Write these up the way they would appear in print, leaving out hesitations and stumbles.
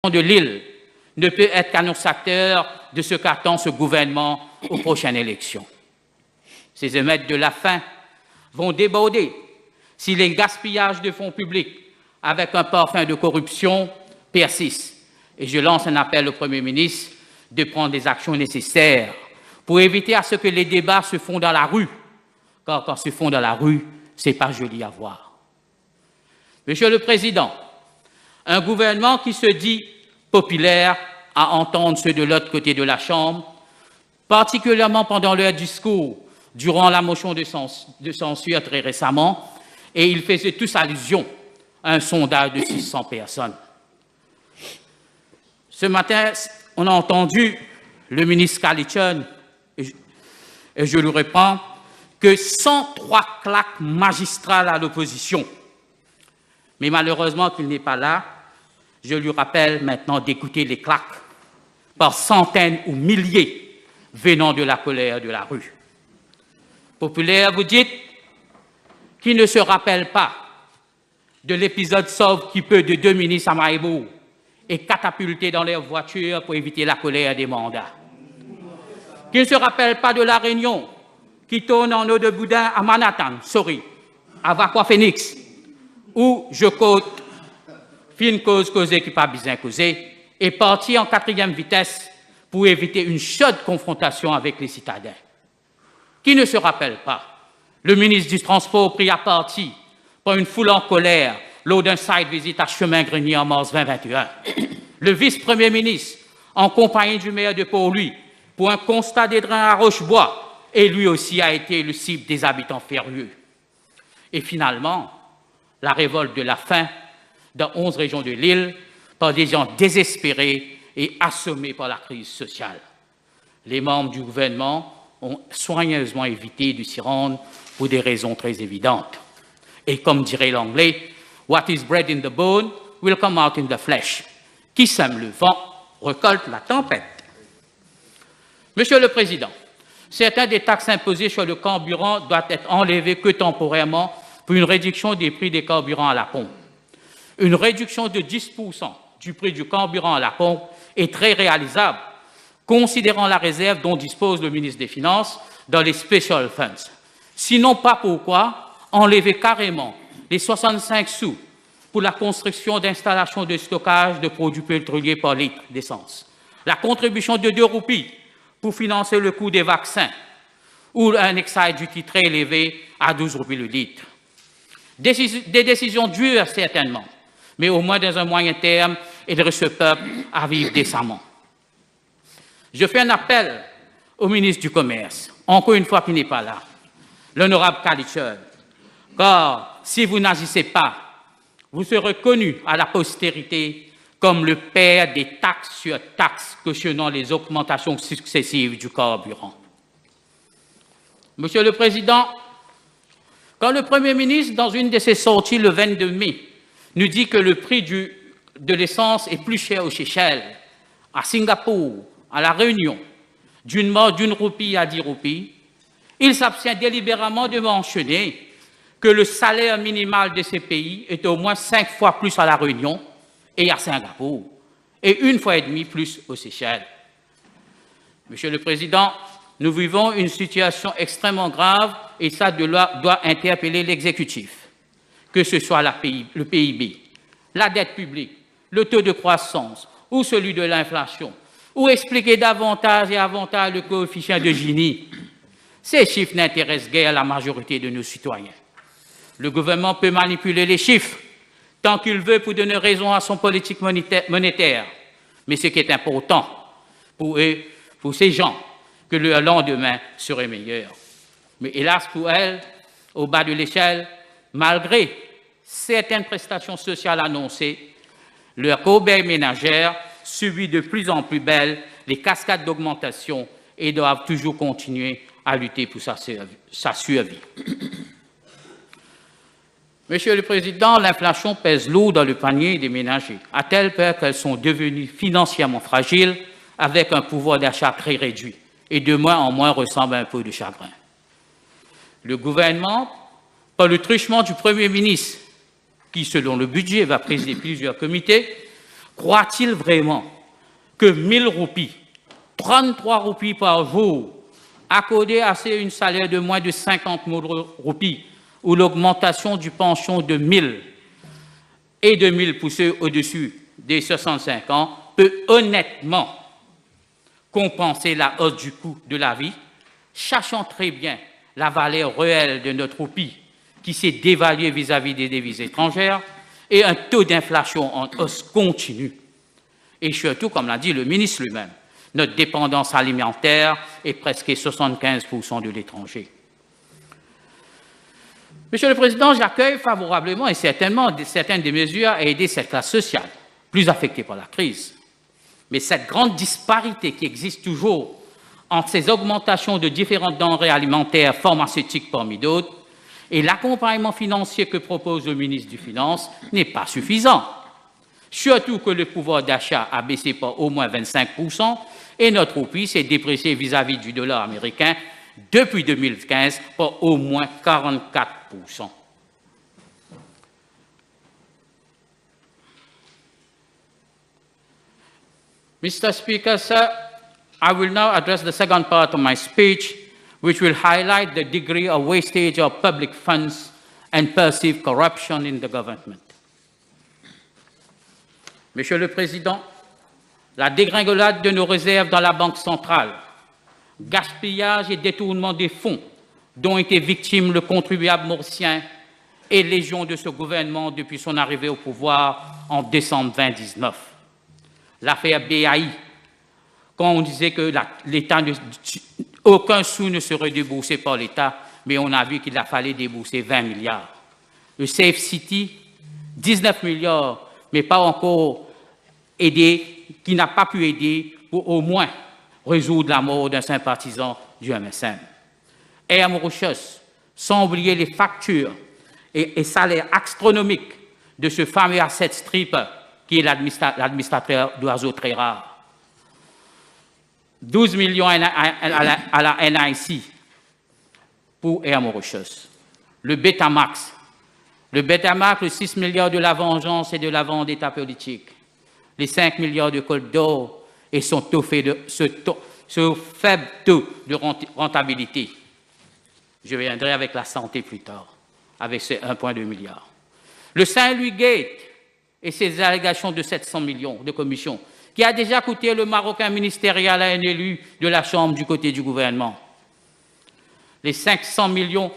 de l'île ne peut être qu'annonçateur de ce qu'attend ce gouvernement aux prochaines élections. Ces émeutes de la faim vont déborder si les gaspillages de fonds publics avec un parfum de corruption persistent. Et je lance un appel au Premier ministre de prendre des actions nécessaires pour éviter à ce que les débats se font dans la rue. Car quand se font dans la rue, ce n'est pas joli à voir. Monsieur le Président, un gouvernement qui se dit populaire à entendre ceux de l'autre côté de la Chambre, particulièrement pendant leur discours durant la motion de censure très récemment, et ils faisaient tous allusion à un sondage de 600 personnes. Ce matin, on a entendu le ministre Kalitchen, et je lui reprends, que 103 claques magistrales à l'opposition. Mais malheureusement qu'il n'est pas là, je lui rappelle maintenant d'écouter les claques par centaines ou milliers venant de la colère de la rue. Populaire, vous dites, qui ne se rappelle pas de l'épisode sauve qui peut de 2 ministres à Maïbo et catapultés dans leur voiture pour éviter la colère des mandats. Qui ne se rappelle pas de la réunion qui tourne en eau de boudin à Manhattan, à Vaqua Phoenix, où je quote fine cause causée qui pas bien causée, est parti en 4e vitesse pour éviter une chaude confrontation avec les citadins. Qui ne se rappelle pas le ministre du Transport pris à partie par une foule en colère lors d'un site visit à Chemin-Grenier en mars 2021. Le vice-premier ministre, en compagnie du maire de Port-Louis, pour un constat des drains à Rochebois, et lui aussi a été le cible des habitants furieux. Et finalement, la révolte de la faim dans 11 régions de l'île par des gens désespérés et assommés par la crise sociale. Les membres du gouvernement ont soigneusement évité de s'y rendre pour des raisons très évidentes. Et comme dirait l'anglais, « What is bred in the bone will come out in the flesh ». Qui sème le vent récolte la tempête. Monsieur le Président, certains des taxes imposées sur le carburant doivent être enlevées que temporairement pour une réduction des prix des carburants à la pompe. Une réduction de 10% du prix du carburant à la pompe est très réalisable, considérant la réserve dont dispose le ministre des Finances dans les Special Funds. Sinon, pas pourquoi enlever carrément les 65 sous pour la construction d'installations de stockage de produits pétroliers par litre d'essence, la contribution de 2 roupies pour financer le coût des vaccins ou un excise duty très élevé à 12 roupies le litre. Des décisions dures, certainement, mais au moins dans un moyen terme, aiderait ce peuple à vivre décemment. Je fais un appel au ministre du Commerce, encore une fois qui n'est pas là, l'honorable Kalitchen, car si vous n'agissez pas, vous serez connu à la postérité comme le père des taxes sur taxes cautionnant les augmentations successives du carburant. Monsieur le Président, quand le Premier ministre, dans une de ses sorties le 22 mai, nous dit que le prix de l'essence est plus cher aux Seychelles, à Singapour, à La Réunion, d'une roupie à 10 roupies, il s'abstient délibérément de mentionner que le salaire minimal de ces pays est au moins 5 fois plus à La Réunion et à Singapour, et 1,5 fois plus aux Seychelles. Monsieur le Président, nous vivons une situation extrêmement grave et ça doit interpeller l'exécutif, que ce soit le PIB, la dette publique, le taux de croissance ou celui de l'inflation, ou expliquer davantage et avantage le coefficient de Gini. Ces chiffres n'intéressent guère la majorité de nos citoyens. Le gouvernement peut manipuler les chiffres tant qu'il veut pour donner raison à son politique monétaire. Mais ce qui est important pour eux, pour ces gens, que le lendemain serait meilleur. Mais hélas pour elles, au bas de l'échelle, malgré certaines prestations sociales annoncées, leur corbeille ménagère subit de plus en plus belle les cascades d'augmentation et doivent toujours continuer à lutter pour sa survie. Monsieur le Président, l'inflation pèse lourd dans le panier des ménagers, à tel point qu'elles sont devenues financièrement fragiles avec un pouvoir d'achat très réduit et de moins en moins ressemble à un peu de chagrin. Le gouvernement, par le truchement du Premier ministre, qui, selon le budget, va présider plusieurs comités, Croit-il vraiment que 1000 roupies, 33 roupies par jour, accordées à une salaire de moins de 50 000 roupies, ou l'augmentation du pension de 1000 et de 1000 pour ceux au-dessus des 65 ans, peut honnêtement compenser la hausse du coût de la vie, sachant très bien la valeur réelle de notre roupie qui s'est dévaluée vis-à-vis des devises étrangères et un taux d'inflation en hausse continue. Et surtout, comme l'a dit le ministre lui-même, notre dépendance alimentaire est presque 75% de l'étranger. Monsieur le Président, j'accueille favorablement et certainement certaines des mesures à aider cette classe sociale, plus affectée par la crise. Mais cette grande disparité qui existe toujours entre ces augmentations de différentes denrées alimentaires, pharmaceutiques parmi d'autres, et l'accompagnement financier que propose le ministre des Finances n'est pas suffisant. Surtout que le pouvoir d'achat a baissé par au moins 25% et notre roupie s'est dépréciée vis-à-vis du dollar américain depuis 2015 par au moins 44%. Mr. Speaker, sir, I will now address the second part of my speech, which will highlight the degree of wastage of public funds and perceived corruption in the government. Monsieur le Président, la dégringolade de nos réserves dans la Banque centrale, gaspillage et détournement des fonds dont était victime le contribuable mauricien est légion de ce gouvernement depuis son arrivée au pouvoir en décembre 2019. L'affaire BAI, quand on disait que l'État, aucun sou ne serait déboursé par l'État, mais on a vu qu'il a fallu débourser 20 milliards. Le Safe City, 19 milliards, mais pas encore aidé, qui n'a pas pu aider pour au moins résoudre la mort d'un sympathisant du MSM. Air Mauritius, sans oublier les factures et salaires astronomiques de ce fameux asset stripper qui est l'administrateur d'oiseaux très rares. 12 millions à la NIC pour Air Mauritius. Le Betamax, le 6 milliards de la vengeance et de la vendetta politique. Les 5 milliards de Côte d'Or et ce faible taux de rentabilité. Je viendrai avec la santé plus tard, avec ces 1,2 milliard. Le Saint-Louis Gate et ses allégations de 700 millions de commissions, qui a déjà coûté le Marocain ministériel à un élu de la Chambre du côté du gouvernement. Les 500 millions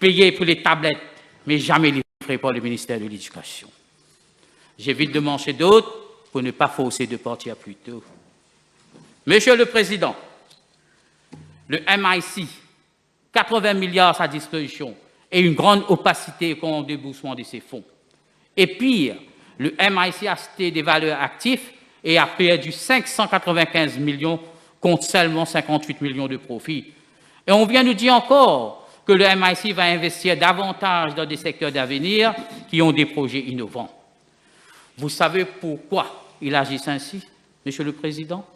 payés pour les tablettes, mais jamais livrés par le ministère de l'Éducation. J'évite de mancher d'autres pour ne pas forcer de partir plus tôt. Monsieur le Président, le MIC, 80 milliards à sa disposition et une grande opacité au déboursement de ces fonds. Et pire, le MIC a acheté des valeurs actifs et a perdu 595 millions contre seulement 58 millions de profits. Et on vient nous dire encore que le MIC va investir davantage dans des secteurs d'avenir qui ont des projets innovants. Vous savez pourquoi ils agissent ainsi, Monsieur le Président?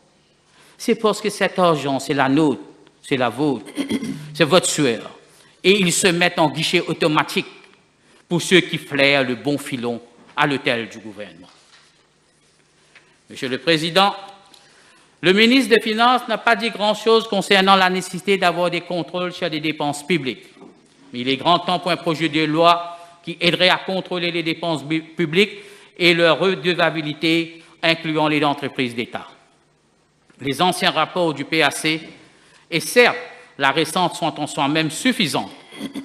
C'est parce que cet argent, c'est la nôtre, c'est la vôtre, c'est votre sueur. Et ils se mettent en guichet automatique pour ceux qui flairent le bon filon à l'hôtel du gouvernement. Monsieur le Président, le ministre des Finances n'a pas dit grand-chose concernant la nécessité d'avoir des contrôles sur les dépenses publiques. Mais il est grand temps pour un projet de loi qui aiderait à contrôler les dépenses publiques et leur redevabilité, incluant les entreprises d'État. Les anciens rapports du PAC, et certes, la récente sont en soi-même suffisantes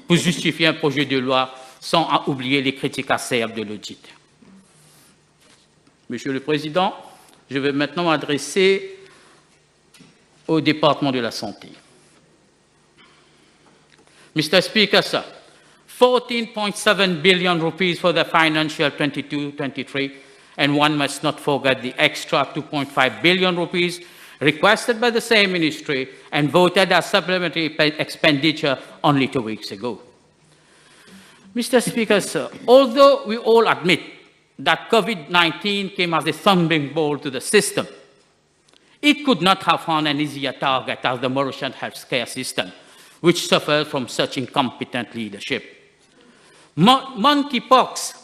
pour justifier un projet de loi sans oublier les critiques acerbes de l'audit. Monsieur le Président, je vais maintenant m'adresser au département de la santé. Mr. Speaker, sir, 14.7 billion rupees for the financial 22-23, and one must not forget the extra 2.5 billion rupees requested by the same ministry and voted as supplementary expenditure only 2 weeks ago. Mr. Speaker, sir, although we all admit that COVID-19 came as a thumping blow to the system, it could not have found an easier target as the Mauritian healthcare system, which suffered from such incompetent leadership. Monkeypox,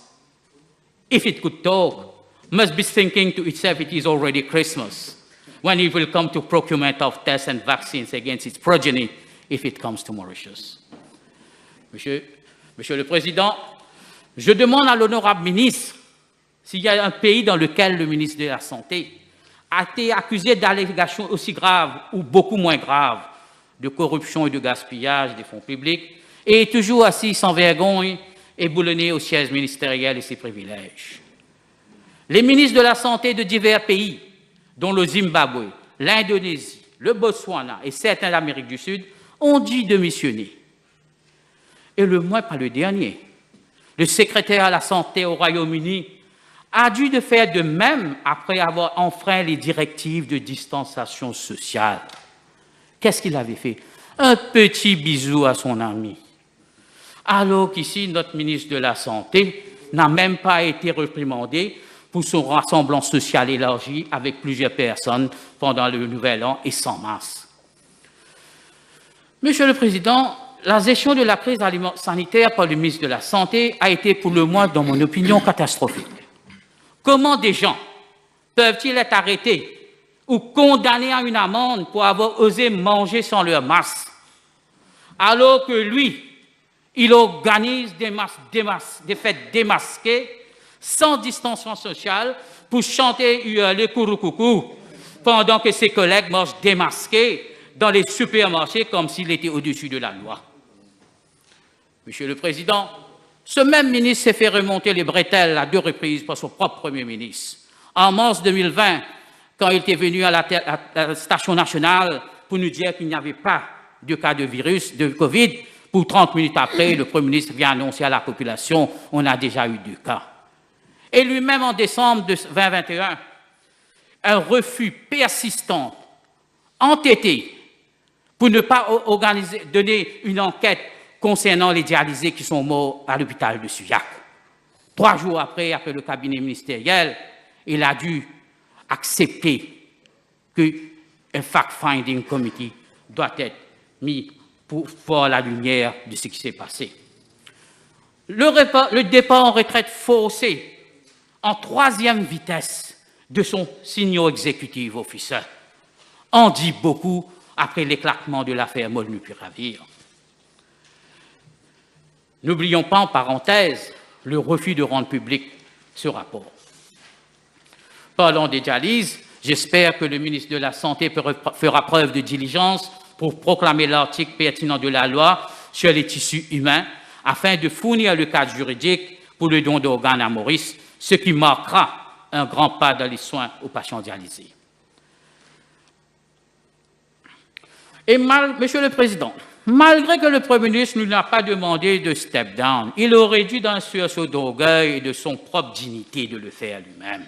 if it could talk, must be thinking to itself it is already Christmas when it will come to procurement of tests and vaccines against its progeny if it comes to Mauritius. Monsieur le Président, je demande à l'honorable ministre s'il y a un pays dans lequel le ministre de la Santé a été accusé d'allégations aussi graves ou beaucoup moins graves de corruption et de gaspillage des fonds publics et est toujours assis sans vergogne et boulonné aux sièges ministériels et ses privilèges. Les ministres de la Santé de divers pays, dont le Zimbabwe, l'Indonésie, le Botswana et certains d'Amérique du Sud, ont dit démissionner. Et le mois, pas le dernier, le secrétaire à la Santé au Royaume-Uni a dû de faire de même après avoir enfreint les directives de distanciation sociale. Qu'est-ce qu'il avait fait? Un petit bisou à son ami. Alors qu'ici, notre ministre de la Santé n'a même pas été réprimandé pour son rassemblement social élargi avec plusieurs personnes pendant le Nouvel An et sans masse. Monsieur le Président, la gestion de la crise sanitaire par le ministre de la Santé a été pour le moins, dans mon opinion, catastrophique. Comment des gens peuvent-ils être arrêtés ou condamnés à une amende pour avoir osé manger sans leur masque, alors que lui, il organise des fêtes démasquées, sans distanciation sociale, pour chanter le coucou pendant que ses collègues marchent démasqués dans les supermarchés comme s'il était au-dessus de la loi. Monsieur le Président, ce même ministre s'est fait remonter les bretelles à 2 reprises par son propre Premier ministre. En mars 2020, quand il était venu à la station nationale pour nous dire qu'il n'y avait pas de cas de virus, de Covid, pour 30 minutes après, le Premier ministre vient annoncer à la population on a déjà eu 2 cas. Et lui-même, en décembre 2021, un refus persistant, entêté, pour ne pas donner une enquête concernant les dialysés qui sont morts à l'hôpital de Suivez. 3 jours après le cabinet ministériel, il a dû accepter qu'un fact-finding committee doit être mis pour voir la lumière de ce qui s'est passé. Le départ en retraite forcé en 3e vitesse de son senior executive officer en dit beaucoup après l'éclatement de l'affaire Molnupiravir. N'oublions pas, en parenthèse, le refus de rendre public ce rapport. Parlant des dialyses, j'espère que le ministre de la Santé fera preuve de diligence pour proclamer l'article pertinent de la loi sur les tissus humains afin de fournir le cadre juridique pour le don d'organes à Maurice, ce qui marquera un grand pas dans les soins aux patients dialysés. Et Monsieur le Président, malgré que le Premier ministre ne n'a pas demandé de step down, il aurait dû, dans un sursaut d'orgueil et de son propre dignité, de le faire lui-même.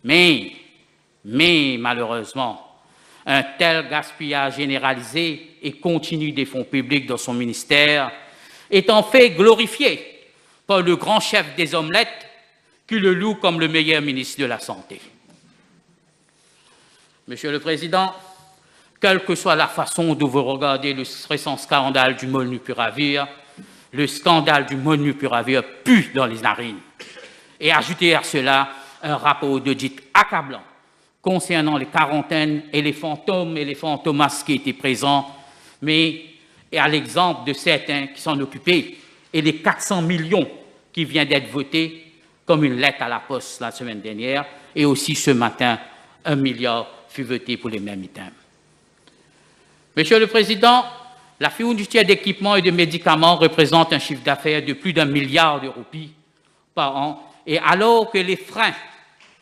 Mais malheureusement, un tel gaspillage généralisé et continu des fonds publics dans son ministère est en fait glorifié par le grand chef des omelettes qui le loue comme le meilleur ministre de la Santé. Monsieur le Président, quelle que soit la façon dont vous regardez le récent scandale du Molnupiravir, le scandale du Molnupiravir pue dans les narines. Et ajoutez à cela un rapport d'audit accablant concernant les quarantaines et les fantomas qui étaient présents, mais à l'exemple de certains qui s'en occupaient, et les 400 millions qui viennent d'être votés comme une lettre à la poste la semaine dernière, et aussi ce matin, 1 milliard fut voté pour les mêmes items. Monsieur le Président, la fourniture d'équipements et de médicaments représente un chiffre d'affaires de plus d'1 milliard de roupies par an, et alors que les freins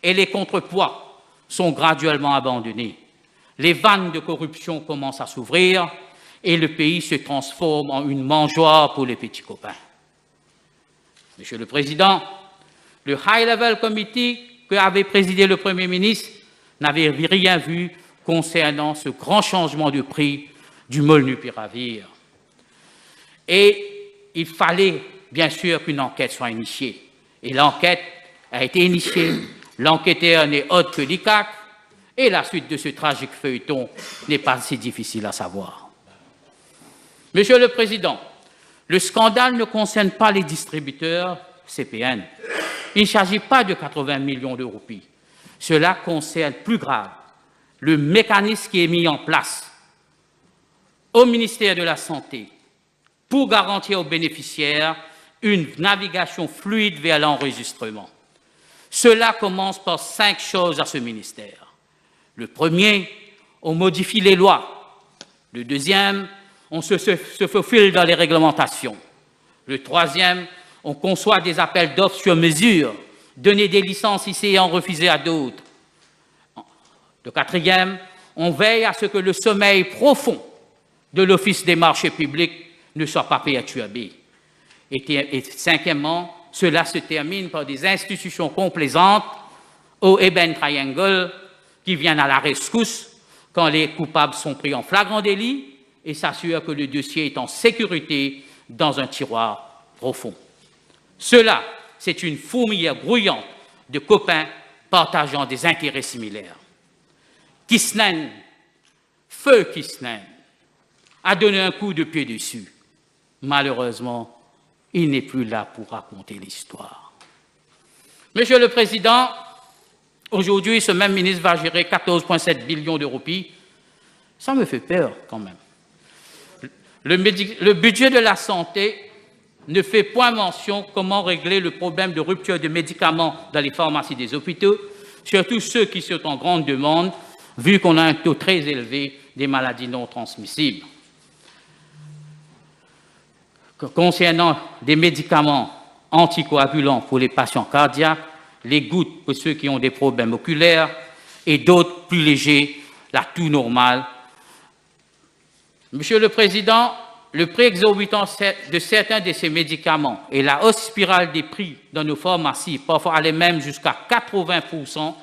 et les contrepoids sont graduellement abandonnés, les vannes de corruption commencent à s'ouvrir et le pays se transforme en une mangeoire pour les petits copains. Monsieur le Président, le High-Level Committee que avait présidé le Premier ministre n'avait rien vu concernant ce grand changement de prix du Molnupiravir. Et il fallait bien sûr qu'une enquête soit initiée. Et l'enquête a été initiée. L'enquêteur n'est autre que l'ICAC, et la suite de ce tragique feuilleton n'est pas si difficile à savoir. Monsieur le Président, le scandale ne concerne pas les distributeurs CPN. Il ne s'agit pas de 80 millions de roupies. Cela concerne plus grave le mécanisme qui est mis en place au ministère de la Santé pour garantir aux bénéficiaires une navigation fluide vers l'enregistrement. Cela commence par 5 choses à ce ministère. Le premier, on modifie les lois. Le deuxième, on se faufile dans les réglementations. Le troisième, on conçoit des appels d'offres sur mesure, donner des licences ici et en refuser à d'autres. Le quatrième, on veille à ce que le sommeil profond de l'Office des marchés publics ne soit pas perturbé. Et cinquièmement, cela se termine par des institutions complaisantes au Eben Triangle qui viennent à la rescousse quand les coupables sont pris en flagrant délit et s'assurent que le dossier est en sécurité dans un tiroir profond. Cela, c'est une fourmilière grouillante de copains partageant des intérêts similaires. Kisnen, feu Kisnen, a donné un coup de pied dessus. Malheureusement, il n'est plus là pour raconter l'histoire. Monsieur le Président, aujourd'hui, ce même ministre va gérer 14,7 billions de roupies. Ça me fait peur quand même. Le budget de la santé ne fait point mention comment régler le problème de rupture de médicaments dans les pharmacies des hôpitaux, surtout ceux qui sont en grande demande, vu qu'on a un taux très élevé des maladies non transmissibles. Concernant des médicaments anticoagulants pour les patients cardiaques, les gouttes pour ceux qui ont des problèmes oculaires et d'autres plus légers, la toux normale. Monsieur le Président, le prix exorbitant de certains de ces médicaments et la hausse spirale des prix dans nos pharmacies, parfois aller même jusqu'à 80%,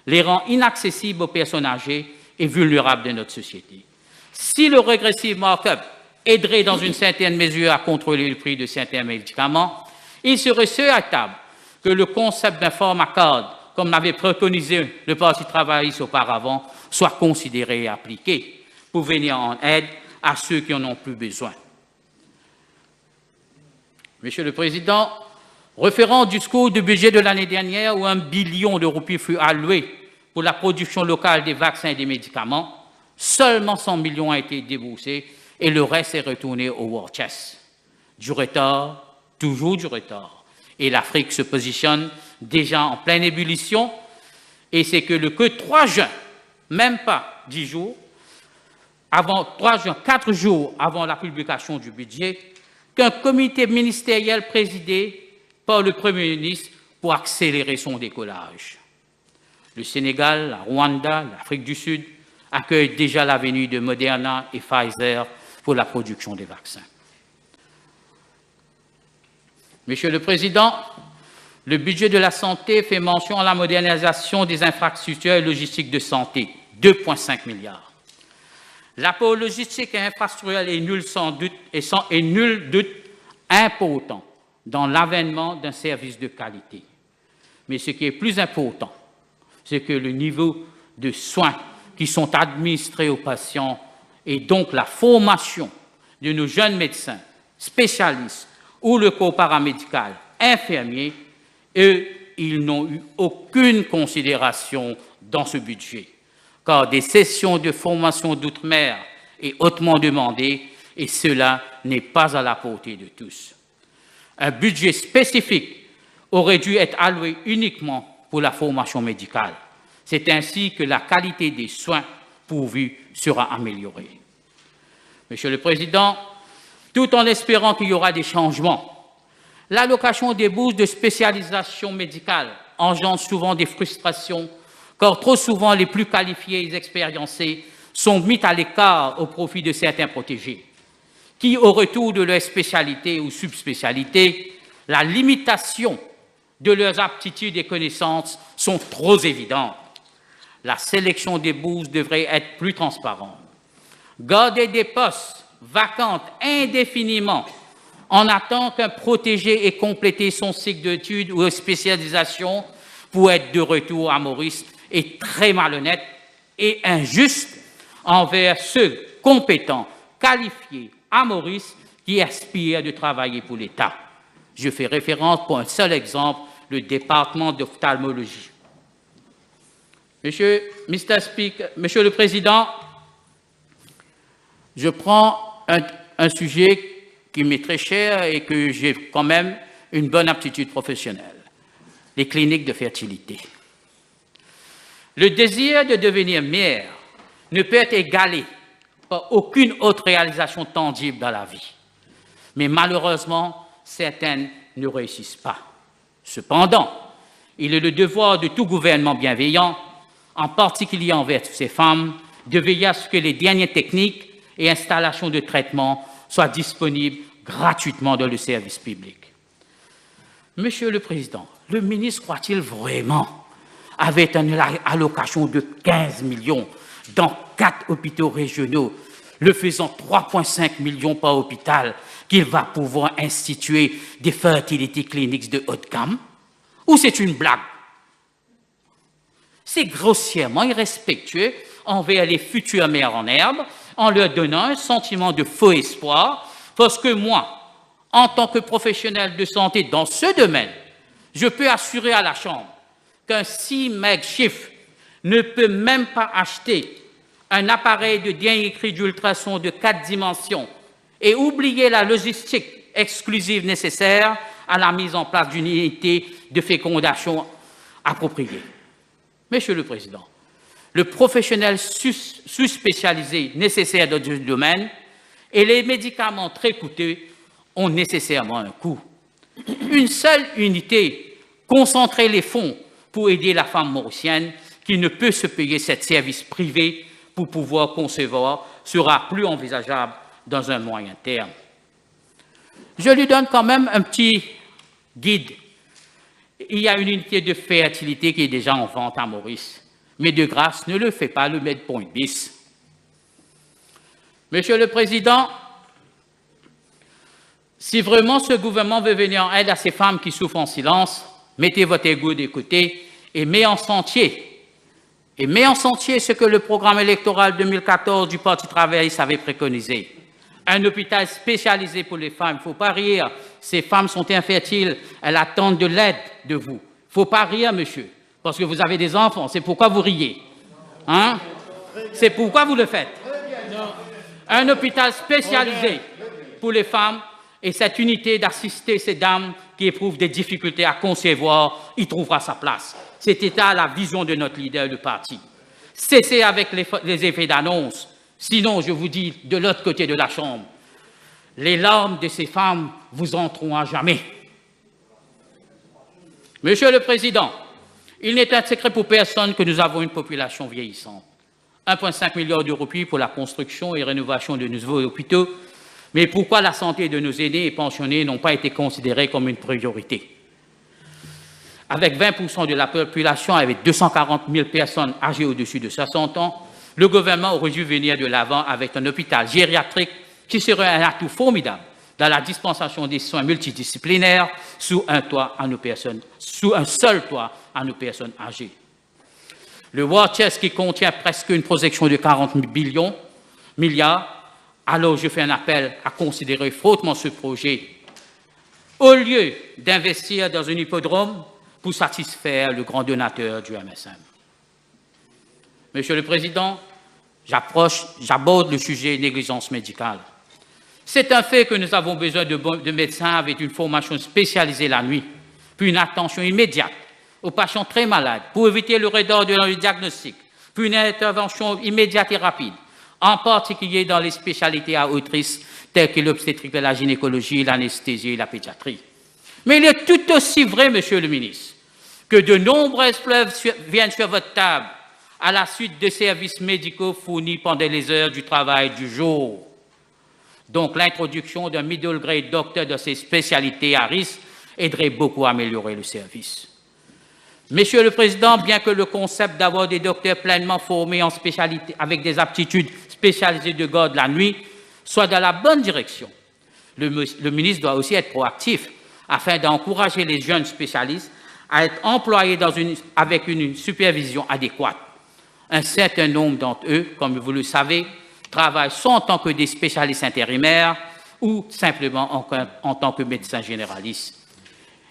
les rend inaccessibles aux personnes âgées et vulnérables de notre société. Si le regressive markup aiderait dans une certaine mesure à contrôler le prix de certains médicaments, il serait souhaitable que le concept d'un pharmacode, comme l'avait préconisé le Parti travailliste auparavant, soit considéré et appliqué pour venir en aide à ceux qui en ont plus besoin. Monsieur le Président, référant au discours du budget de l'année dernière où 1 billion de roupies fut alloué pour la production locale des vaccins et des médicaments, seulement 100 millions ont été déboursés et le reste est retourné au war chest. Du retard, toujours du retard. Et l'Afrique se positionne déjà en pleine ébullition et c'est que 3 juin, même pas 10 jours, 4 jours avant la publication du budget, qu'un comité ministériel présidé par le Premier ministre pour accélérer son décollage. Le Sénégal, la Rwanda, l'Afrique du Sud accueillent déjà la venue de Moderna et Pfizer pour la production des vaccins. Monsieur le Président, le budget de la santé fait mention à la modernisation des infrastructures et logistiques de santé, 2,5 milliards. L'apport logistique et infrastructurel est nul doute important dans l'avènement d'un service de qualité. Mais ce qui est plus important, c'est que le niveau de soins qui sont administrés aux patients et donc la formation de nos jeunes médecins, spécialistes ou le corps paramédical, infirmiers, eux, ils n'ont eu aucune considération dans ce budget, car des sessions de formation d'outre-mer est hautement demandées et cela n'est pas à la portée de tous. Un budget spécifique aurait dû être alloué uniquement pour la formation médicale. C'est ainsi que la qualité des soins pourvus sera améliorée. Monsieur le Président, tout en espérant qu'il y aura des changements, l'allocation des bourses de spécialisation médicale engendre souvent des frustrations, car trop souvent les plus qualifiés et expériencés sont mis à l'écart au profit de certains protégés, qui, au retour de leur spécialité ou subspécialité, la limitation de leurs aptitudes et connaissances sont trop évidentes. La sélection des bourses devrait être plus transparente. Garder des postes vacants indéfiniment en attendant qu'un protégé ait complété son cycle d'études ou de spécialisation pour être de retour à Maurice est très malhonnête et injuste envers ceux compétents, qualifiés à Maurice qui aspirent de travailler pour l'État. Je fais référence pour un seul exemple le département d'ophtalmologie. Monsieur le Président, je prends un sujet qui m'est très cher et que j'ai quand même une bonne aptitude professionnelle, les cliniques de fertilité. Le désir de devenir mère ne peut être égalé par aucune autre réalisation tangible dans la vie. Mais malheureusement, certaines ne réussissent pas. Cependant, il est le devoir de tout gouvernement bienveillant, en particulier envers ces femmes, de veiller à ce que les dernières techniques et installations de traitement soient disponibles gratuitement dans le service public. Monsieur le Président, le ministre croit-il vraiment, avec une allocation de 15 millions dans 4 hôpitaux régionaux, le faisant 3,5 millions par hôpital, qu'il va pouvoir instituer des fertility clinics de haute gamme? Ou c'est une blague? C'est grossièrement irrespectueux envers les futures mères en herbe, en leur donnant un sentiment de faux espoir, parce que moi, en tant que professionnel de santé dans ce domaine, je peux assurer à la Chambre qu'un 6 maigre-chiffre ne peut même pas acheter un appareil de dernier cri d'ultrason de 4 dimensions et oublier la logistique exclusive nécessaire à la mise en place d'une unité de fécondation appropriée. Monsieur le Président, le professionnel sous-spécialisé nécessaire dans ce domaine et les médicaments très coûteux ont nécessairement un coût. Une seule unité concentrer les fonds pour aider la femme mauricienne qui ne peut se payer ce service privé pour pouvoir concevoir sera plus envisageable dans un moyen terme. Je lui donne quand même un petit guide. Il y a une unité de fertilité qui est déjà en vente à Maurice. Mais de grâce, ne le faites pas le mettre point bis. Monsieur le Président, si vraiment ce gouvernement veut venir en aide à ces femmes qui souffrent en silence, mettez votre ego de côté et mettez en sentier ce que le programme électoral 2014 du Parti travailliste avait préconisé. Un hôpital spécialisé pour les femmes. Il ne faut pas rire. Ces femmes sont infertiles. Elles attendent de l'aide de vous. Il ne faut pas rire, monsieur, parce que vous avez des enfants. C'est pourquoi vous riez. Hein? C'est pourquoi vous le faites. Un hôpital spécialisé pour les femmes et cette unité d'assister ces dames qui éprouvent des difficultés à concevoir, y trouvera sa place. C'était la vision de notre leader de parti. Cessez avec les effets d'annonce. Sinon, je vous dis, de l'autre côté de la Chambre, les larmes de ces femmes vous entreront à jamais. Monsieur le Président, il n'est un secret pour personne que nous avons une population vieillissante. 1,5 milliard d'euros pour la construction et rénovation de nouveaux hôpitaux. Mais pourquoi la santé de nos aînés et pensionnés n'ont pas été considérés comme une priorité? Avec 20% de la population, avec 240 000 personnes âgées au-dessus de 60 ans, le gouvernement aurait dû venir de l'avant avec un hôpital gériatrique qui serait un atout formidable dans la dispensation des soins multidisciplinaires sous un seul toit à nos personnes âgées. Le War Chest qui contient presque une projection de 40 milliards, alors je fais un appel à considérer fortement ce projet au lieu d'investir dans un hippodrome pour satisfaire le grand donateur du MSM. Monsieur le Président, j'aborde le sujet négligence médicale. C'est un fait que nous avons besoin de médecins avec une formation spécialisée la nuit, puis une attention immédiate aux patients très malades pour éviter le retard dans le diagnostic, puis une intervention immédiate et rapide, en particulier dans les spécialités à haut risque telles que l'obstétrique, la gynécologie, l'anesthésie et la pédiatrie. Mais il est tout aussi vrai, Monsieur le ministre, que de nombreuses preuves viennent sur votre table à la suite de services médicaux fournis pendant les heures du travail du jour. Donc, l'introduction d'un middle grade docteur de ces spécialités à risque aiderait beaucoup à améliorer le service. Monsieur le Président, bien que le concept d'avoir des docteurs pleinement formés en spécialité avec des aptitudes spécialisées de garde la nuit soit dans la bonne direction, le ministre doit aussi être proactif afin d'encourager les jeunes spécialistes à être employés avec une supervision adéquate. Un certain nombre d'entre eux, comme vous le savez, travaillent soit en tant que des spécialistes intérimaires ou simplement en tant que médecins généralistes.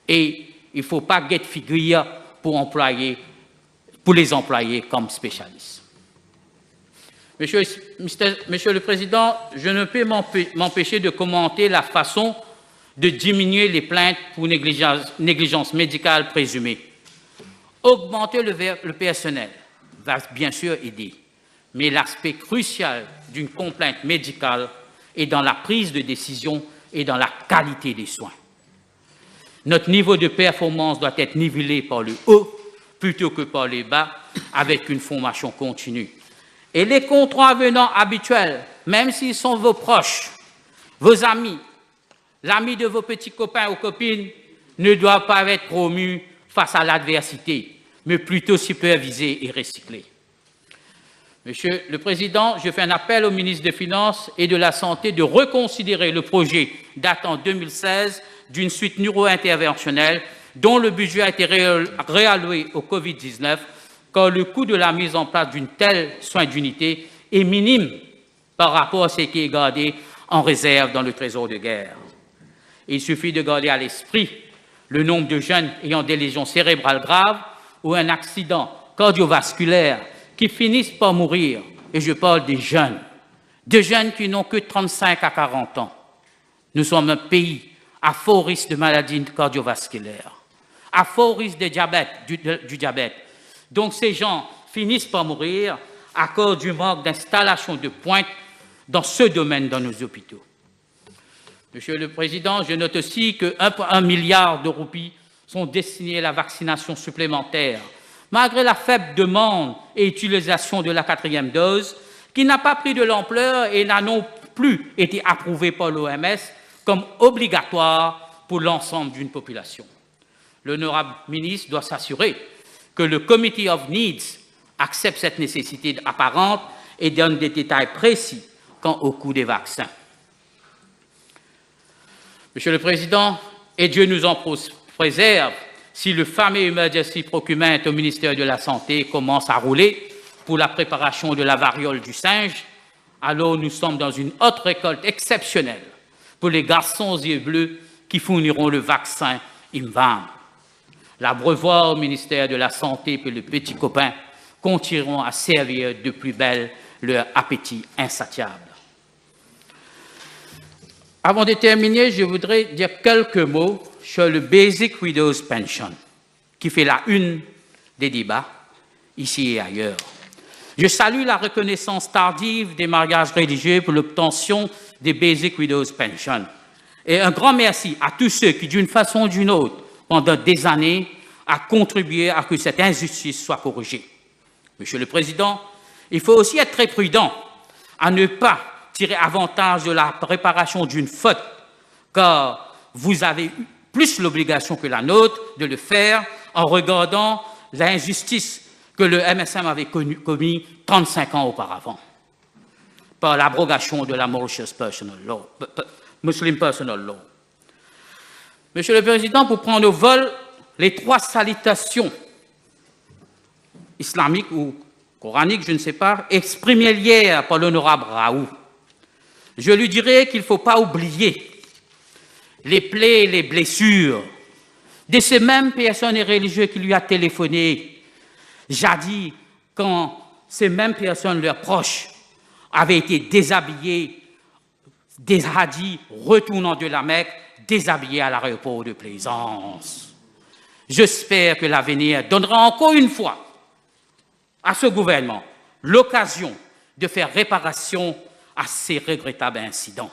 Et il ne faut pas get figure pour les employer comme spécialistes. Monsieur le Président, je ne peux m'empêcher de commenter la façon de diminuer les plaintes pour négligence médicale présumée. Augmenter le personnel va bien sûr aider, mais l'aspect crucial d'une complainte médicale est dans la prise de décision et dans la qualité des soins. Notre niveau de performance doit être nivelé par le haut plutôt que par le bas, avec une formation continue. Et les contrevenants habituels, même s'ils sont vos proches, vos amis, l'ami de vos petits copains ou copines, ne doivent pas être promus face à l'adversité, mais plutôt supervisés et recyclés. Monsieur le Président, je fais un appel au ministre des Finances et de la Santé de reconsidérer le projet datant 2016 d'une suite neuro-interventionnelle dont le budget a été réalloué au Covid-19, car le coût de la mise en place d'une telle soin d'unité est minime par rapport à ce qui est gardé en réserve dans le trésor de guerre. Il suffit de garder à l'esprit le nombre de jeunes ayant des lésions cérébrales graves ou un accident cardiovasculaire qui finissent par mourir, et je parle des jeunes qui n'ont que 35 à 40 ans. Nous sommes un pays à fort risque de maladies cardiovasculaires, à fort risque de diabète, du diabète. Donc ces gens finissent par mourir à cause du manque d'installation de pointe dans ce domaine dans nos hôpitaux. Monsieur le Président, je note aussi que 1 milliard de roupies sont destinées à la vaccination supplémentaire, malgré la faible demande et utilisation de la 4e dose, qui n'a pas pris de l'ampleur et n'a non plus été approuvée par l'OMS comme obligatoire pour l'ensemble d'une population. L'honorable ministre doit s'assurer que le Committee of Needs accepte cette nécessité apparente et donne des détails précis quant au coût des vaccins. Monsieur le Président, et Dieu nous en préserve, si le fameux Emergency Procurement au ministère de la Santé commence à rouler pour la préparation de la variole du singe, alors nous sommes dans une autre récolte exceptionnelle pour les garçons aux yeux bleus qui fourniront le vaccin IMVAM. L'abreuvoir au ministère de la Santé et le petit copain continueront à servir de plus belle leur appétit insatiable. Avant de terminer, je voudrais dire quelques mots sur le Basic Widow's Pension, qui fait la une des débats, ici et ailleurs. Je salue la reconnaissance tardive des mariages religieux pour l'obtention des Basic Widow's Pension. Et un grand merci à tous ceux qui, d'une façon ou d'une autre, pendant des années, ont contribué à que cette injustice soit corrigée. Monsieur le Président, il faut aussi être très prudent à ne pas tirer avantage de la réparation d'une faute, car vous avez plus l'obligation que la nôtre de le faire en regardant l'injustice que le MSM avait commis 35 ans auparavant, par l'abrogation de la Muslim Personal Law. Monsieur le Président, pour prendre au vol les 3 salutations islamiques ou coraniques, je ne sais pas, exprimées hier par l'honorable Raoult, je lui dirais qu'il ne faut pas oublier les plaies et les blessures de ces mêmes personnes et religieux qui lui a téléphoné jadis quand ces mêmes personnes, leurs proches, avaient été déshabillés, des hadiths retournant de la Mecque, déshabillés à l'aéroport de Plaisance. J'espère que l'avenir donnera encore une fois à ce gouvernement l'occasion de faire réparation à ces regrettables incidents.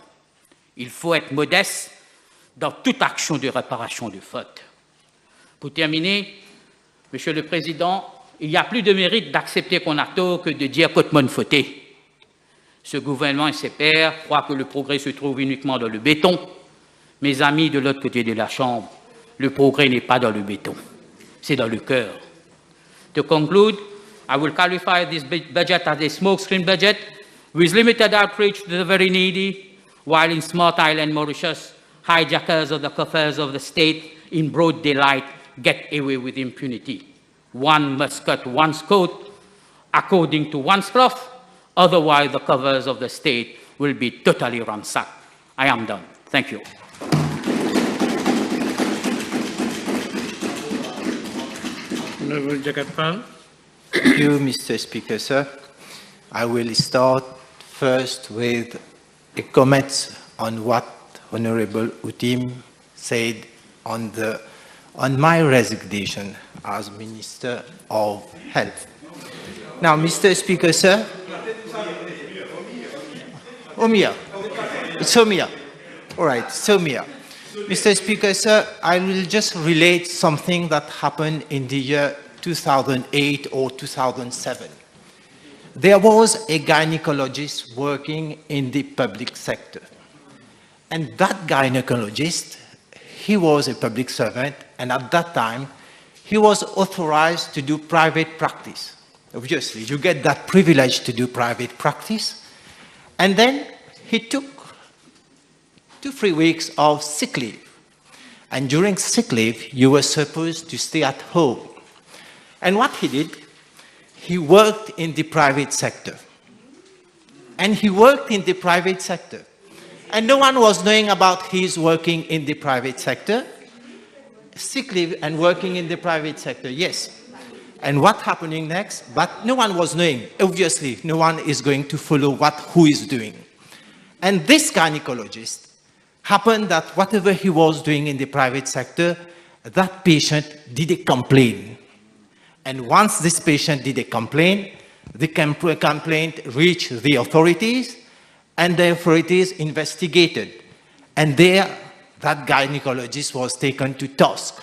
Il faut être modeste dans toute action de réparation de fautes. Pour terminer, Monsieur le Président, il n'y a plus de mérite d'accepter qu'on a tort que de dire qu'autre monde fauté. Ce gouvernement et ses pairs croient que le progrès se trouve uniquement dans le béton. Mes amis de l'autre côté de la Chambre, le progrès n'est pas dans le béton, c'est dans le cœur. To conclude, I will qualify this budget as a smokescreen budget with limited outreach to the very needy, while in smart island Mauritius, hijackers of the coffers of the state in broad daylight get away with impunity. One must cut one's coat according to one's cloth, otherwise the covers of the state will be totally ransacked. I am done. Thank you. Thank you, Mr. Speaker, sir. I will start first with a comment on what Honorable Utim said on my resignation as Minister of Health. Now, Mr. Speaker, sir. Omia. It's Omia. All right, Omia. Mr. Speaker, sir, I will just relate something that happened in the year 2008 or 2007. There was a gynecologist working in the public sector. And that gynecologist, he was a public servant, and at that time, he was authorized to do private practice. Obviously, you get that privilege to do private practice. And then he took 2-3 weeks of sick leave. And during sick leave, you were supposed to stay at home. And what he did, he worked in the private sector. And he worked in the private sector. And no one was knowing about his working in the private sector. Sick leave and working in the private sector, yes. And what happening next? But no one was knowing. Obviously, no one is going to follow who is doing. And this gynecologist happened that whatever he was doing in the private sector, that patient did a complaint. And once this patient did a complaint, the complaint reached the authorities, and the authorities investigated. And there, that gynecologist was taken to task.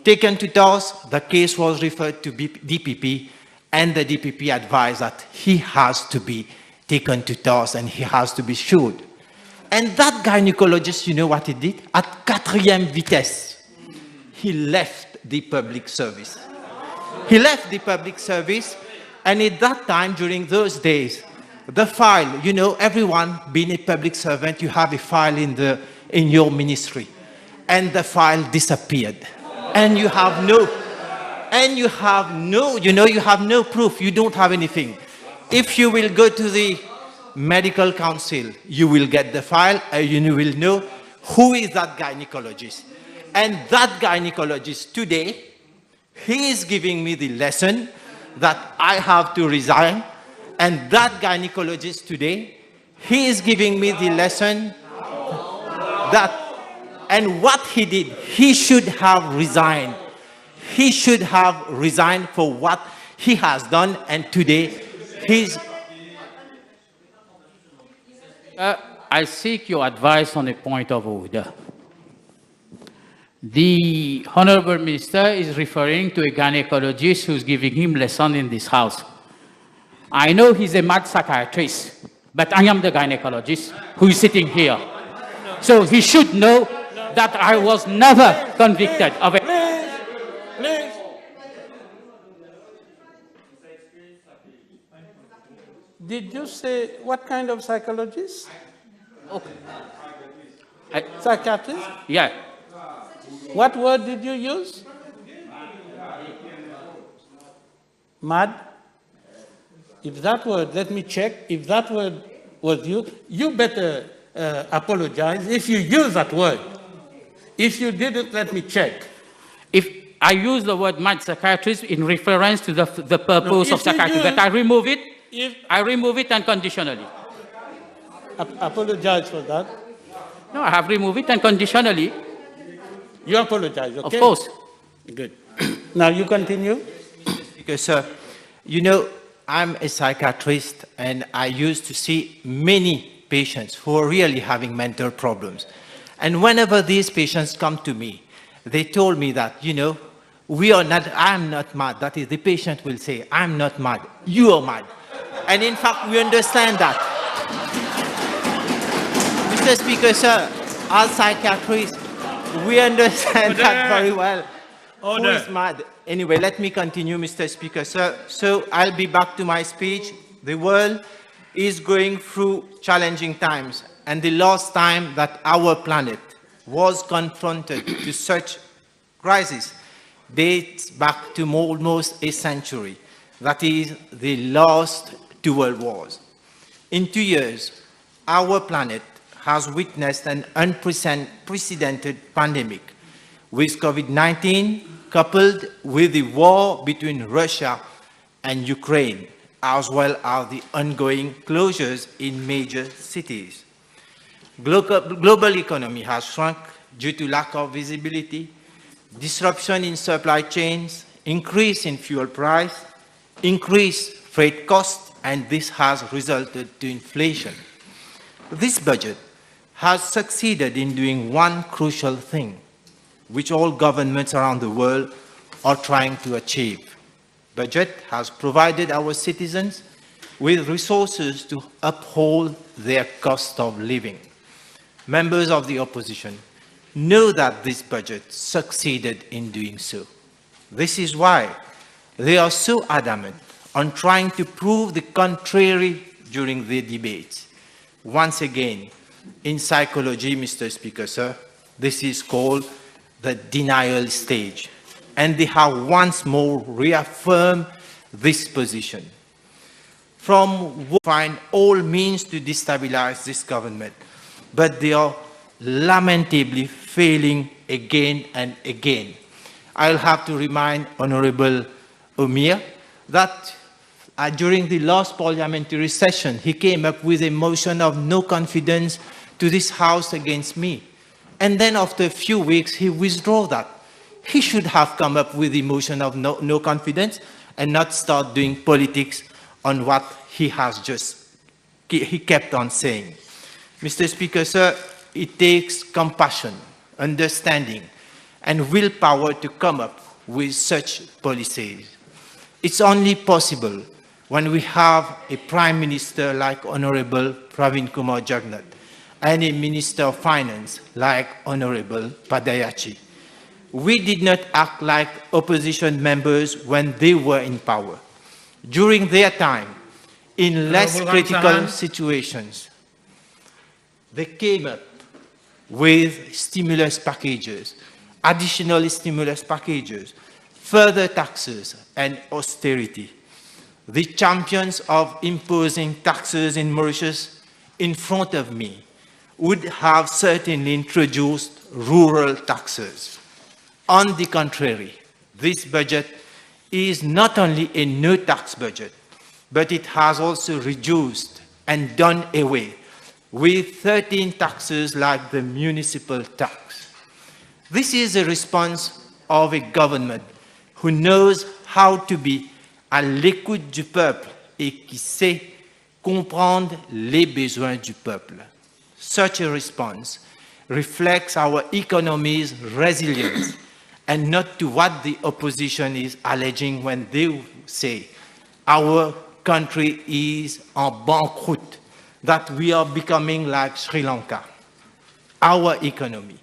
Taken to task, the case was referred to DPP, and the DPP advised that he has to be taken to task and he has to be sued. And that gynecologist, you know what he did? At 4e vitesse, he left the public service. He left the public service, and at that time, during those days, the file, you know, everyone being a public servant, you have a file in your ministry, and the file disappeared. And you have no proof, you don't have anything. If you will go to the medical council, you will get the file and you will know who is that gynecologist. And that gynecologist today, he is giving me the lesson that I have to resign. And that gynecologist today, he is giving me the lesson and what he did, he should have resigned. He should have resigned for what he has done, and today he's... I seek your advice on a point of order. The Honorable Minister is referring to a gynecologist who's giving him lesson in this house. I know he's a mad psychiatrist, but I am the gynecologist who is sitting here. So he should know that I was never convicted of it. Please. Did you say what kind of psychologist? Okay. Psychiatrist? Yeah. What word did you use? Mad? If that word, let me check. If that word was used, you better apologize if you use that word. If you didn't, let me check. If I use the word mad psychiatrist in reference to the purpose of psychiatry, but I remove it. I remove it unconditionally. Apologize for that. No, I have removed it unconditionally. You apologize, okay? Of course. Good. Now you continue. Because, sir, you know, I'm a psychiatrist, and I used to see many patients who are really having mental problems. And whenever these patients come to me, they told me that, you know, I'm not mad. That is, the patient will say, I'm not mad. You are mad. And in fact, we understand that. Mr. Speaker, sir, as psychiatrists, we understand that very well. Who is mad? Anyway, let me continue, Mr. Speaker, sir. So I'll be back to my speech. The world is going through challenging times, and the last time that our planet was confronted to such crisis dates back to almost a century. That is the last 2 world wars. In 2 years, our planet has witnessed an unprecedented pandemic with COVID-19, coupled with the war between Russia and Ukraine, as well as the ongoing closures in major cities. Global economy has shrunk due to lack of visibility, disruption in supply chains, increase in fuel price, increased freight costs, and this has resulted to inflation. This budget has succeeded in doing one crucial thing, which all governments around the world are trying to achieve. Budget has provided our citizens with resources to uphold their cost of living. Members of the opposition know that this budget succeeded in doing so. This is why they are so adamant on trying to prove the contrary during the debates. Once again, in psychology, Mr. Speaker, sir, this is called the denial stage. And they have once more reaffirmed this position. From find all means to destabilize this government, but they are lamentably failing again and again. I'll have to remind Honorable Omir that during the last parliamentary session, he came up with a motion of no confidence to this House against me. And then after a few weeks, he withdrew that. He should have come up with a motion of no confidence and not start doing politics on what he kept on saying. Mr. Speaker, sir, it takes compassion, understanding, and willpower to come up with such policies. It's only possible when we have a Prime Minister like Honorable Pravin Kumar Jagnat and a Minister of Finance like Honorable Padayachi. We did not act like opposition members when they were in power. During their time, in less critical situations, they came up with stimulus packages, additional stimulus packages, further taxes, and austerity. The champions of imposing taxes in Mauritius in front of me would have certainly introduced rural taxes. On the contrary, this budget is not only a no-tax budget, but it has also reduced and done away with 13 taxes like the municipal tax. This is a response of a government who knows how to be à l'écoute du peuple et qui sait comprendre les besoins du peuple. Such a response reflects our economy's resilience and not to what the opposition is alleging when they say our country is en banqueroute, that we are becoming like Sri Lanka. Our economy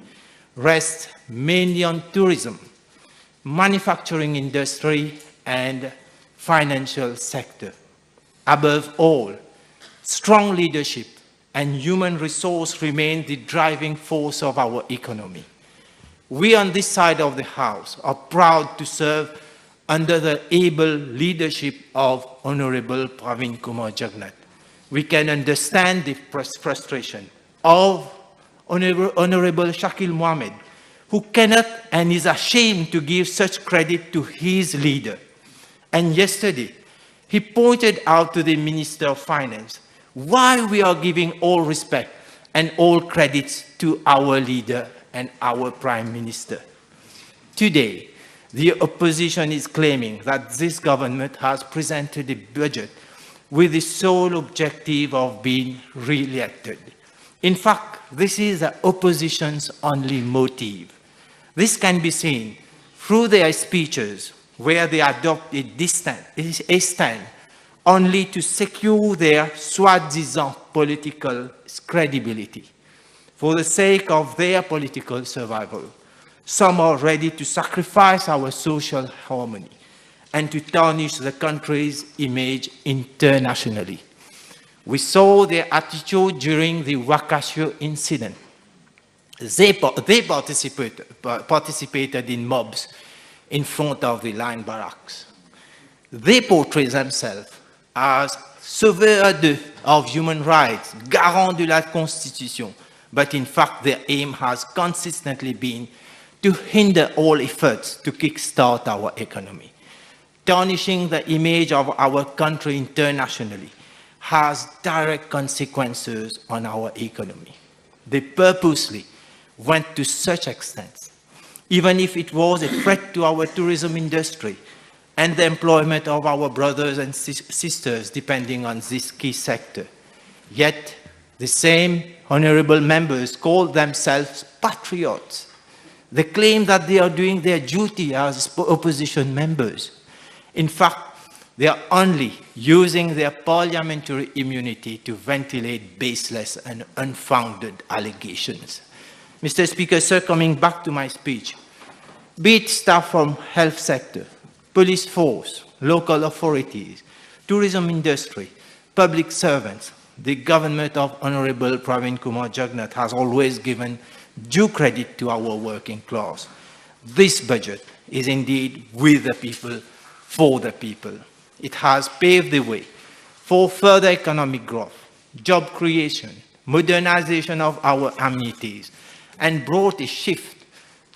rests mainly on tourism, manufacturing industry, and financial sector. Above all, strong leadership and human resource remain the driving force of our economy. We on this side of the House are proud to serve under the able leadership of Honorable Pravin Kumar Jagnat. We can understand the frustration of Honorable Shakil Mohammed, who cannot and is ashamed to give such credit to his leader. And yesterday, he pointed out to the Minister of Finance why we are giving all respect and all credits to our leader and our Prime Minister. Today, the opposition is claiming that this government has presented a budget with the sole objective of being re-elected. In fact, this is the opposition's only motive. This can be seen through their speeches where they adopt a stand only to secure their soi-disant political credibility. For the sake of their political survival, some are ready to sacrifice our social harmony and to tarnish the country's image internationally. We saw their attitude during the Wakasio incident. They participated in mobs in front of the line barracks. They portray themselves as sauveurs of human rights, garants de la Constitution, but in fact their aim has consistently been to hinder all efforts to kickstart our economy. Tarnishing the image of our country internationally has direct consequences on our economy. They purposely went to such extents, even if it was a threat to our tourism industry and the employment of our brothers and sisters depending on this key sector. Yet, the same honorable members call themselves patriots. They claim that they are doing their duty as opposition members. In fact, they are only using their parliamentary immunity to ventilate baseless and unfounded allegations. Mr. Speaker, sir, coming back to my speech, be it staff from health sector, police force, local authorities, tourism industry, public servants, the government of Honorable Pravin Kumar Jagannath has always given due credit to our working class. This budget is indeed with the people, for the people. It has paved the way for further economic growth, job creation, modernization of our amenities, and brought a shift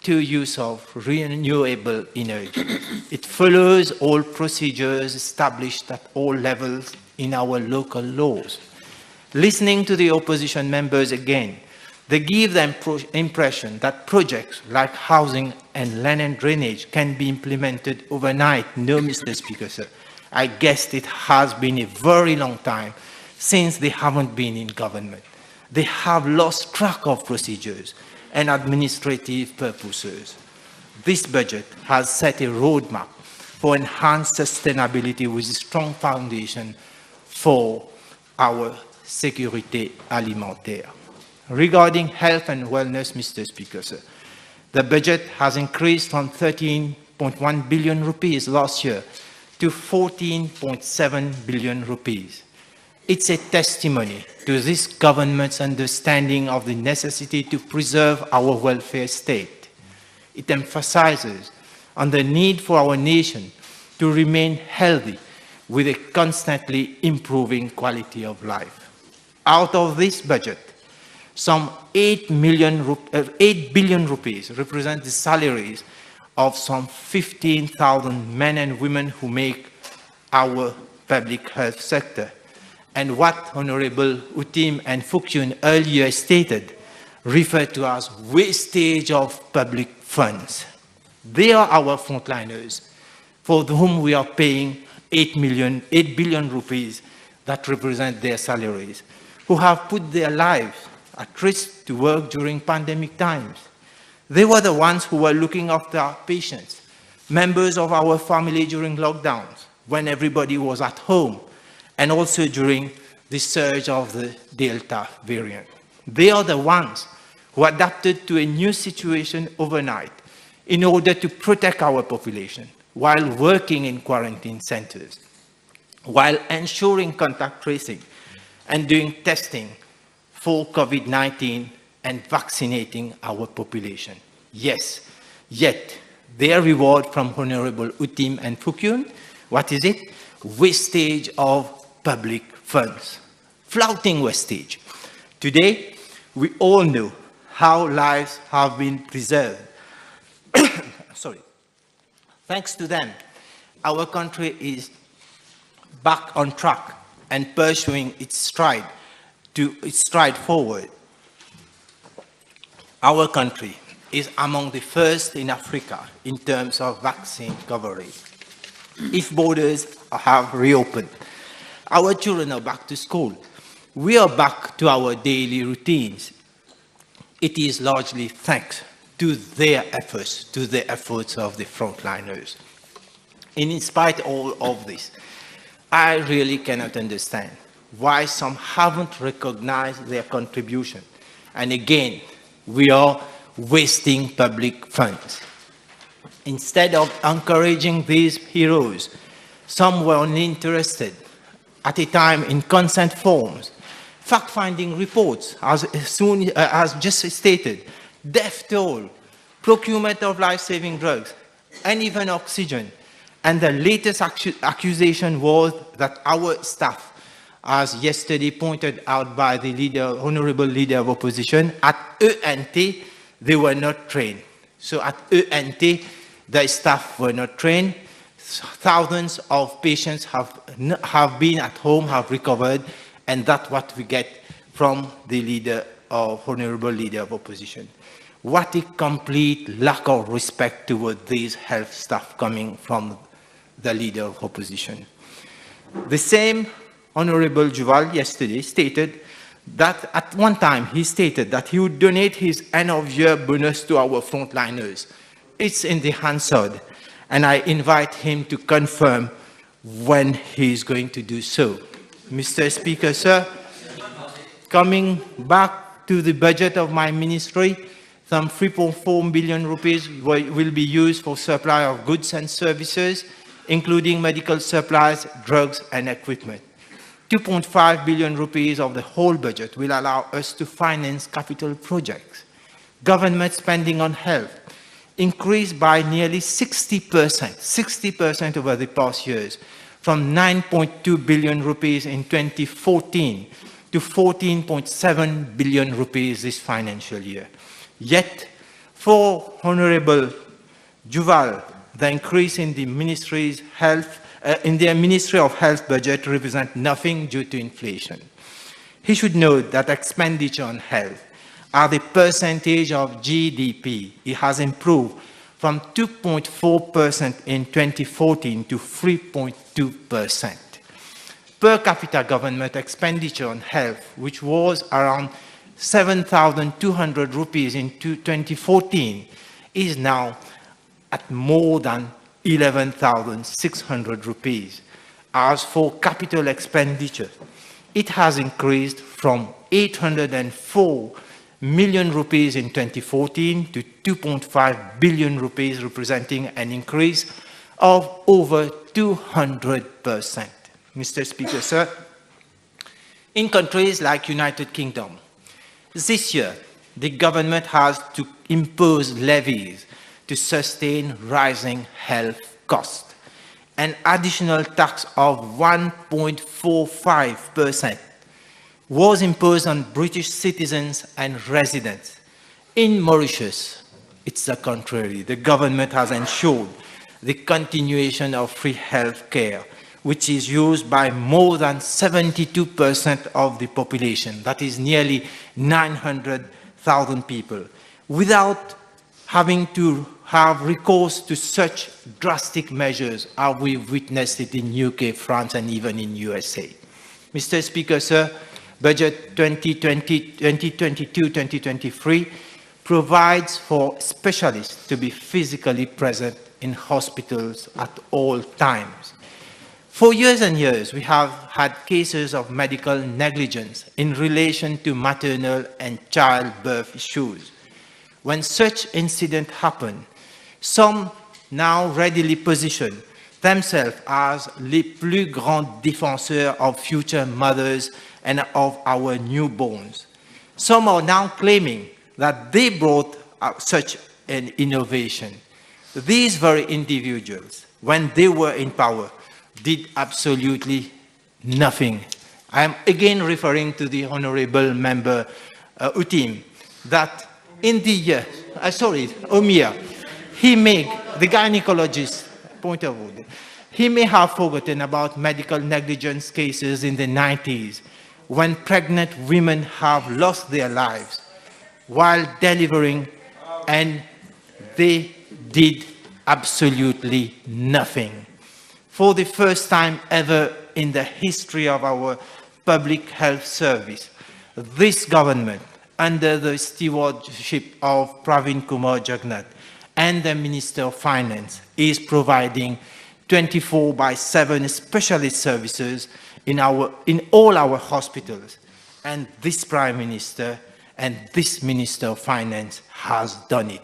to use of renewable energy. It follows all procedures established at all levels in our local laws. Listening to the opposition members again, they give the impression that projects like housing and land and drainage can be implemented overnight. No, Mr. Speaker, sir. I guess it has been a very long time since they haven't been in government. They have lost track of procedures and administrative purposes. This budget has set a roadmap for enhanced sustainability with a strong foundation for our sécurité alimentaire. Regarding health and wellness, Mr. Speaker, sir, the budget has increased from 13.1 billion rupees last year to 14.7 billion rupees. It's a testimony to this government's understanding of the necessity to preserve our welfare state. It emphasizes on the need for our nation to remain healthy with a constantly improving quality of life. Out of this budget, some 8 billion rupees represent the salaries of some 15,000 men and women who make our public health sector. And what Honorable Utim and Fukyun earlier stated, referred to as wastage of public funds. They are our frontliners for whom we are paying 8 billion rupees that represent their salaries, who have put their lives at risk to work during pandemic times. They were the ones who were looking after our patients, members of our family during lockdowns, when everybody was at home, and also during the surge of the Delta variant. They are the ones who adapted to a new situation overnight in order to protect our population while working in quarantine centers, while ensuring contact tracing and doing testing for COVID-19 and vaccinating our population. Yes, yet their reward from Honorable Utim and Fukyun, what is it? Wastage of public funds. Flouting wastage. Today, we all know how lives have been preserved. Sorry. Thanks to them, our country is back on track and pursuing its stride forward. Our country is among the first in Africa in terms of vaccine coverage. If borders have reopened, our children are back to school. We are back to our daily routines. It is largely thanks to their efforts, to the efforts of the frontliners. And in spite of all of this, I really cannot understand why some haven't recognized their contribution. And again, we are wasting public funds. Instead of encouraging these heroes, some were only interested at a time in consent forms, fact-finding reports, as just stated, death toll, procurement of life-saving drugs, and even oxygen. And the latest accusation was that our staff, as yesterday pointed out by the honorable leader of opposition, at ENT, they were not trained. So at ENT, the staff were not trained. Thousands of patients have been at home, have recovered, and that's what we get from the leader of honorable leader of opposition. What a complete lack of respect toward these health staff coming from the leader of opposition. The same Honorable Juval yesterday stated that at one time he stated that he would donate his end-of-year bonus to our frontliners. It's in the Hansard, and I invite him to confirm when he is going to do so. Mr. Speaker, sir, coming back to the budget of my ministry, some 3.4 billion rupees will be used for supply of goods and services, including medical supplies, drugs, and equipment. 2.5 billion rupees of the whole budget will allow us to finance capital projects. Government spending on health increased by nearly 60% over the past years, from 9.2 billion rupees in 2014 to 14.7 billion rupees this financial year. Yet, for Honorable Juval, the increase in the Ministry of Health budget represents nothing due to inflation. He should note that expenditure on health, as a percentage of GDP, it has improved from 2.4% in 2014 to 3.2%. Per capita government expenditure on health, which was around 7,200 rupees in 2014, is now at more than 11,600 rupees. As for capital expenditure, it has increased from 804 million rupees in 2014 to 2.5 billion rupees, representing an increase of over 200%. Mr. Speaker, sir, in countries like United Kingdom, this year the government has to impose levies to sustain rising health costs. An additional tax of 1.45% was imposed on British citizens and residents. In Mauritius, it's the contrary. The government has ensured the continuation of free health care, which is used by more than 72% of the population, that is nearly 900,000 people, without having to have recourse to such drastic measures as we've witnessed it in UK, France, and even in USA. Mr. Speaker, sir, Budget 2022-2023 provides for specialists to be physically present in hospitals at all times. For years and years, we have had cases of medical negligence in relation to maternal and childbirth issues. When such incidents happen, some now readily position themselves as les plus grands défenseurs of future mothers and of our newborns. Some are now claiming that they brought such an innovation. These very individuals, when they were in power, did absolutely nothing. I am again referring to the honorable member Utim, that in the year, Omia, he may, the gynecologist, point of order, he may have forgotten about medical negligence cases in the 90s when pregnant women have lost their lives while delivering, and they did absolutely nothing. For the first time ever in the history of our public health service, this government, under the stewardship of Pravin Kumar Jagannath and the Minister of Finance, is providing 24/7 specialist services in all our hospitals. And this Prime Minister and this Minister of Finance has done it.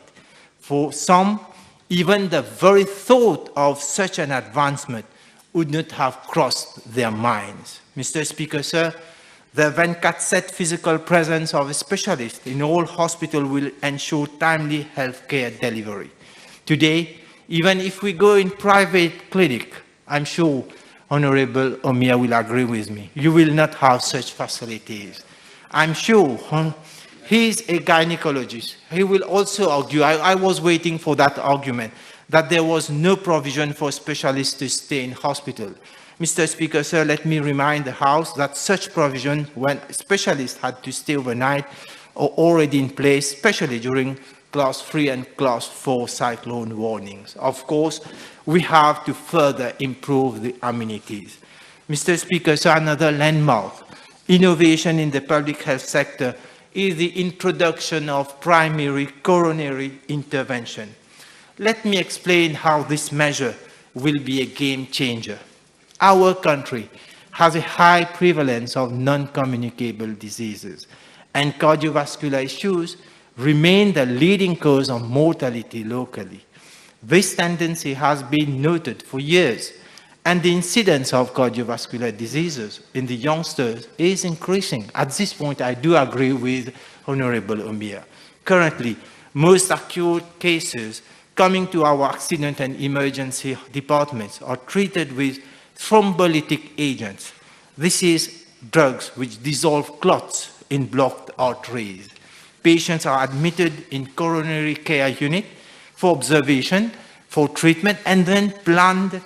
For some, even the very thought of such an advancement would not have crossed their minds. Mr. Speaker, sir, the 24/7 physical presence of a specialist in all hospitals will ensure timely healthcare delivery. Today, even if we go in private clinic, I'm sure Honorable Omia will agree with me, you will not have such facilities. I'm sure He's a gynecologist. He will also argue, I was waiting for that argument, that there was no provision for specialists to stay in hospital. Mr. Speaker, sir, let me remind the House that such provision when specialists had to stay overnight are already in place, especially during Class 3 and Class 4 cyclone warnings. Of course, we have to further improve the amenities. Mr. Speaker, sir, another landmark innovation in the public health sector is the introduction of primary coronary intervention. Let me explain how this measure will be a game changer. Our country has a high prevalence of non-communicable diseases, and cardiovascular issues remain the leading cause of mortality locally. This tendency has been noted for years, and the incidence of cardiovascular diseases in the youngsters is increasing. At this point, I do agree with Honorable Omir. Currently, most acute cases coming to our accident and emergency departments are treated with thrombolytic agents. This is drugs which dissolve clots in blocked arteries. Patients are admitted in coronary care unit for observation, for treatment, and then planned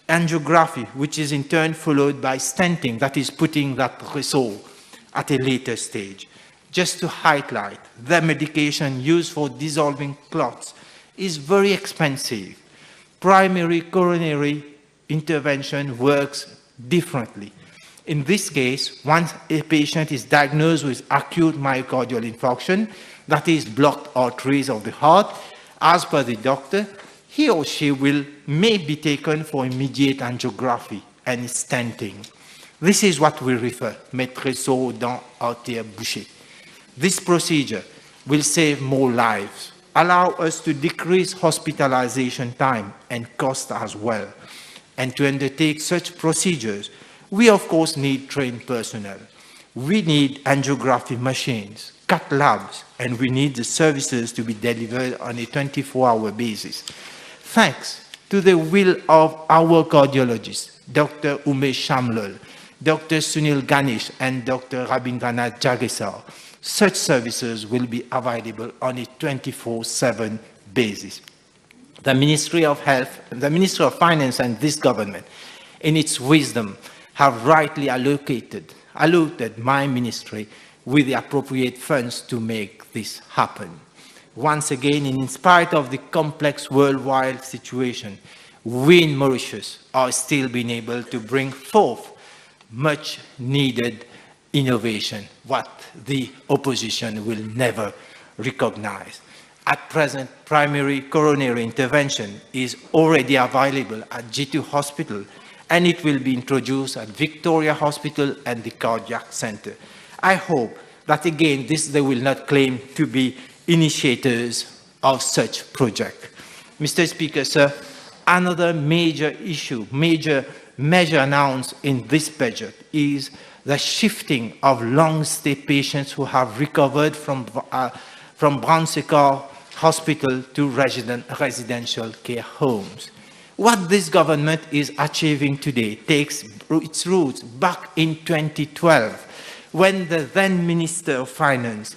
angiography, which is in turn followed by stenting, that is putting that réseau at a later stage. Just to highlight, the medication used for dissolving clots is very expensive. Primary coronary intervention works differently. In this case, once a patient is diagnosed with acute myocardial infarction, that is blocked arteries of the heart, as per the doctor, he or she may be taken for immediate angiography and stenting. This is what we refer, mettre réseau dans artère bouchée. This procedure will save more lives, allow us to decrease hospitalization time and cost as well. And to undertake such procedures, we of course need trained personnel. We need angiography machines, cath labs, and we need the services to be delivered on a 24-hour basis. Thanks to the will of our cardiologists, Dr. Umesh Shamlal, Dr. Sunil Ganesh, and Dr. Rabindranath Jagesar, such services will be available on a 24/7 basis. The Ministry of Health, the Ministry of Finance, and this government, in its wisdom, have rightly allocated my ministry with the appropriate funds to make this happen. Once again, in spite of the complex worldwide situation, we in Mauritius are still being able to bring forth much needed innovation, what the opposition will never recognize. At present, primary coronary intervention is already available at G2 Hospital, and it will be introduced at Victoria Hospital and the Cardiac Center. I hope that again, they will not claim to be initiators of such project. Mr. Speaker, sir, another major issue, major measure announced in this budget is the shifting of long-stay patients who have recovered from Brownsacre Hospital to residential care homes. What this government is achieving today takes its roots back in 2012, when the then Minister of Finance,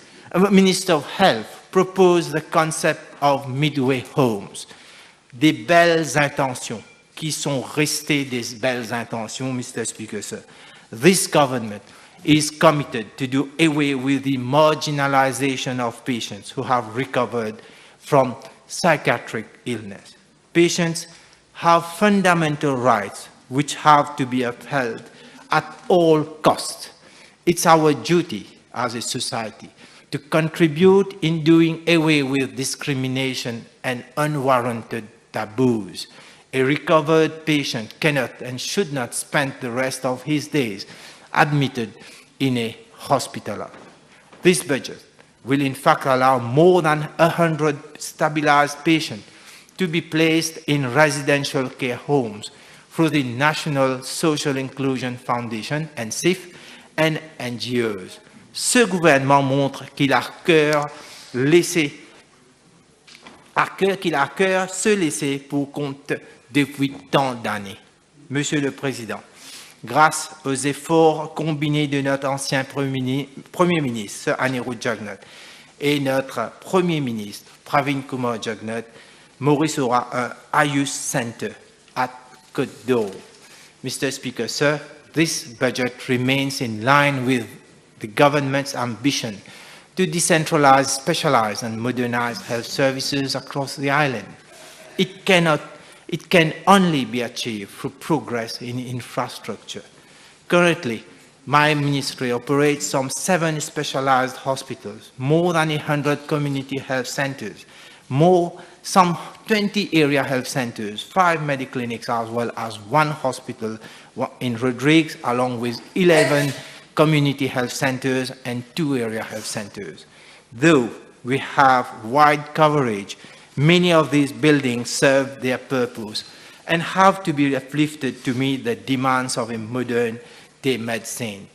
Minister of Health, proposed the concept of midway homes. Des belles intentions qui sont restées des belles intentions, Mr. Speaker, sir. This government is committed to do away with the marginalization of patients who have recovered from psychiatric illness. Patients have fundamental rights which have to be upheld at all costs. It's our duty as a society to contribute in doing away with discrimination and unwarranted taboos. A recovered patient cannot and should not spend the rest of his days admitted in a hospital. This budget will in fact allow more than 100 stabilized patients to be placed in residential care homes through the National Social Inclusion Foundation, NSIF, and NGOs. Ce gouvernement montre qu'il a à cœur se laisser pour compte depuis tant d'années. Monsieur le Président, grâce aux efforts combinés de notre ancien Premier ministre, Sir Anirudh Jagnat, et notre Premier ministre, Pravin Kumar Jagnat, Maurice aura un Ayush Center at Côte d'Or. Mr. Speaker, sir, this budget remains in line with the government's ambition to decentralize, specialize, and modernize health services across the island. It can only be achieved through progress in infrastructure. Currently, my ministry operates some 7 specialized hospitals, more than 100 community health centers, some 20 area health centers, 5 medical clinics, as well as 1 hospital in Rodrigues, along with 11 community health centers and 2 area health centers. Though we have wide coverage, many of these buildings serve their purpose and have to be uplifted to meet the demands of a modern-day medicine.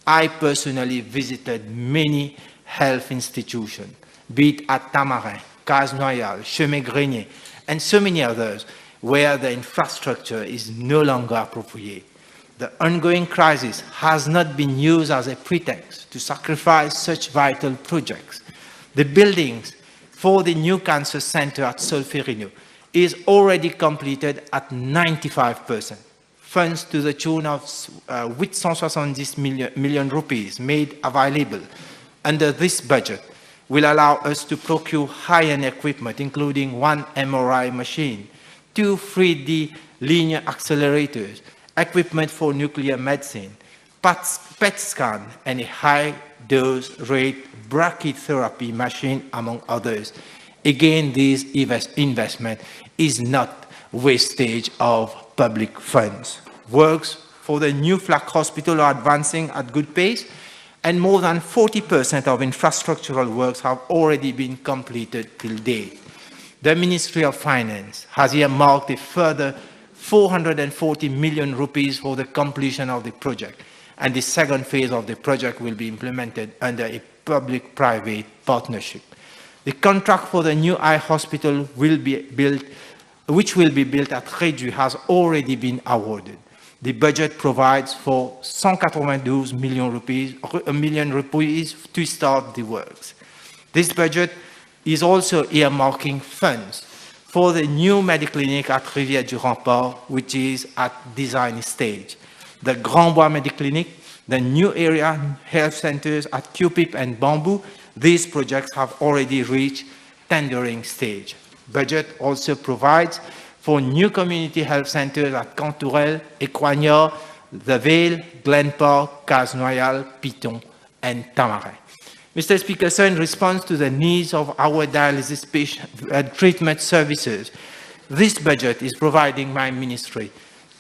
I personally visited many health institutions, be it at Tamarin, Casse-Noyal, Chemin-Grenier, and so many others, where the infrastructure is no longer appropriate. The ongoing crisis has not been used as a pretext to sacrifice such vital projects. The buildings for the new cancer center at Solferino is already completed at 95%. Funds to the tune of 870 million rupees made available under this budget will allow us to procure high-end equipment, including 1 MRI machine, 2 3D linear accelerators, equipment for nuclear medicine, PET scan, and a high-dose rate brachytherapy machine, among others. Again, this investment is not wastage of public funds. Works for the new flag hospital are advancing at good pace, and more than 40% of infrastructural works have already been completed till date. The Ministry of Finance has earmarked a further 440 million rupees for the completion of the project, and the second phase of the project will be implemented under a public-private partnership. The contract for the new eye hospital which will be built at Rédu, has already been awarded. The budget provides for 192 million rupees to start the works. This budget is also earmarking funds for the new medical clinic at Rivière du Rempart, which is at design stage. The Grand Bois Medical Clinic, the new area health centers at Cupip and Bamboo, these projects have already reached tendering stage. Budget also provides for new community health centers at Cantourelle, Écoignard, The Vale, Glen Park, Casse-Noyal, Piton, and Tamarin. Mr. Speaker, sir, in response to the needs of our dialysis patient treatment services, this budget is providing my ministry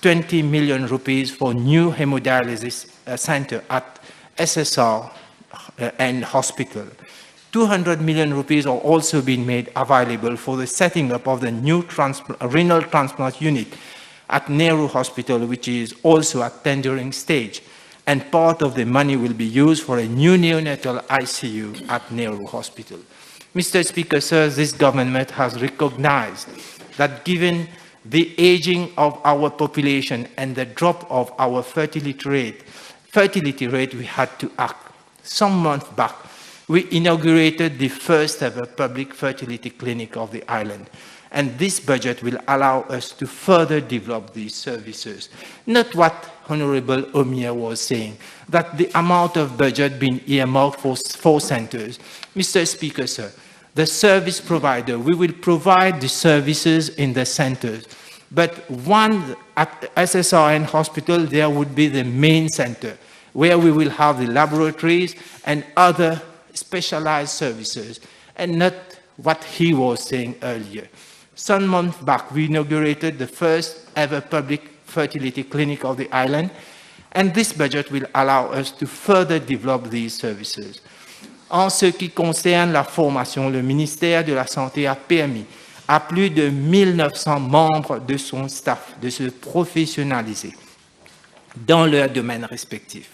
20 million rupees for new hemodialysis center at SSR and hospital. 200 million rupees are also being made available for the setting up of the new renal transplant unit at Nehru Hospital, which is also at tendering stage. And part of the money will be used for a new neonatal ICU at Nehru Hospital. Mr. Speaker, sir, this government has recognized that given the aging of our population and the drop of our fertility rate, we had to act. Some months back, we inaugurated the first ever public fertility clinic of the island, and this budget will allow us to further develop these services. Not what Honorable Omia was saying, that the amount of budget being earmarked for 4 centers. Mr. Speaker, sir, the service provider, we will provide the services in the centers, but one at SSRN Hospital, there would be the main center, where we will have the laboratories and other specialized services, and not what he was saying earlier. Some months back, we inaugurated the first ever public fertility clinic of the island, and this budget will allow us to further develop these services. En ce qui concerne la formation, le ministère de la Santé a permis à plus de 1900 membres de son staff de se professionnaliser dans leurs domaines respectifs.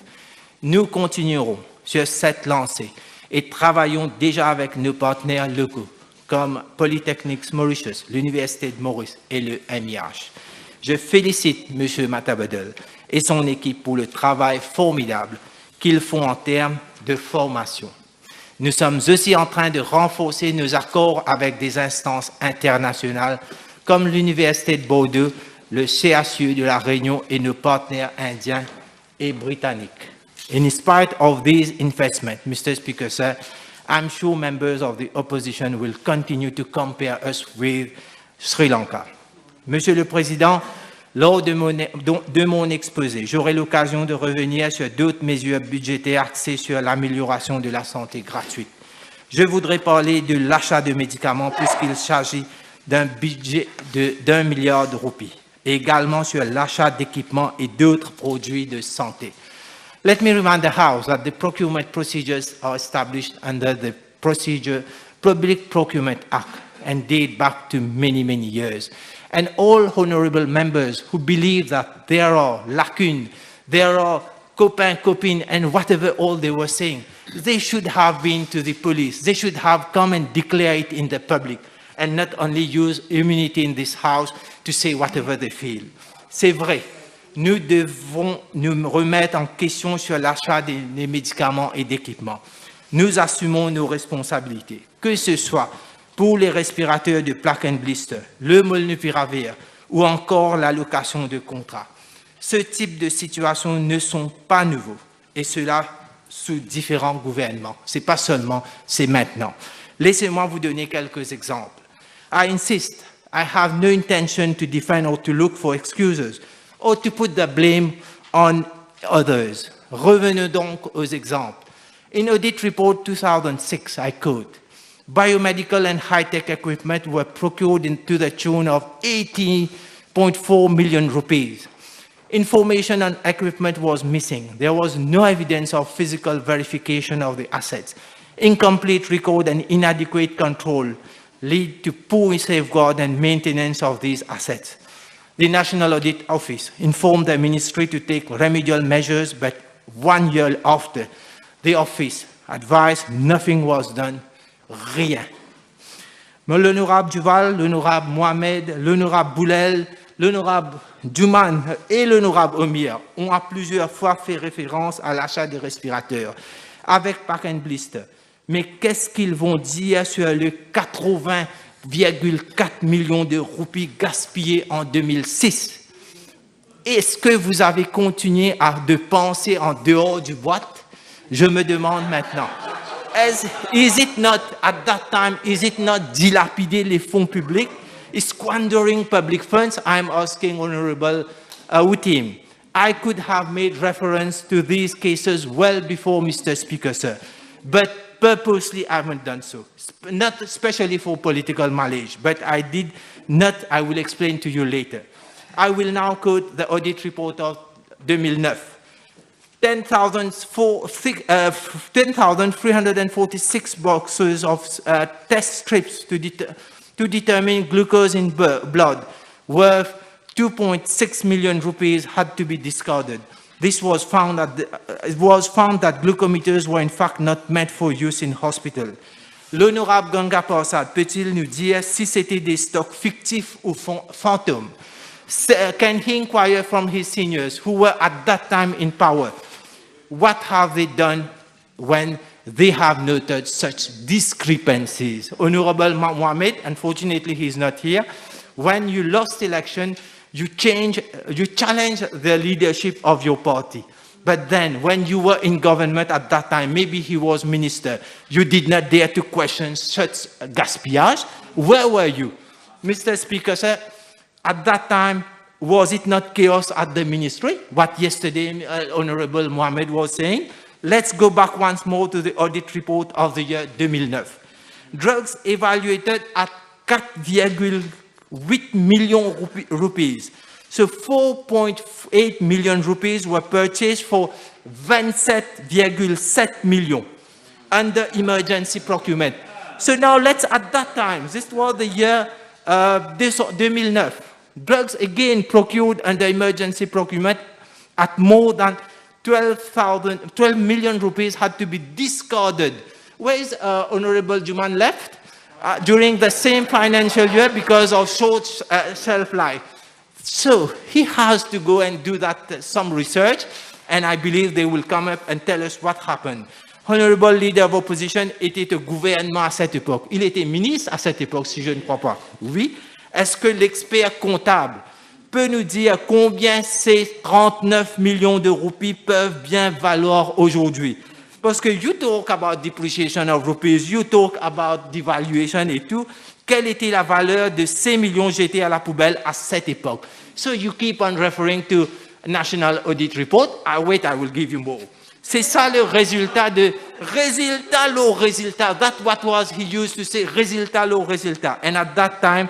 Nous continuerons sur cette lancée et travaillons déjà avec nos partenaires locaux comme Polytechnics Mauritius, l'Université de Maurice et le MIH. Je félicite M. Matabadel et son équipe pour le travail formidable qu'ils font en termes de formation. Nous sommes aussi en train de renforcer nos accords avec des instances internationales comme l'Université de Bordeaux, le CHU de La Réunion et nos partenaires indiens et britanniques. In spite of these investments, Mr. Speaker, sir, I'm sure members of the opposition will continue to compare us with Sri Lanka. Monsieur le Président, lors de mon exposé, j'aurai l'occasion de revenir sur d'autres mesures budgétaires axées sur l'amélioration de la santé gratuite. Je voudrais parler de l'achat de médicaments puisqu'il s'agit d'un budget d'1 milliard de roupies, et également sur l'achat d'équipements et d'autres produits de santé. Let me remind the House that the procurement procedures are established under the Public Procurement Act and date back to many, many years. And all honorable members who believe that there are lacunes, there are copains, copines, and whatever all they were saying, they should have been to the police. They should have come and declare it in the public and not only use immunity in this House to say whatever they feel. C'est vrai. Nous devons nous remettre en question sur l'achat des médicaments et d'équipements. Nous assumons nos responsabilités, que ce soit pour les respirateurs de plaque and blister, le molnupiravir ou encore l'allocation de contrats. Ce type de situations ne sont pas nouveaux, et cela sous différents gouvernements. C'est pas seulement, c'est maintenant. Laissez-moi vous donner quelques exemples. I insist, I have no intention to defend or to look for excuses, or to put the blame on others. Revenons donc aux exemples. In Audit Report 2006, I quote, biomedical and high-tech equipment were procured to the tune of 80.4 million rupees. Information on equipment was missing. There was no evidence of physical verification of the assets. Incomplete record and inadequate control lead to poor safeguard and maintenance of these assets. The National Audit Office informed the Ministry to take remedial measures, but 1 year after, the office advised nothing was done. Rien. Mais l'honorable Duval, l'honorable Mohamed, l'honorable Boulel, l'honorable Duman et l'honorable Omir ont à plusieurs fois fait référence à l'achat de respirateurs avec pack and blister. Mais qu'est-ce qu'ils vont dire sur le 80,4 millions de roupies gaspillés en 2006? Est-ce que vous avez continué à penser en dehors du boîte? Je me demande maintenant. Is it not, at that time, is it not dilapider les fonds publics? Is squandering public funds? I'm asking Honorable Utim. I could have made reference to these cases well before, Mr. Speaker, sir, but purposely I haven't done so, not especially for political mileage, but I did not, I will explain to you later. I will now quote the audit report of 2009. 10,346 boxes of test strips to determine glucose in blood worth 2.6 million rupees had to be discarded. This was found it was found that glucometers were in fact not meant for use in hospital. L'honorable Ganga Prasad peut-il nous dire si c'était des stocks fictifs ou fantômes? Can he inquire from his seniors who were at that time in power? What have they done when they have noted such discrepancies? Honorable Mohammed, unfortunately he is not here. When you lost election, you challenge the leadership of your party. But then, when you were in government at that time, maybe he was minister, you did not dare to question such gaspillage. Where were you? Mr. Speaker, sir, at that time, was it not chaos at the ministry? What yesterday Honorable Mohammed was saying? Let's go back once more to the audit report of the year 2009. Drugs evaluated at 4,8 million rupees. So 4.8 million rupees were purchased for 27,7 million under emergency procurement. So now let's, at that time, this was the year 2009. Drugs again procured under emergency procurement at more than 12 million rupees had to be discarded. Where is Honorable Juman left? During the same financial year because of short shelf life. So he has to go and do that, some research, and I believe they will come up and tell us what happened. Honorable leader of opposition était au gouvernement à cette époque. Il était ministre à cette époque, si je ne crois pas. Oui. Est-ce que l'expert comptable peut nous dire combien ces 39 millions de roupies peuvent bien valoir aujourd'hui? Parce que you talk about depreciation of rupees, you talk about devaluation et tout. Quelle était la valeur de ces millions jetés à la poubelle à cette époque? So you keep on referring to National Audit Report. Wait, I will give you more. C'est ça le résultat de résultat, low résultat. That's what was he used to say, résultat, low résultat. And at that time,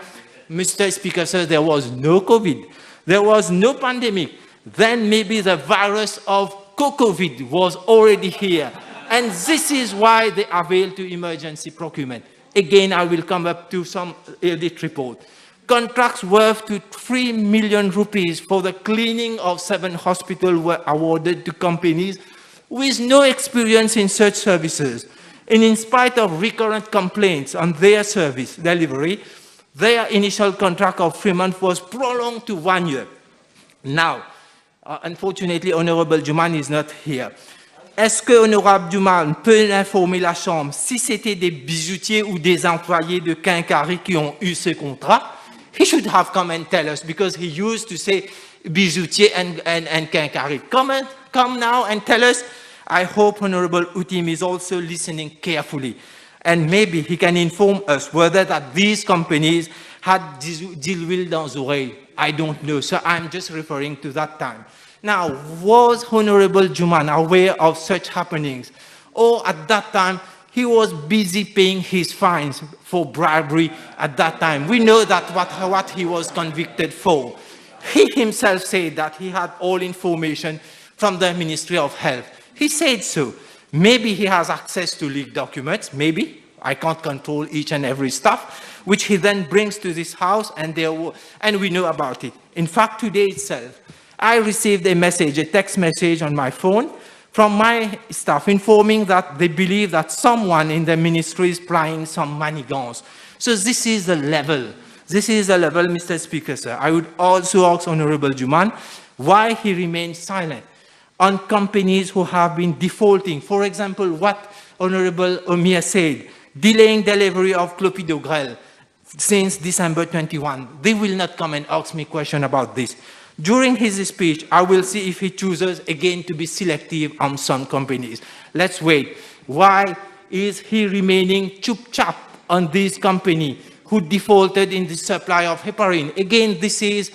Mr. Speaker says there was no COVID. There was no pandemic. Then maybe the virus of COVID was already here. And this is why they availed to emergency procurement. Again, I will come up to some audit report. Contracts worth to 3 million rupees for the cleaning of 7 hospitals were awarded to companies with no experience in such services. And in spite of recurrent complaints on their service delivery, their initial contract of 3 months was prolonged to 1 year. Now, unfortunately, Honorable Juman is not here. Est-ce que Honorable Juman peut informer la Chambre si c'était des bijoutiers ou des employés de Quincaillerie qui ont eu ce contrat? He should have come and tell us, because he used to say bijoutier and Quincaillerie. Come now and tell us. I hope Honorable Utim is also listening carefully. And maybe he can inform us whether that these companies had d'huile dans les oreilles. I don't know. So I'm just referring to that time. Now, was Honorable Juman aware of such happenings? Or at that time, he was busy paying his fines for bribery at that time? We know that what he was convicted for. He himself said that he had all information from the Ministry of Health. He said so. Maybe he has access to leaked documents, maybe. I can't control each and every stuff, which he then brings to this house, and we know about it. In fact, today itself, I received a text message on my phone from my staff informing that they believe that someone in the ministry is plying some manigance. So this is the level. This is the level, Mr. Speaker, sir. I would also ask Honorable Juman why he remains silent on companies who have been defaulting. For example, what Honorable Omia said, delaying delivery of clopidogrel since December 21. They will not come and ask me a question about this. During his speech, I will see if he chooses again to be selective on some companies. Let's wait. Why is he remaining chup-chap on this company who defaulted in the supply of heparin? Again, this is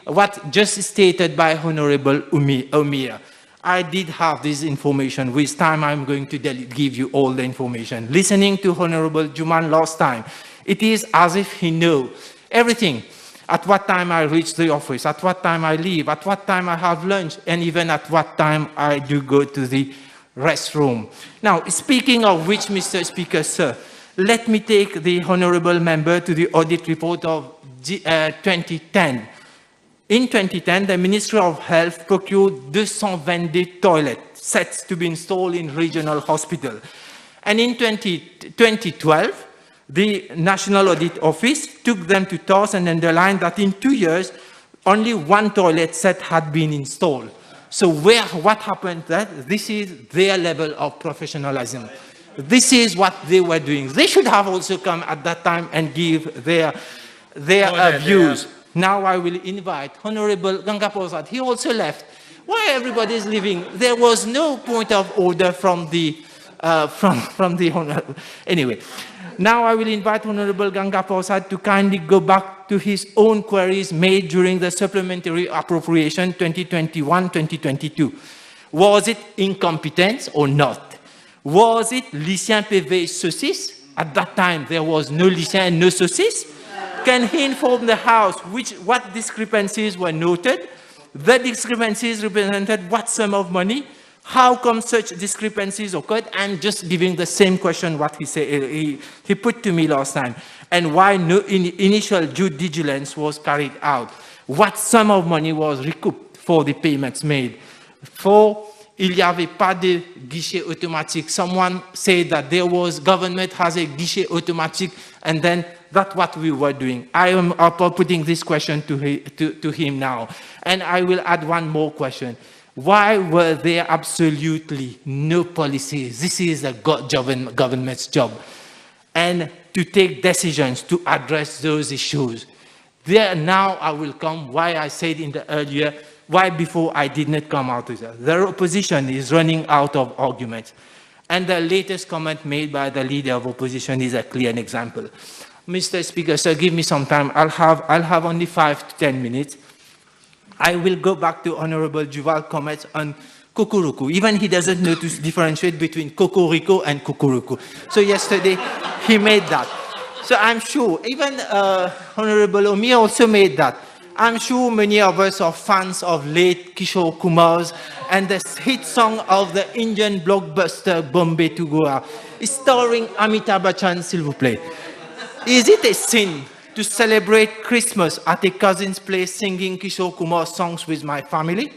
what just stated by Honorable Omia. I did have this information. With time, I'm going to give you all the information. Listening to Honorable Juman last time, it is as if he knows everything. At what time I reach the office, at what time I leave, at what time I have lunch, and even at what time I do go to the restroom. Now, speaking of which, Mr. Speaker, sir, let me take the honorable member to the audit report of 2010. In 2010, the Ministry of Health procured 222 toilet sets to be installed in regional hospital. And in 2012, the National Audit Office took them to task and underlined that in 2 years, only 1 toilet set had been installed. So what happened that? This is their level of professionalism. This is what they were doing. They should have also come at that time and give their views. Now I will invite Honorable Gangaposad. He also left. Why everybody is leaving? There was no point of order from the Honorable. Anyway, now I will invite Honorable Gangaposad to kindly go back to his own queries made during the supplementary appropriation 2021-2022. Was it incompetence or not? Was it lycéen PV saucisse? At that time, there was no lycéen and no saucisse. Can he inform the House what discrepancies were noted? The discrepancies represented what sum of money? How come such discrepancies occurred? I'm just giving the same question what he said he put to me last time. And why no initial due diligence was carried out? What sum of money was recouped for the payments made? Il n'y avait pas de guichet automatique. Someone said that government has a guichet automatique, and then That's what we were doing. I am putting this question to him now. And I will add one more question. Why were there absolutely no policies? This is the government's job. And to take decisions to address those issues. There now I will come, why I said in the earlier, why before I did not come out with that. The opposition is running out of arguments. And the latest comment made by the leader of opposition is a clear example. Mr. Speaker, sir, give me some time. I'll have only 5 to 10 minutes. I will go back to Honorable Duval's comments on Kukuruku. Even he doesn't know to differentiate between Cocorico and Kukuruku. So yesterday, he made that. So I'm sure, even Honorable Omi also made that. I'm sure many of us are fans of late Kishore Kumar's and the hit song of the Indian blockbuster Bombay to Goa, starring Amitabh Bachchan, s'il vous plaît. Is it a sin to celebrate Christmas at a cousin's place singing Kishore Kumar songs with my family?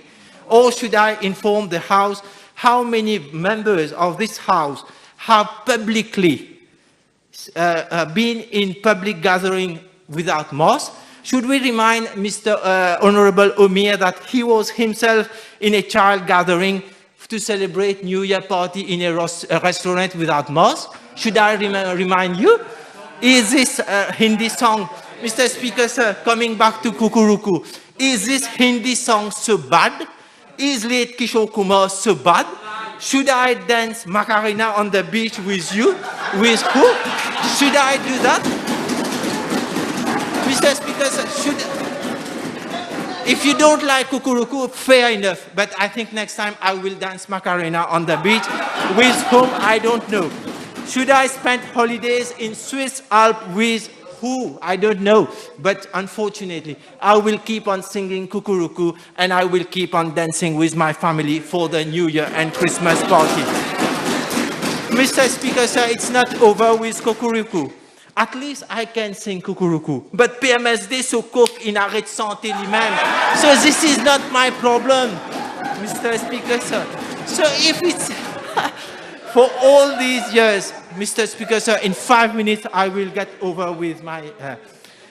Or should I inform the House how many members of this House have publicly been in public gathering without mask? Should we remind Mr. Honorable Omir that he was himself in a child gathering to celebrate New Year party in a restaurant without mask? Should I remind you? Is this Hindi song, Mr. Speaker, sir, coming back to Kukuruku, is this Hindi song so bad? Is late Kishore Kumar so bad? Should I dance Macarena on the beach with you? With who? Should I do that? Mr. Speaker, sir, if you don't like Kukuruku, fair enough. But I think next time I will dance Macarena on the beach with whom I don't know. Should I spend holidays in Swiss Alps with who? I don't know. But unfortunately, I will keep on singing Kukuruku and I will keep on dancing with my family for the New Year and Christmas party. Mr. Speaker, sir, it's not over with Kukuruku. At least I can sing Kukuruku. But PMSD so cook in arrêt de santé lui-même. So this is not my problem, Mr. Speaker, sir. So if it's for all these years, Mr. Speaker, sir, in 5 minutes I will get over with my...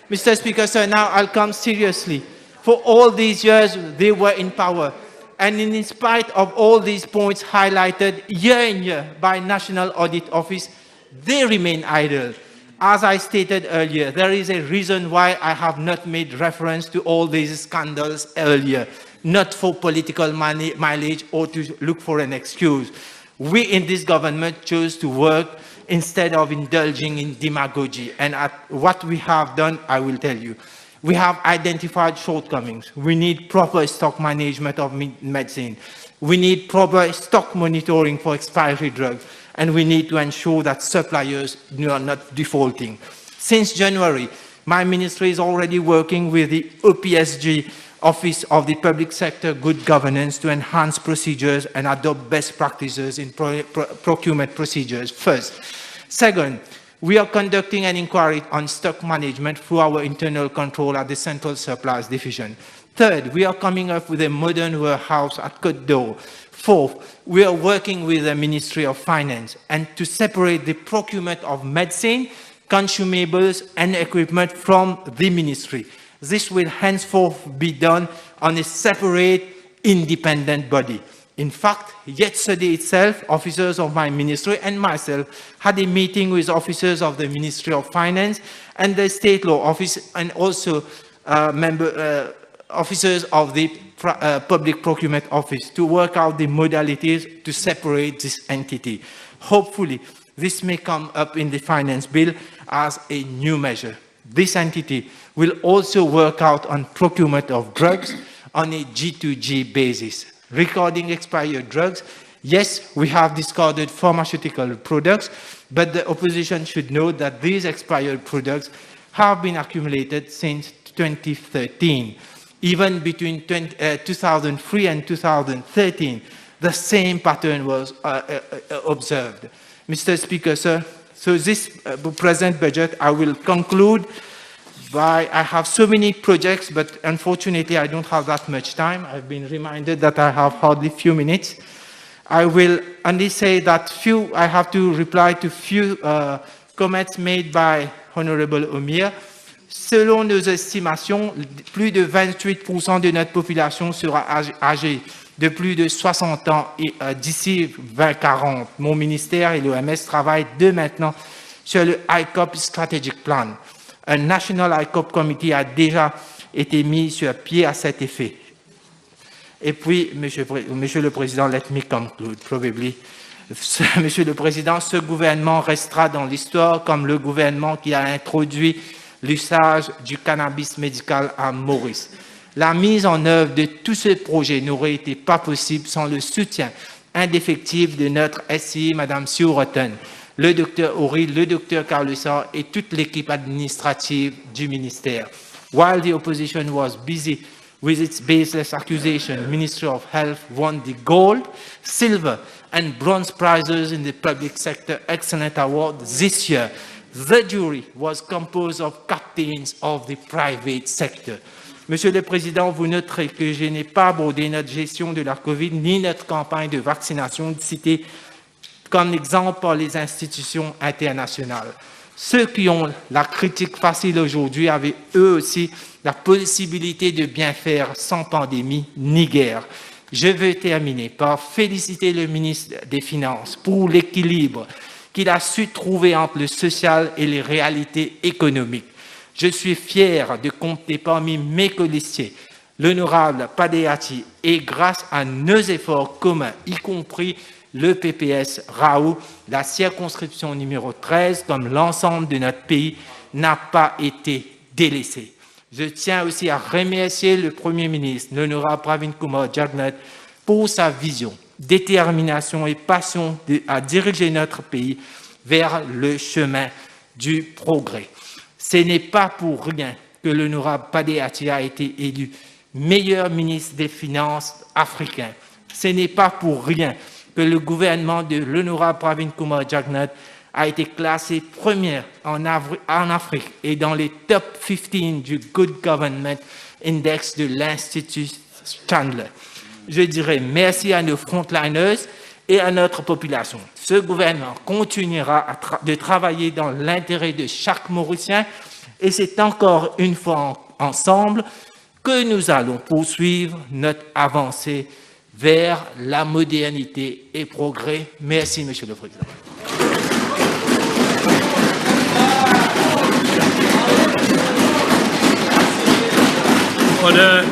Mr. Speaker, sir, now I'll come seriously. For all these years, they were in power. And in spite of all these points highlighted year in year by National Audit Office, they remain idle. As I stated earlier, there is a reason why I have not made reference to all these scandals earlier, not for political mileage or to look for an excuse. We in this government chose to work instead of indulging in demagogy. And what we have done, I will tell you. We have identified shortcomings. We need proper stock management of medicine. We need proper stock monitoring for expiry drugs. And we need to ensure that suppliers are not defaulting. Since January, my ministry is already working with the OPSG, Office of the Public Sector Good Governance, to enhance procedures and adopt best practices in procurement procedures first. Second, we are conducting an inquiry on stock management through our internal control at the Central Supplies Division. Third, we are coming up with a modern warehouse at Côte d'Or. Fourth, we are working with the Ministry of Finance and to separate the procurement of medicine, consumables and equipment from the ministry. This will henceforth be done on a separate, independent body. In fact, yesterday itself, officers of my ministry and myself had a meeting with officers of the Ministry of Finance and the State Law Office and also officers of the Public Procurement Office to work out the modalities to separate this entity. Hopefully, this may come up in the finance bill as a new measure. This entity will also work out on procurement of drugs on a G2G basis. Regarding expired drugs, yes, we have discarded pharmaceutical products, but the opposition should know that these expired products have been accumulated since 2013. Even between 2003 and 2013, the same pattern was observed. Mr. Speaker, sir, so this present budget, I will conclude by, I have so many projects, but unfortunately I don't have that much time. I've been reminded that I have hardly few minutes. I will only say that I have to reply to few comments made by Honorable Omir. Selon nos estimations, plus de 28% de notre population sera âgée de plus de 60 ans d'ici 2040. Mon ministère et l'OMS travaillent dès maintenant sur le ICOP Strategic Plan. Un National ICOP Committee a déjà été mis sur pied à cet effet. Et puis, Monsieur le Président, let me conclude, probably. Monsieur le Président, ce gouvernement restera dans l'histoire comme le gouvernement qui a introduit l'usage du cannabis médical à Maurice. La mise en œuvre de tous ces projets n'aurait été pas possible sans le soutien indéfectible de notre SI, Mme Sue-Rotten, le Dr Ori, le Dr Carlesson et toute l'équipe administrative du ministère. While the opposition was busy with its baseless accusation, Ministry of Health won the gold, silver and bronze prizes in the public sector excellent award this year. The jury was composed of captains of the private sector. Monsieur le Président, vous noterez que je n'ai pas abordé notre gestion de la COVID ni notre campagne de vaccination citée comme exemple par les institutions internationales. Ceux qui ont la critique facile aujourd'hui avaient eux aussi la possibilité de bien faire sans pandémie ni guerre. Je veux terminer par féliciter le ministre des Finances pour l'équilibre qu'il a su trouver entre le social et les réalités économiques. Je suis fier de compter parmi mes colistiers l'honorable Padeati et grâce à nos efforts communs, y compris le PPS Raoult, la circonscription numéro 13, comme l'ensemble de notre pays, n'a pas été délaissée. Je tiens aussi à remercier le Premier ministre, l'honorable Pravin Kumar Jagnnath, pour sa vision, détermination et passion à diriger notre pays vers le chemin du progrès. Ce n'est pas pour rien que l'honorable Padeati a été élu meilleur ministre des Finances africain. Ce n'est pas pour rien que le gouvernement de l'honorable Pravin Kumar Jagnnath a été classé premier en Afrique et dans les top 15 du Good Government Index de l'Institut Chandler. Je dirais merci à nos frontliners et à notre population. Ce gouvernement continuera de travailler dans l'intérêt de chaque Mauricien et c'est encore une fois ensemble que nous allons poursuivre notre avancée vers la modernité et progrès. Merci, Monsieur le Président. Order.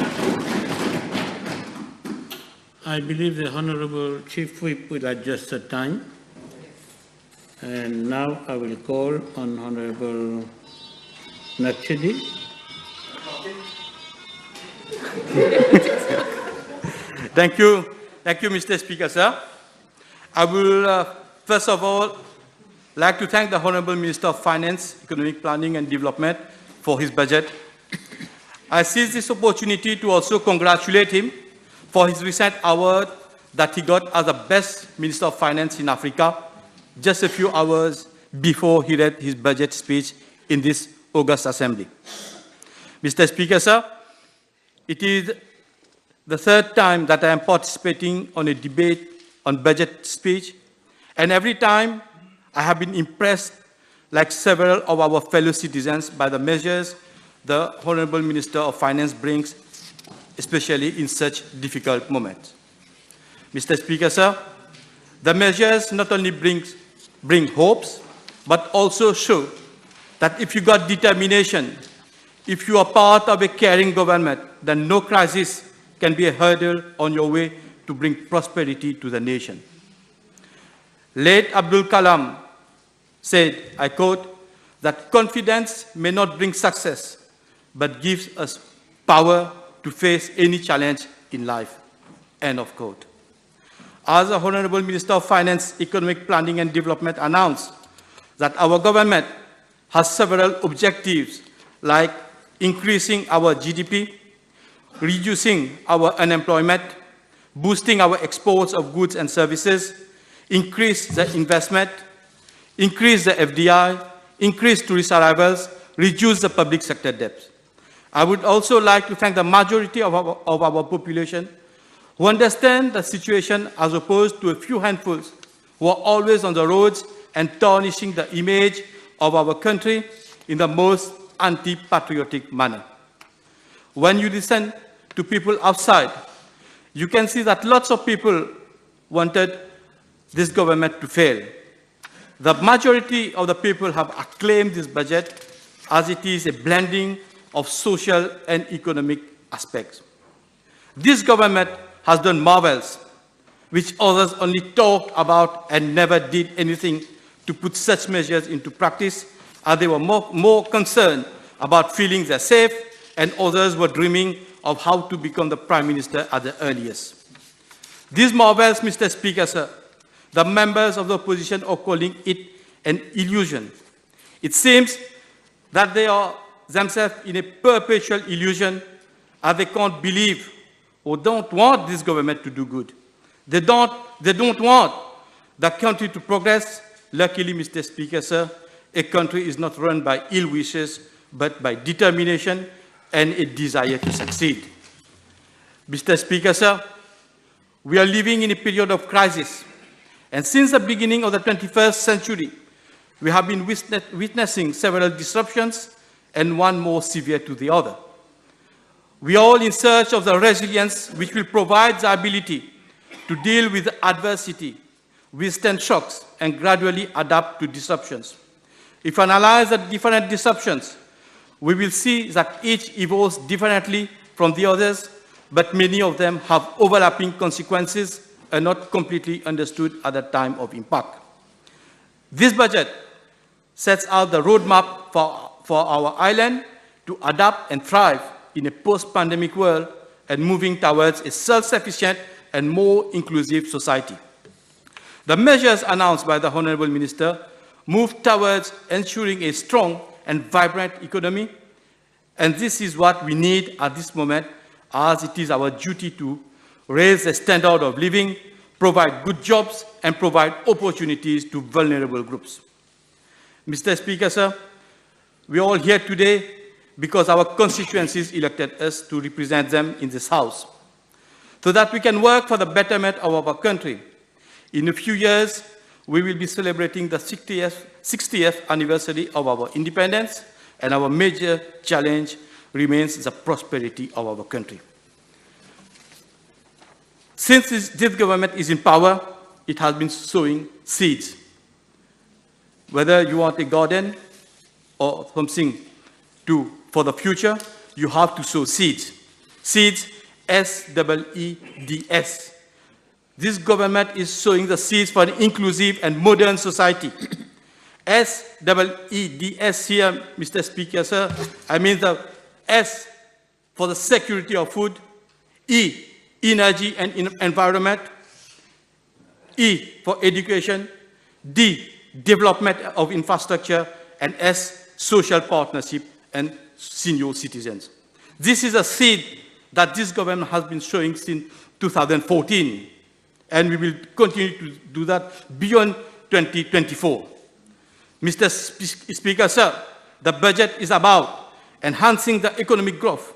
I believe the Honorable Chief Whip will adjust the time. And now I will call on Honorable Nakchidi. Thank you, Mr. Speaker, sir. I will first of all like to thank the Honorable Minister of Finance, Economic Planning and Development for his budget. I seize this opportunity to also congratulate him for his recent award that he got as the best Minister of Finance in Africa, just a few hours before he read his budget speech in this August Assembly. Mr. Speaker, sir, it is the third time that I am participating on a debate on budget speech, and every time I have been impressed, like several of our fellow citizens, by the measures the Honorable Minister of Finance brings, especially in such difficult moments. Mr. Speaker, sir, the measures not only bring hopes, but also show that if you got determination, if you are part of a caring government, then no crisis can be a hurdle on your way to bring prosperity to the nation. Late Abdul Kalam said, I quote, that confidence may not bring success, but gives us power to face any challenge in life, end of quote. As the Honorable Minister of Finance, Economic Planning and Development announced that our government has several objectives like increasing our GDP, reducing our unemployment, boosting our exports of goods and services, increase the investment, increase the FDI, increase tourist arrivals, reduce the public sector debt. I would also like to thank the majority of our population who understand the situation as opposed to a few handfuls who are always on the roads and tarnishing the image of our country in the most anti-patriotic manner. When you listen to people outside, you can see that lots of people wanted this government to fail. The majority of the people have acclaimed this budget as it is a blending of social and economic aspects. This government has done marvels, which others only talked about and never did anything to put such measures into practice, as they were more concerned about feeling they're safe, and others were dreaming of how to become the Prime Minister at the earliest. These marvels, Mr. Speaker, sir, the members of the opposition are calling it an illusion. It seems that they are themselves in a perpetual illusion, as they can't believe or don't want this government to do good. They don't want the country to progress. Luckily, Mr. Speaker, sir, a country is not run by ill wishes, but by determination and a desire to succeed. Mr. Speaker, sir, we are living in a period of crisis. And since the beginning of the 21st century, we have been witnessing several disruptions, and one more severe to the other. We are all in search of the resilience which will provide the ability to deal with adversity, withstand shocks, and gradually adapt to disruptions. If we analyze the different disruptions, we will see that each evolves differently from the others, but many of them have overlapping consequences and not completely understood at the time of impact. This budget sets out the roadmap for our island to adapt and thrive in a post-pandemic world and moving towards a self-sufficient and more inclusive society. The measures announced by the Honourable Minister move towards ensuring a strong and vibrant economy, and this is what we need at this moment, as it is our duty to raise the standard of living, provide good jobs, and provide opportunities to vulnerable groups. Mr. Speaker, sir, we are all here today because our constituencies elected us to represent them in this House, so that we can work for the betterment of our country. In a few years, we will be celebrating the 60th anniversary of our independence, and our major challenge remains the prosperity of our country. Since this government is in power, it has been sowing seeds. Whether you want a garden or something for the future, you have to sow seeds. Seeds, S-E-E-D-S. This government is sowing the seeds for an inclusive and modern society. S-E-E-D-S here, Mr. Speaker, sir, I mean the S for the security of food, E, energy and environment, E for education, D, development of infrastructure, and S, social partnership and senior citizens. This is a seed that this government has been showing since 2014, and we will continue to do that beyond 2024. Mr. Speaker, sir, the budget is about enhancing the economic growth,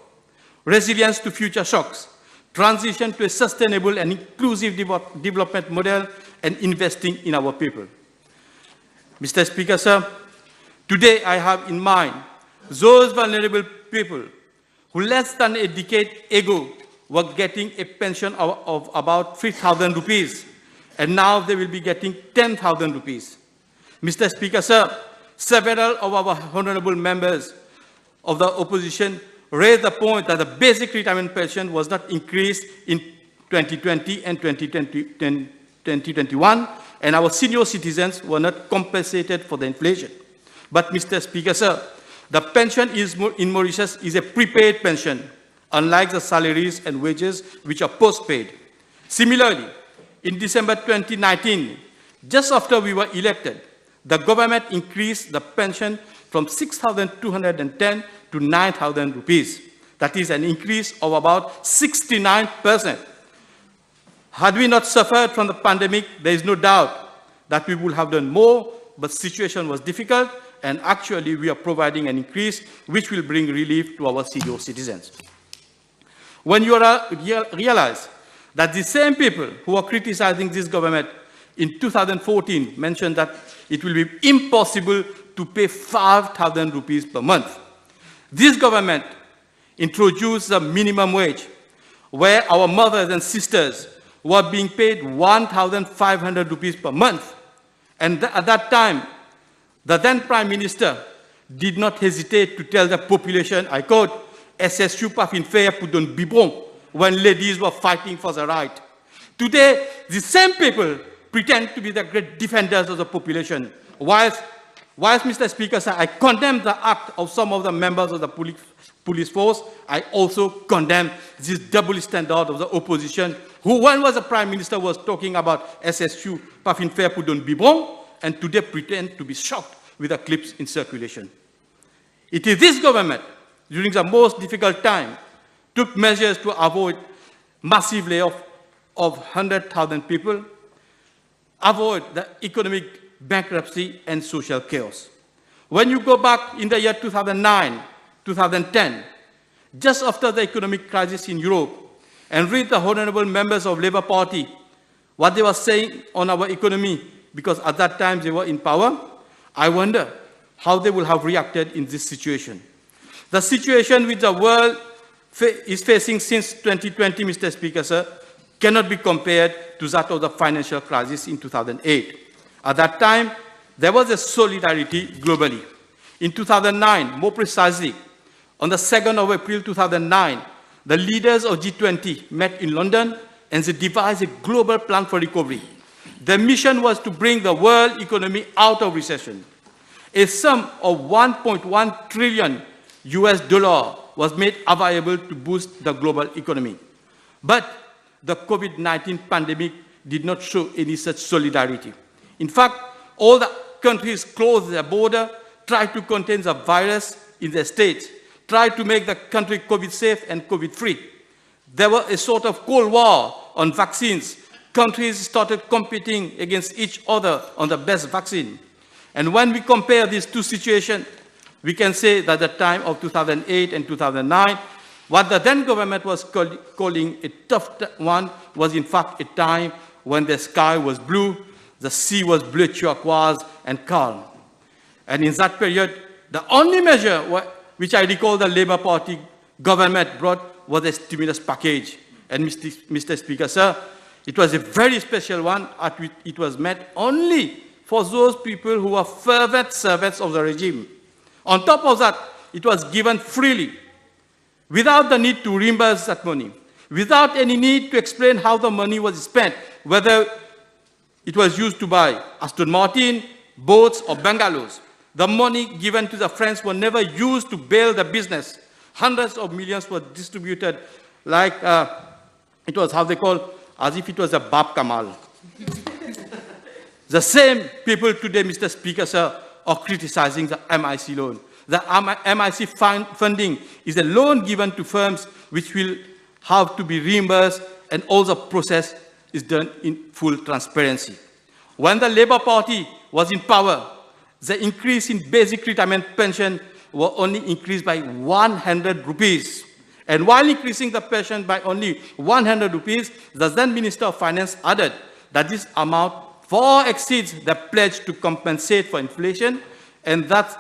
resilience to future shocks, transition to a sustainable and inclusive development model, and investing in our people. Mr. Speaker, sir, today I have in mind those vulnerable people who less than a decade ago were getting a pension of about 3,000 rupees, and now they will be getting 10,000 rupees. Mr. Speaker, sir, several of our honorable members of the opposition raised the point that the basic retirement pension was not increased in 2020 and 2021, and our senior citizens were not compensated for the inflation. But, Mr. Speaker, sir, the pension in Mauritius is a prepaid pension, unlike the salaries and wages which are post-paid. Similarly, in December 2019, just after we were elected, the government increased the pension from 6,210 to 9,000 rupees. That is an increase of about 69%. Had we not suffered from the pandemic, there is no doubt that we would have done more, but the situation was difficult, and actually we are providing an increase which will bring relief to our senior citizens. When you realize that the same people who are criticizing this government in 2014 mentioned that it will be impossible to pay 5,000 rupees per month. This government introduced the minimum wage, where our mothers and sisters were being paid 1,500 rupees per month. And at that time, the then Prime Minister did not hesitate to tell the population, I quote, SSU pas fin faire pour don biberon, when ladies were fighting for the right. Today, the same people pretend to be the great defenders of the population. Whilst Mr. Speaker, sir, I condemn the act of some of the members of the police force, I also condemn this double standard of the opposition, who, when was the Prime Minister, was talking about SSU pas fin faire pour don biberon, and today pretend to be shocked with the clips in circulation. It is this government, during the most difficult time, took measures to avoid massive layoff of 100,000 people, avoid the economic bankruptcy and social chaos. When you go back in the year 2009, 2010, just after the economic crisis in Europe, and read the honorable members of Labour Party, what they were saying on our economy, because at that time they were in power, I wonder how they will have reacted in this situation. The situation which the world is facing since 2020, Mr. Speaker, sir, cannot be compared to that of the financial crisis in 2008. At that time, there was a solidarity globally. In 2009, more precisely, on the 2nd of April 2009, the leaders of G20 met in London and they devised a global plan for recovery. Their mission was to bring the world economy out of recession. A sum of 1.1 trillion US dollar was made available to boost the global economy. But the COVID-19 pandemic did not show any such solidarity. In fact, all the countries closed their border, tried to contain the virus in their states, tried to make the country COVID safe and COVID free. There was a sort of Cold War on vaccines. Countries started competing against each other on the best vaccine. And when we compare these two situations, we can say that the time of 2008 and 2009, what the then government was calling a tough one was in fact a time when the sky was blue, the sea was blue turquoise and calm. And in that period, the only measure which I recall the Labour Party government brought was a stimulus package. And Mr. Speaker, sir, it was a very special one. It was meant only for those people who were fervent servants of the regime. On top of that, it was given freely, without the need to reimburse that money, without any need to explain how the money was spent, whether it was used to buy Aston Martin, boats, or bungalows. The money given to the French were never used to bail the business. Hundreds of millions were distributed like it was how they call, as if it was a Bab Kamal. The same people today, Mr. Speaker, sir, are criticizing the MIC loan. The MIC funding is a loan given to firms which will have to be reimbursed, and all the process is done in full transparency. When the Labour Party was in power, the increase in basic retirement pension was only increased by 100 rupees. And while increasing the pension by only 100 rupees, the then Minister of Finance added that this amount far exceeds the pledge to compensate for inflation, and that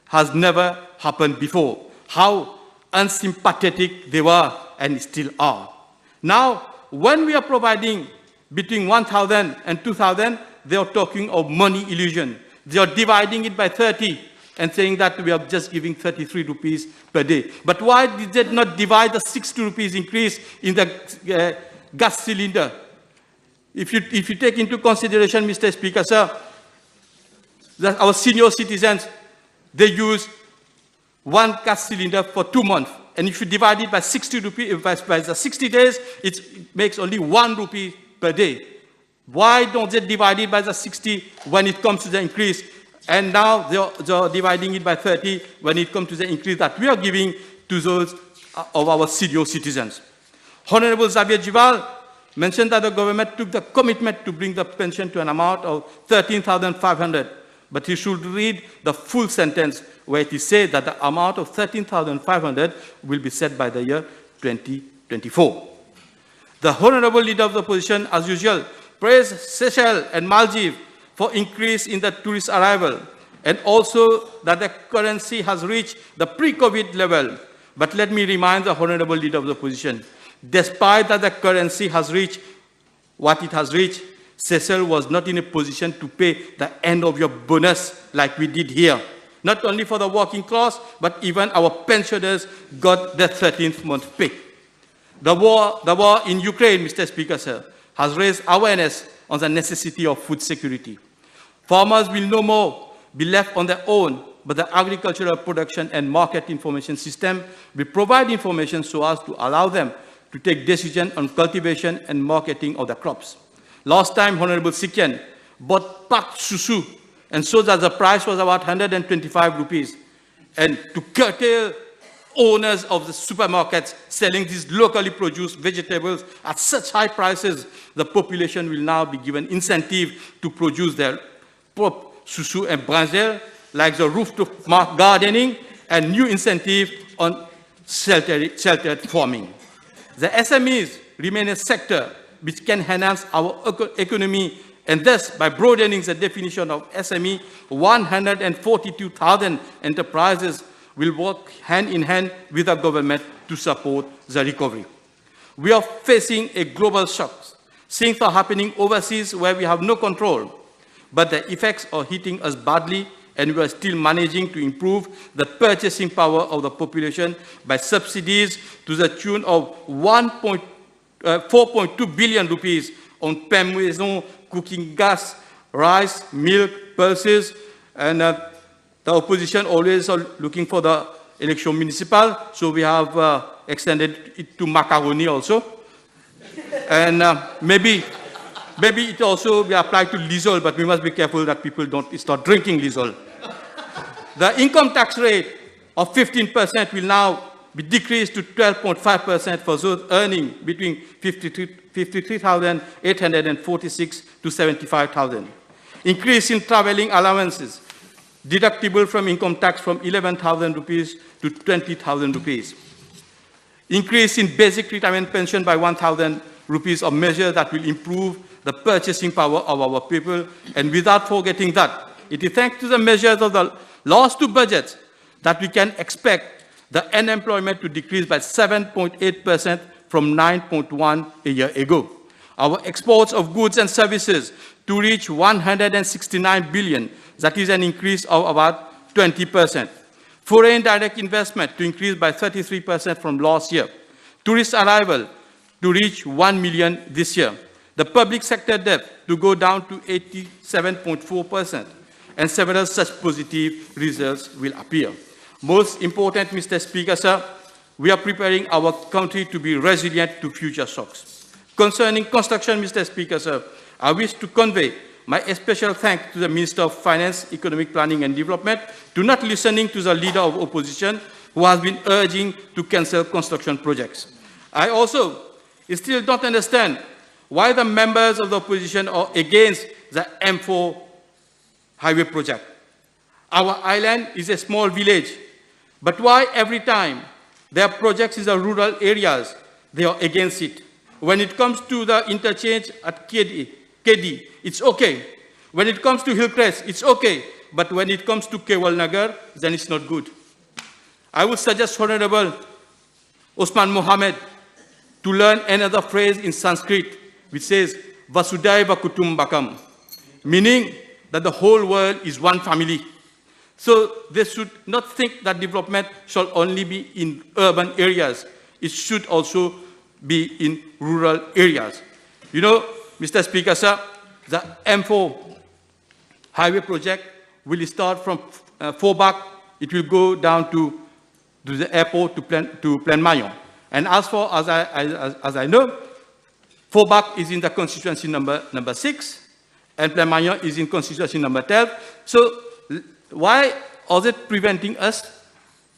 has never happened before. How unsympathetic they were and still are. Now, when we are providing between 1,000 and 2,000, they are talking of money illusion. They are dividing it by 30 and saying that we are just giving 33 rupees per day. But why did they not divide the 60 rupees increase in the gas cylinder? If you take into consideration, Mr. Speaker, sir, that our senior citizens, they use one gas cylinder for 2 months. And if you divide it by 60 rupees, by the 60 days, it makes only 1 rupee per day. Why don't they divide it by the 60 when it comes to the increase? And now they're dividing it by 30 when it comes to the increase that we are giving to those of our senior citizens. Honorable Xavier Jival mentioned that the government took the commitment to bring the pension to an amount of 13,500. But he should read the full sentence where it is said that the amount of 13,500 will be set by the year 2024. The Honorable Leader of the Opposition, as usual, praised Seychelles and Maldives for increase in the tourist arrival, and also that the currency has reached the pre-COVID level. But let me remind the Honorable Leader of the Opposition, despite that the currency has reached what it has reached, Cecil was not in a position to pay the end of your bonus like we did here. Not only for the working class, but even our pensioners got their 13th month pay. The war in Ukraine, Mr. Speaker, sir, has raised awareness on the necessity of food security. Farmers will no more be left on their own, but the agricultural production and market information system will provide information so as to allow them to take decisions on cultivation and marketing of the crops. Last time, Honorable Sikyan bought packed susu and so that the price was about 125 rupees. And to curtail owners of the supermarkets selling these locally produced vegetables at such high prices, the population will now be given incentive to produce their susu and brinjal, like the rooftop gardening and new incentive on sheltered farming. The SMEs remain a sector which can enhance our economy, and thus, by broadening the definition of SME, 142,000 enterprises will work hand in hand with the government to support the recovery. We are facing a global shock. Things are happening overseas where we have no control, but the effects are hitting us badly, and we are still managing to improve the purchasing power of the population by subsidies to the tune of 4.2 billion rupees on pain maison, cooking gas, rice, milk, pulses, and the opposition always are looking for the election municipal, so we have extended it to macaroni also. And maybe it also be applied to Lysol, but we must be careful that people don't start drinking Lysol. The income tax rate of 15% will now be decreased to 12.5% for those earning between 53,846 to 75,000. Increase in traveling allowances, deductible from income tax from 11,000 rupees to 20,000 rupees. Increase in basic retirement pension by 1,000 rupees, a measure that will improve the purchasing power of our people. And without forgetting that, it is thanks to the measures of the last two budgets that we can expect the unemployment to decrease by 7.8% from 9.1% a year ago. Our exports of goods and services to reach 169 billion, that is an increase of about 20%. Foreign direct investment to increase by 33% from last year. Tourist arrival to reach 1 million this year. The public sector debt to go down to 87.4%. And several such positive results will appear. Most important, Mr. Speaker, sir, we are preparing our country to be resilient to future shocks. Concerning construction, Mr. Speaker, sir, I wish to convey my especial thanks to the Minister of Finance, Economic Planning and Development to not listening to the Leader of Opposition who has been urging to cancel construction projects. I also still don't understand why the members of the opposition are against the M4 highway project. Our island is a small village, but why every time there are projects in the rural areas, they are against it? When it comes to the interchange at KD, it's okay. When it comes to Hillcrest, it's okay. But when it comes to Kewal Nagar, then it's not good. I would suggest Honorable Osman Mohammed to learn another phrase in Sanskrit, which says, Vasudhaiva Kutumbakam, meaning that the whole world is one family. So they should not think that development shall only be in urban areas. It should also be in rural areas. You know, Mr. Speaker, sir, the M4 highway project will start from Forbach. It will go down to the airport to Plaine-Maillon. And as far as I know, Forbach is in the constituency number 6, and Plaine-Maillon is in constituency number 12. So why is it preventing us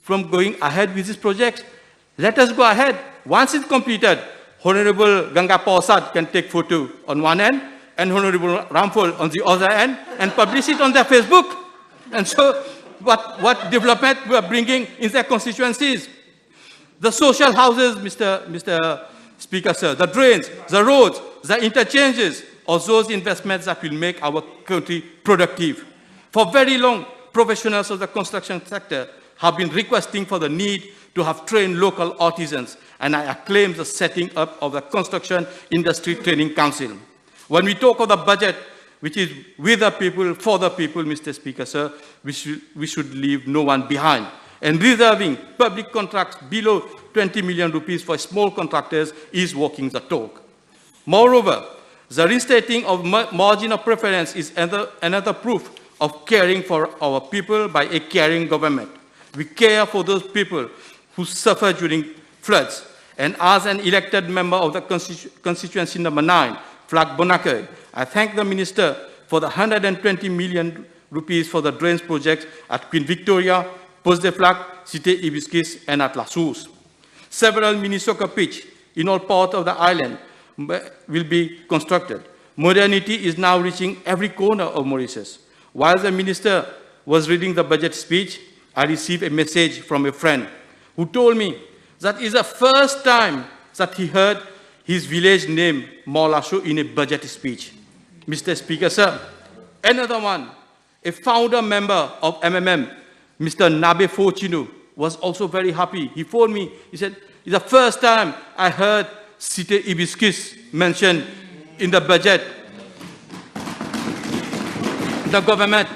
from going ahead with this project? Let us go ahead. Once it's completed, Honorable Ganga Pausad can take photo on one end, and Honorable Ramphul on the other end, and publish it on their Facebook. And so what development we are bringing in their constituencies? The social houses, Mr. Speaker, sir, the drains, the roads, the interchanges, or those investments that will make our country productive. For very long, professionals of the construction sector have been requesting for the need to have trained local artisans, and I acclaim the setting up of the Construction Industry Training Council. When we talk of the budget, which is with the people, for the people, Mr. Speaker, sir, we should leave no one behind. And reserving public contracts below 20 million rupees for small contractors is walking the talk. Moreover, the restating of margin of preference is another proof of caring for our people by a caring government. We care for those people who suffer during floods. And as an elected member of the constituency number 9, Flag Bonacay, I thank the Minister for the 120 million rupees for the drains projects at Queen Victoria, Poste de Flag, Cité Hibiscus, and at La Source. Several mini soccer pitch in all parts of the island will be constructed. Modernity is now reaching every corner of Mauritius. While the Minister was reading the budget speech, I received a message from a friend who told me that it's the first time that he heard his village name, Maulasho, in a budget speech. Mr. Speaker, sir, another one, a founder member of MMM, Mr. Nabe Fortino, was also very happy. He phoned me, he said, it's the first time I heard Cité Hibiscus mentioned in the budget. The government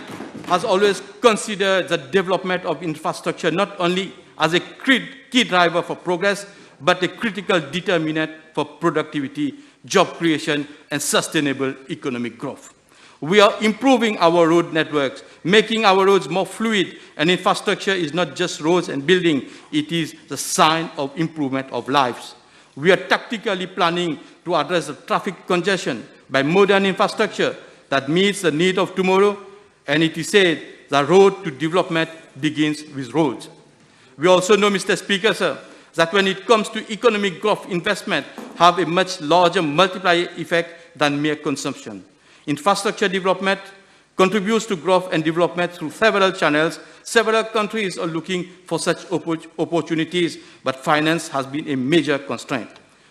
has always considered the development of infrastructure not only as a key driver for progress, but a critical determinant for productivity, job creation, and sustainable economic growth. We are improving our road networks, making our roads more fluid, and infrastructure is not just roads and building, it is the sign of improvement of lives. We are tactically planning to address the traffic congestion by modern infrastructure that meets the need of tomorrow, and it is said the road to development begins with roads. We also know, Mr. Speaker, sir, that when it comes to economic growth, investment have a much larger multiplier effect than mere consumption. Infrastructure development contributes to growth and development through several channels. Several countries are looking for such opportunities, but finance has been a major constraint.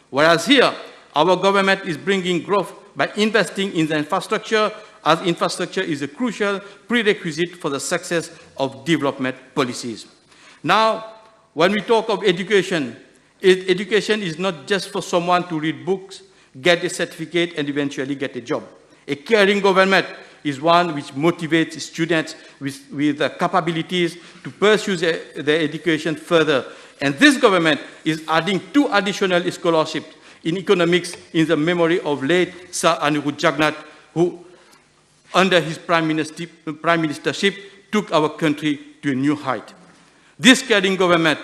Whereas here, our government is bringing growth by investing in the infrastructure, as infrastructure is a crucial prerequisite for the success of development policies. Now, when we talk of education, education is not just for someone to read books, get a certificate, and eventually get a job. A caring government is one which motivates students with the capabilities to pursue their education further. And this government is adding 2 additional scholarships in economics in the memory of late Sir Anirudh Jagnnath, who, under his prime ministership, took our country to a new height. This caring government,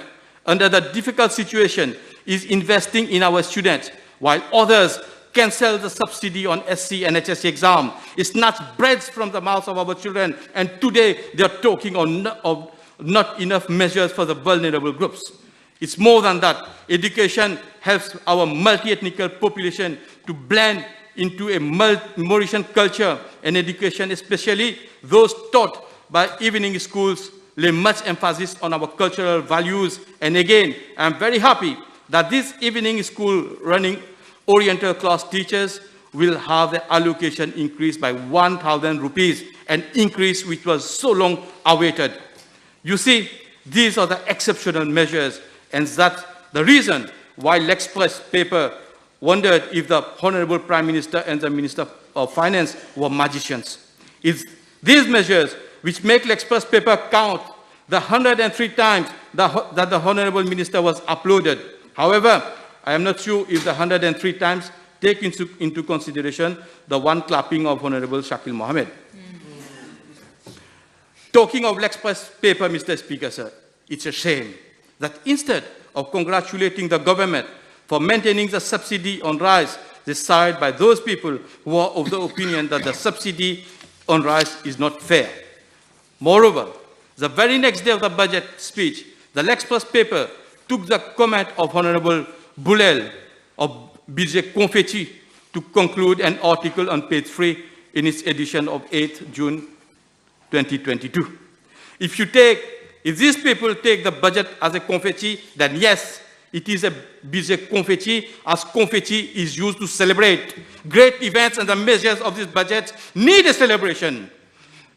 under the difficult situation, is investing in our students, while others cancel the subsidy on SC and HSC exam, snatch breads from the mouths of our children, and today they are talking of not enough measures for the vulnerable groups. It's more than that. Education helps our multi-ethnic population to blend into a Mauritian culture, and education, especially those taught by evening schools, lay much emphasis on our cultural values. And again, I'm very happy that this evening school running Oriental class teachers will have the allocation increased by 1,000 rupees, an increase which was so long awaited. You see, these are the exceptional measures, and that's the reason why L'Express paper wondered if the Honorable Prime Minister and the Minister of Finance were magicians. It's these measures which make L'Express paper count the 103 times that the Honorable Minister was uploaded. However, I am not sure if the 103 times take into consideration the one clapping of Honorable Shakil Mohammed. Talking of L'Express paper, Mr. Speaker, sir, it's a shame that instead of congratulating the government for maintaining the subsidy on rice, they side by those people who are of the opinion that the subsidy on rice is not fair. Moreover, the very next day of the budget speech, the L'Express paper took the comment of Honorable Boulel of Budget Confetti to conclude an article on page 3 in its edition of 8th June 2022. If these people take the budget as a confetti, then yes, It is a busy confetti, as confetti is used to celebrate. Great events and the measures of this budget need a celebration.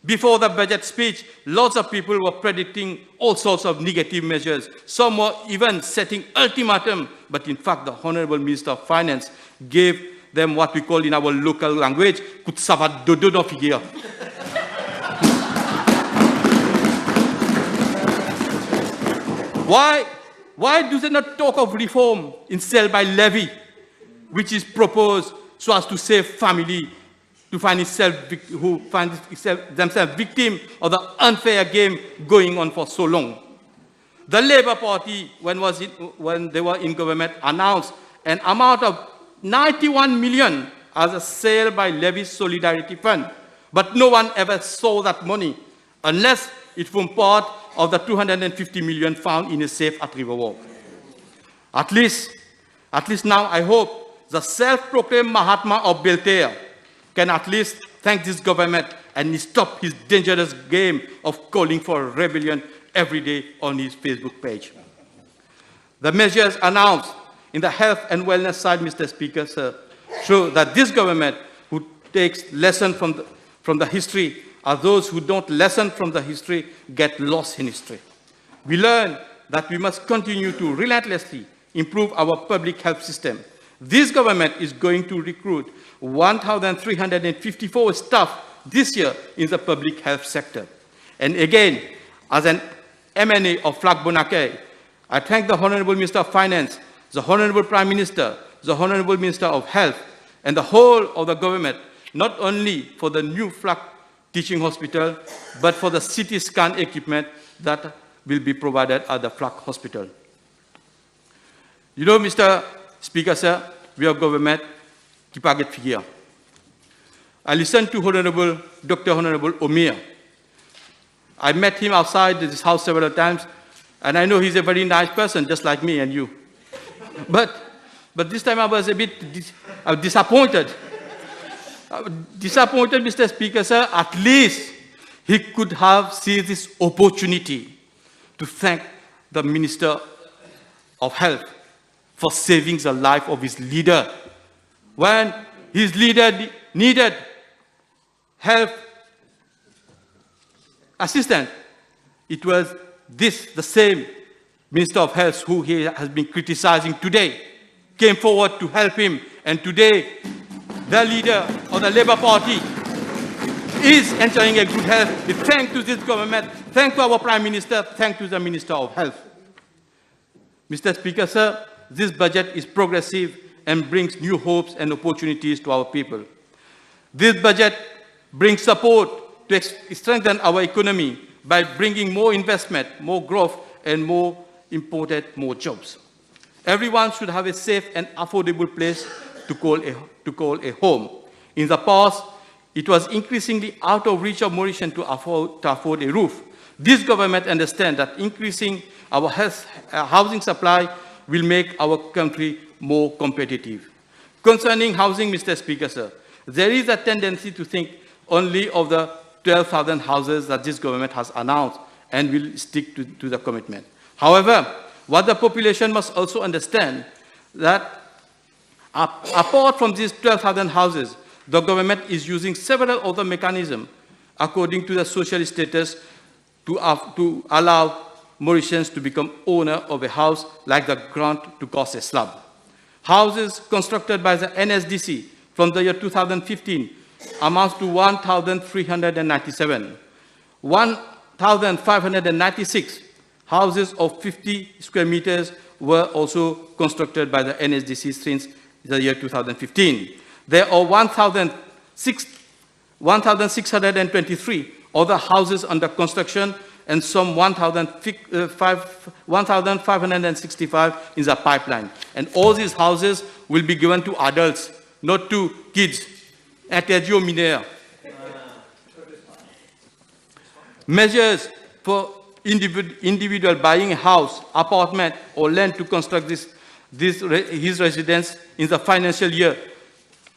Before the budget speech, lots of people were predicting all sorts of negative measures. Some were even setting ultimatum, but in fact, the Honorable Minister of Finance gave them what we call in our local language, kutsavat dodo no figure. Why do they not talk of reform instead by levy, which is proposed so as to save family to find itself, who find themselves victim of the unfair game going on for so long? The Labour Party, when they were in government, announced an amount of 91 million as a sale by levy solidarity fund, but no one ever saw that money unless it formed part of the 250 million found in a safe at Riverwalk. At least now I hope the self-proclaimed Mahatma of Belter can at least thank this government and stop his dangerous game of calling for rebellion every day on his Facebook page. The measures announced in the health and wellness side, Mr. Speaker, sir, show that this government who takes lesson from the history are those who don't listen from the history get lost in history. We learn that we must continue to relentlessly improve our public health system. This government is going to recruit 1,354 staff this year in the public health sector. And again, as an MNA of Flag Bonacay, I thank the Honorable Minister of Finance, the Honorable Prime Minister, the Honorable Minister of Health, and the whole of the government, not only for the new Flag Teaching Hospital, but for the CT scan equipment that will be provided at the Flag Hospital. You know, Mr. Speaker, sir, we are government qui paget figure. I listened to Dr. Honorable Omir. I met him outside this house several times, and I know he's a very nice person, just like me and you. But this time I was a bit disappointed. Disappointed, Mr. Speaker, sir. At least he could have seized this opportunity to thank the Minister of Health for saving the life of his leader. When his leader needed health assistance, it was the same Minister of Health who he has been criticizing today, came forward to help him, and today the leader of the Labour Party is enjoying a good health. Thanks to this government, thanks to our Prime Minister, thanks to the Minister of Health. Mr. Speaker, sir, this budget is progressive and brings new hopes and opportunities to our people. This budget brings support to strengthen our economy by bringing more investment, more growth, and more jobs. Everyone should have a safe and affordable place to call a home. In the past, it was increasingly out of reach of Mauritians to afford a roof. This government understands that increasing our housing supply will make our country more competitive. Concerning housing, Mr. Speaker, sir, there is a tendency to think only of the 12,000 houses that this government has announced and will stick to the commitment. However, what the population must also understand that apart from these 12,000 houses, the government is using several other mechanisms according to the social status to allow Mauritians to become owner of a house, like the grant to cost a slab. Houses constructed by the NSDC from the year 2015 amounts to 1,397. 1,596 houses of 50 square meters were also constructed by the NSDC since the year 2015. There are 1,623 other houses under construction and some 1,565 in the pipeline. And all these houses will be given to adults, not to kids. Interdit aux mineurs. Measures for individual buying a house, apartment, or land to construct his residence in the financial year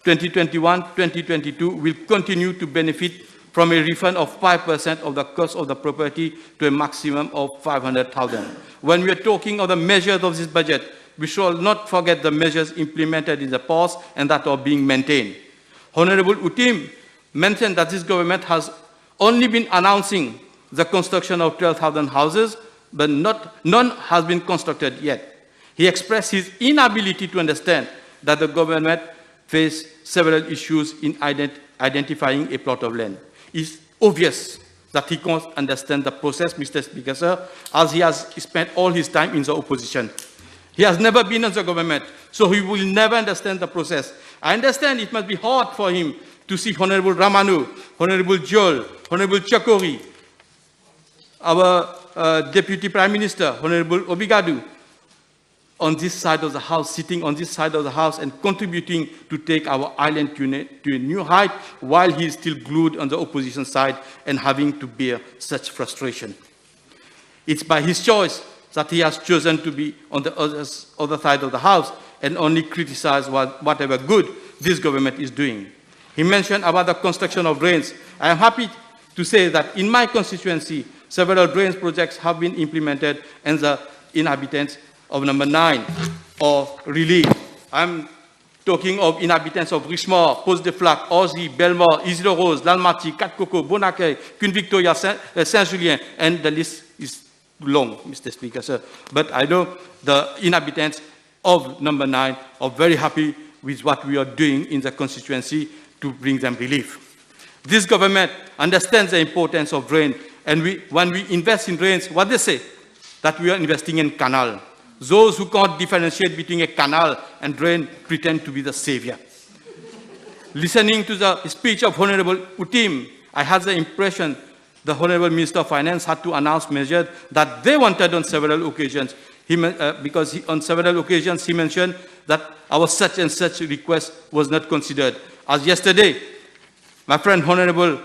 2021-2022 will continue to benefit from a refund of 5% of the cost of the property to a maximum of 500,000. When we are talking of the measures of this budget, we shall not forget the measures implemented in the past and that are being maintained. Honorable Utim mentioned that this government has only been announcing the construction of 12,000 houses, but none has been constructed yet. He expressed his inability to understand that the government faced several issues in identifying a plot of land. It's obvious that he can't understand the process, Mr. Speaker, sir, as he has spent all his time in the opposition. He has never been in the government, so he will never understand the process. I understand it must be hard for him to see Honorable Ramanu, Honorable Joel, Honorable Chakori, our Deputy Prime Minister, Honorable Obigadu, on this side of the House, sitting on this side of the House and contributing to take our island to a new height while he is still glued on the opposition side and having to bear such frustration. It's by his choice that he has chosen to be on the other side of the House and only criticize whatever good this government is doing. He mentioned about the construction of drains. I am happy to say that in my constituency, several drains projects have been implemented and the inhabitants of number 9 of relief. I'm talking of inhabitants of Richemont, Poste de Flac, Orzy, Belmore, Isle-Rose, L'Almaty, Quatre-Coco, Bonacay, Cune-Victoria, Saint-Julien, and the list is long, Mr. Speaker, sir. But I know the inhabitants of number 9 are very happy with what we are doing in the constituency to bring them relief. This government understands the importance of rain, and when we invest in rains, what they say? That we are investing in canal. Those who can't differentiate between a canal and drain pretend to be the savior. Listening to the speech of Honorable Utim, I had the impression the Honorable Minister of Finance had to announce measures that they wanted on several occasions. On several occasions he mentioned that our such and such request was not considered. As yesterday, my friend Honorable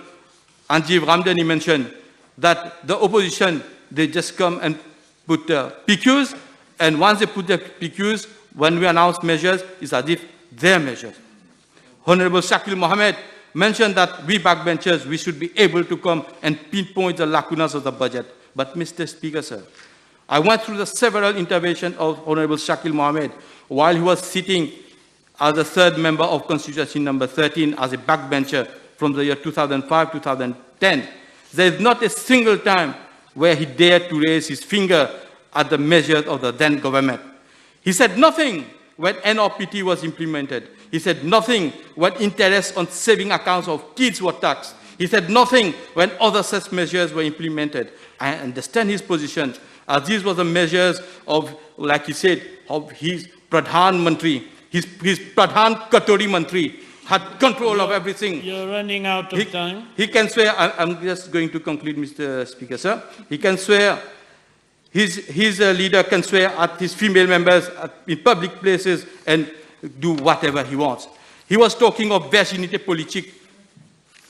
Anjiv Ramdani mentioned that the opposition, they just come and put PQs, and once they put the PQs, when we announce measures, it's as if they're measures. Honorable Shakil Mohammed mentioned that we backbenchers, we should be able to come and pinpoint the lacunas of the budget. But Mr. Speaker, sir, I went through the several interventions of Honorable Shakil Mohammed while he was sitting as a third member of constituency number 13 as a backbencher from the year 2005-2010. There is not a single time where he dared to raise his finger at the measures of the then government. He said nothing when NRPT was implemented. He said nothing when interest on saving accounts of kids were taxed. He said nothing when other such measures were implemented. I understand his position, as these were the measures of, like he said, of his Pradhan Mantri, his Pradhan Katori Mantri, had control of everything. You're running out of time. He can swear, I'm just going to conclude, Mr. Speaker, sir. He can swear, his leader can swear at his female members in public places and do whatever he wants. He was talking of virginité politique.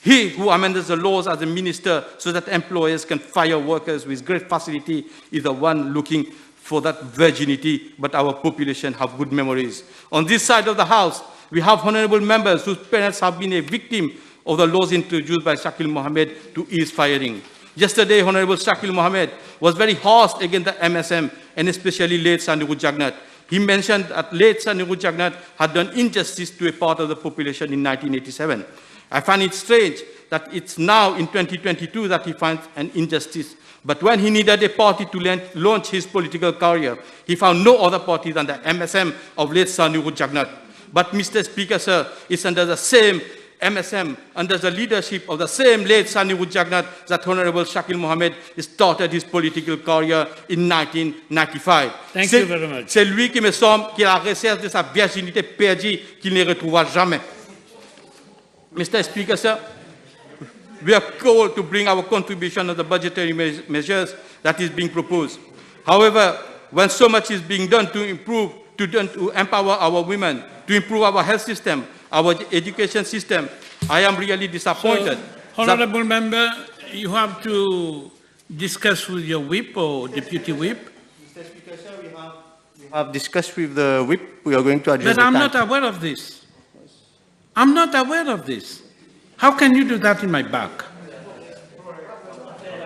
He who amends the laws as a minister so that employers can fire workers with great facility is the one looking for that virginity, but our population have good memories. On this side of the House, we have honorable members whose parents have been a victim of the laws introduced by Shakil Mohammed to ease firing. Yesterday, Honorable Shakil Mohammed was very harsh against the MSM and especially late Sandiru Jagnat. He mentioned that late Sandiru Jagnat had done injustice to a part of the population in 1987. I find it strange that it's now in 2022 that he finds an injustice. But when he needed a party to launch his political career, he found no other party than the MSM of late Sandiru Jagnat. But Mr. Speaker, sir, it's under the same MSM, under the leadership of the same late Sandiru Jagnat, that Honorable Shakil Mohammed started his political career in 1995. Thank you very much. C'est lui qui me semble qu'il a la recherche de sa virginité perdue qu'il ne retrouvera jamais. Mr. Speaker, sir, we are called to bring our contribution to the budgetary measures that is being proposed. However, when so much is being done to improve, to empower our women, to improve our health system, our education system, I am really disappointed. So, Honorable Member, you have to discuss with your whip or deputy whip. Mr. Speaker, sir, we have discussed with the whip. We are going to address But I'm not aware of this. I'm not aware of this. How can you do that in my back?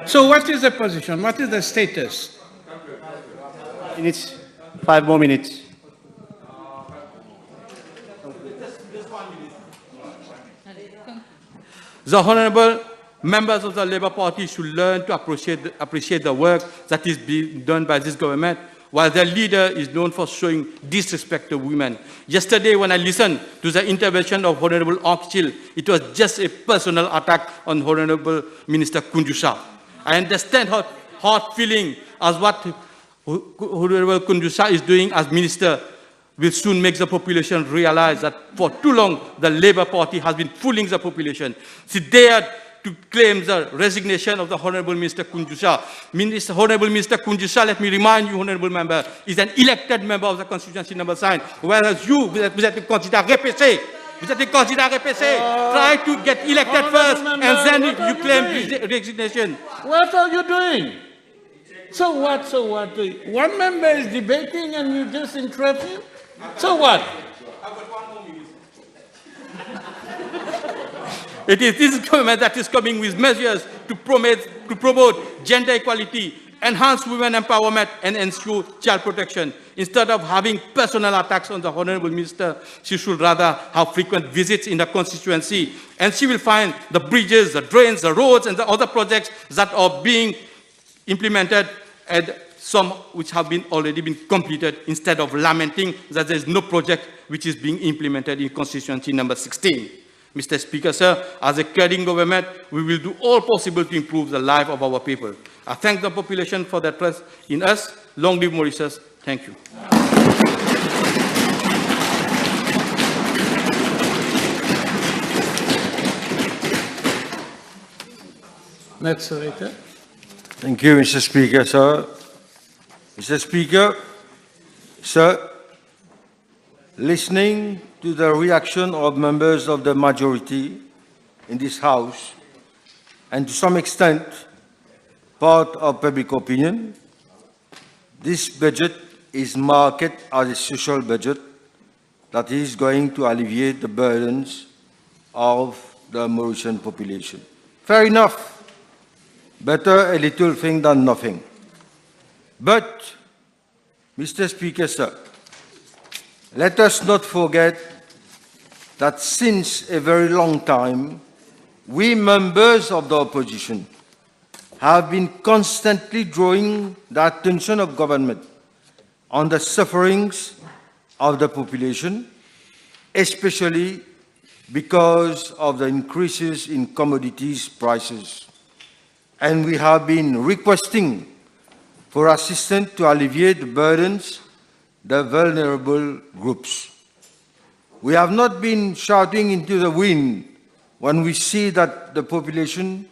So what is the position? What is the status? Minutes, 5 more minutes. The honorable members of the Labour Party should learn to appreciate the work that is being done by this government, while their leader is known for showing disrespect to women. Yesterday, when I listened to the intervention of Honorable Ankchil, it was just a personal attack on Honorable Minister Kunjusa. I understand her hard feeling as what Honorable Kunjusa is doing as minister will soon make the population realize that for too long the Labour Party has been fooling the population. She dared to claim the resignation of the Honorable Minister Kunjusa. Honorable Minister Kunjusa, let me remind you, Honorable Member, is an elected member of the constituency number 9, whereas you, vous êtes un candidat repêché. Vous êtes un candidat repêché. Try to get elected first, and then you claim resignation. What are you doing? So what? One member is debating and you just interrupt him? So what? It is this government that is coming with measures to promote gender equality, enhance women empowerment, and ensure child protection. Instead of having personal attacks on the Honorable Minister, she should rather have frequent visits in the constituency, and she will find the bridges, the drains, the roads, and the other projects that are being implemented, and some which have already been completed, instead of lamenting that there is no project which is being implemented in constituency number 16. Mr. Speaker, sir, as a caring government, we will do all possible to improve the life of our people. I thank the population for their trust in us. Long live Mauritius. Thank you. Next orator. Thank you, Mr. Speaker, sir. Mr. Speaker, sir, listening to the reaction of members of the majority in this House, and to some extent, part of public opinion, this budget is marketed as a social budget that is going to alleviate the burdens of the Mauritian population. Fair enough. Better a little thing than nothing. But, Mr. Speaker, sir, let us not forget that since a very long time, we members of the opposition have been constantly drawing the attention of government on the sufferings of the population, especially because of the increases in commodities prices. And we have been requesting for assistance to alleviate the burdens the vulnerable groups. We have not been shouting into the wind when we see that the population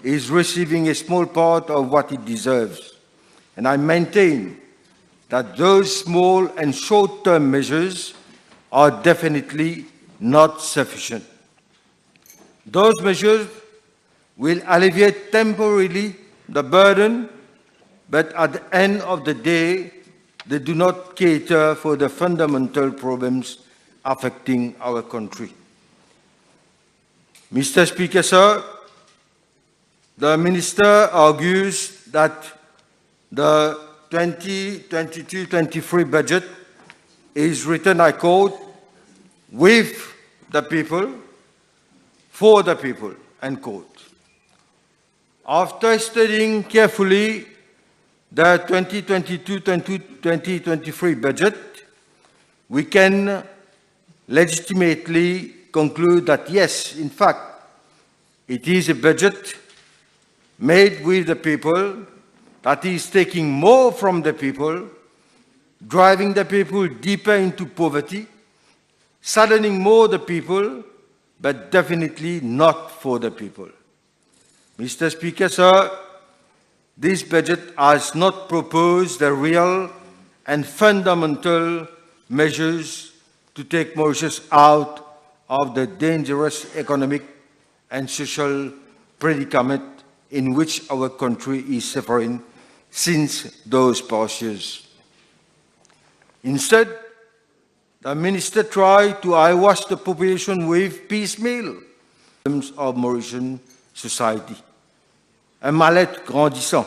is receiving a small part of what it deserves. And I maintain that those small and short-term measures are definitely not sufficient. Those measures will alleviate temporarily the burden, but at the end of the day, they do not cater for the fundamental problems affecting our country. Mr. Speaker, sir, the Minister argues that the 2022-23 budget is written, I quote, with the people, for the people, end quote. After studying carefully the 2022-2023 budget, we can legitimately conclude that yes, in fact, it is a budget made with the people, that is taking more from the people, driving the people deeper into poverty, saddening more the people, but definitely not for the people. Mr. Speaker, sir, this budget has not proposed the real and fundamental measures to take Mauritius out of the dangerous economic and social predicament in which our country is suffering since those past years. Instead, the minister tried to eyewash the population with piecemeal problems of Mauritian society. Un mal-être grandissant,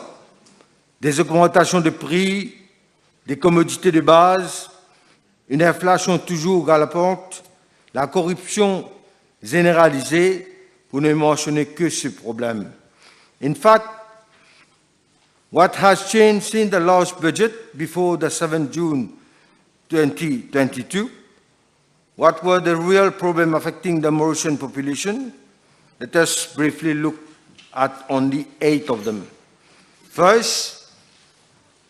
des augmentations de prix, des commodités de base, une inflation toujours galopante, la corruption généralisée Vous ne mentionnez que ce problème. In fact, what has changed since the last budget before the 7th June 2022? What were the real problems affecting the Mauritian population? Let us briefly look at only 8 of them. First,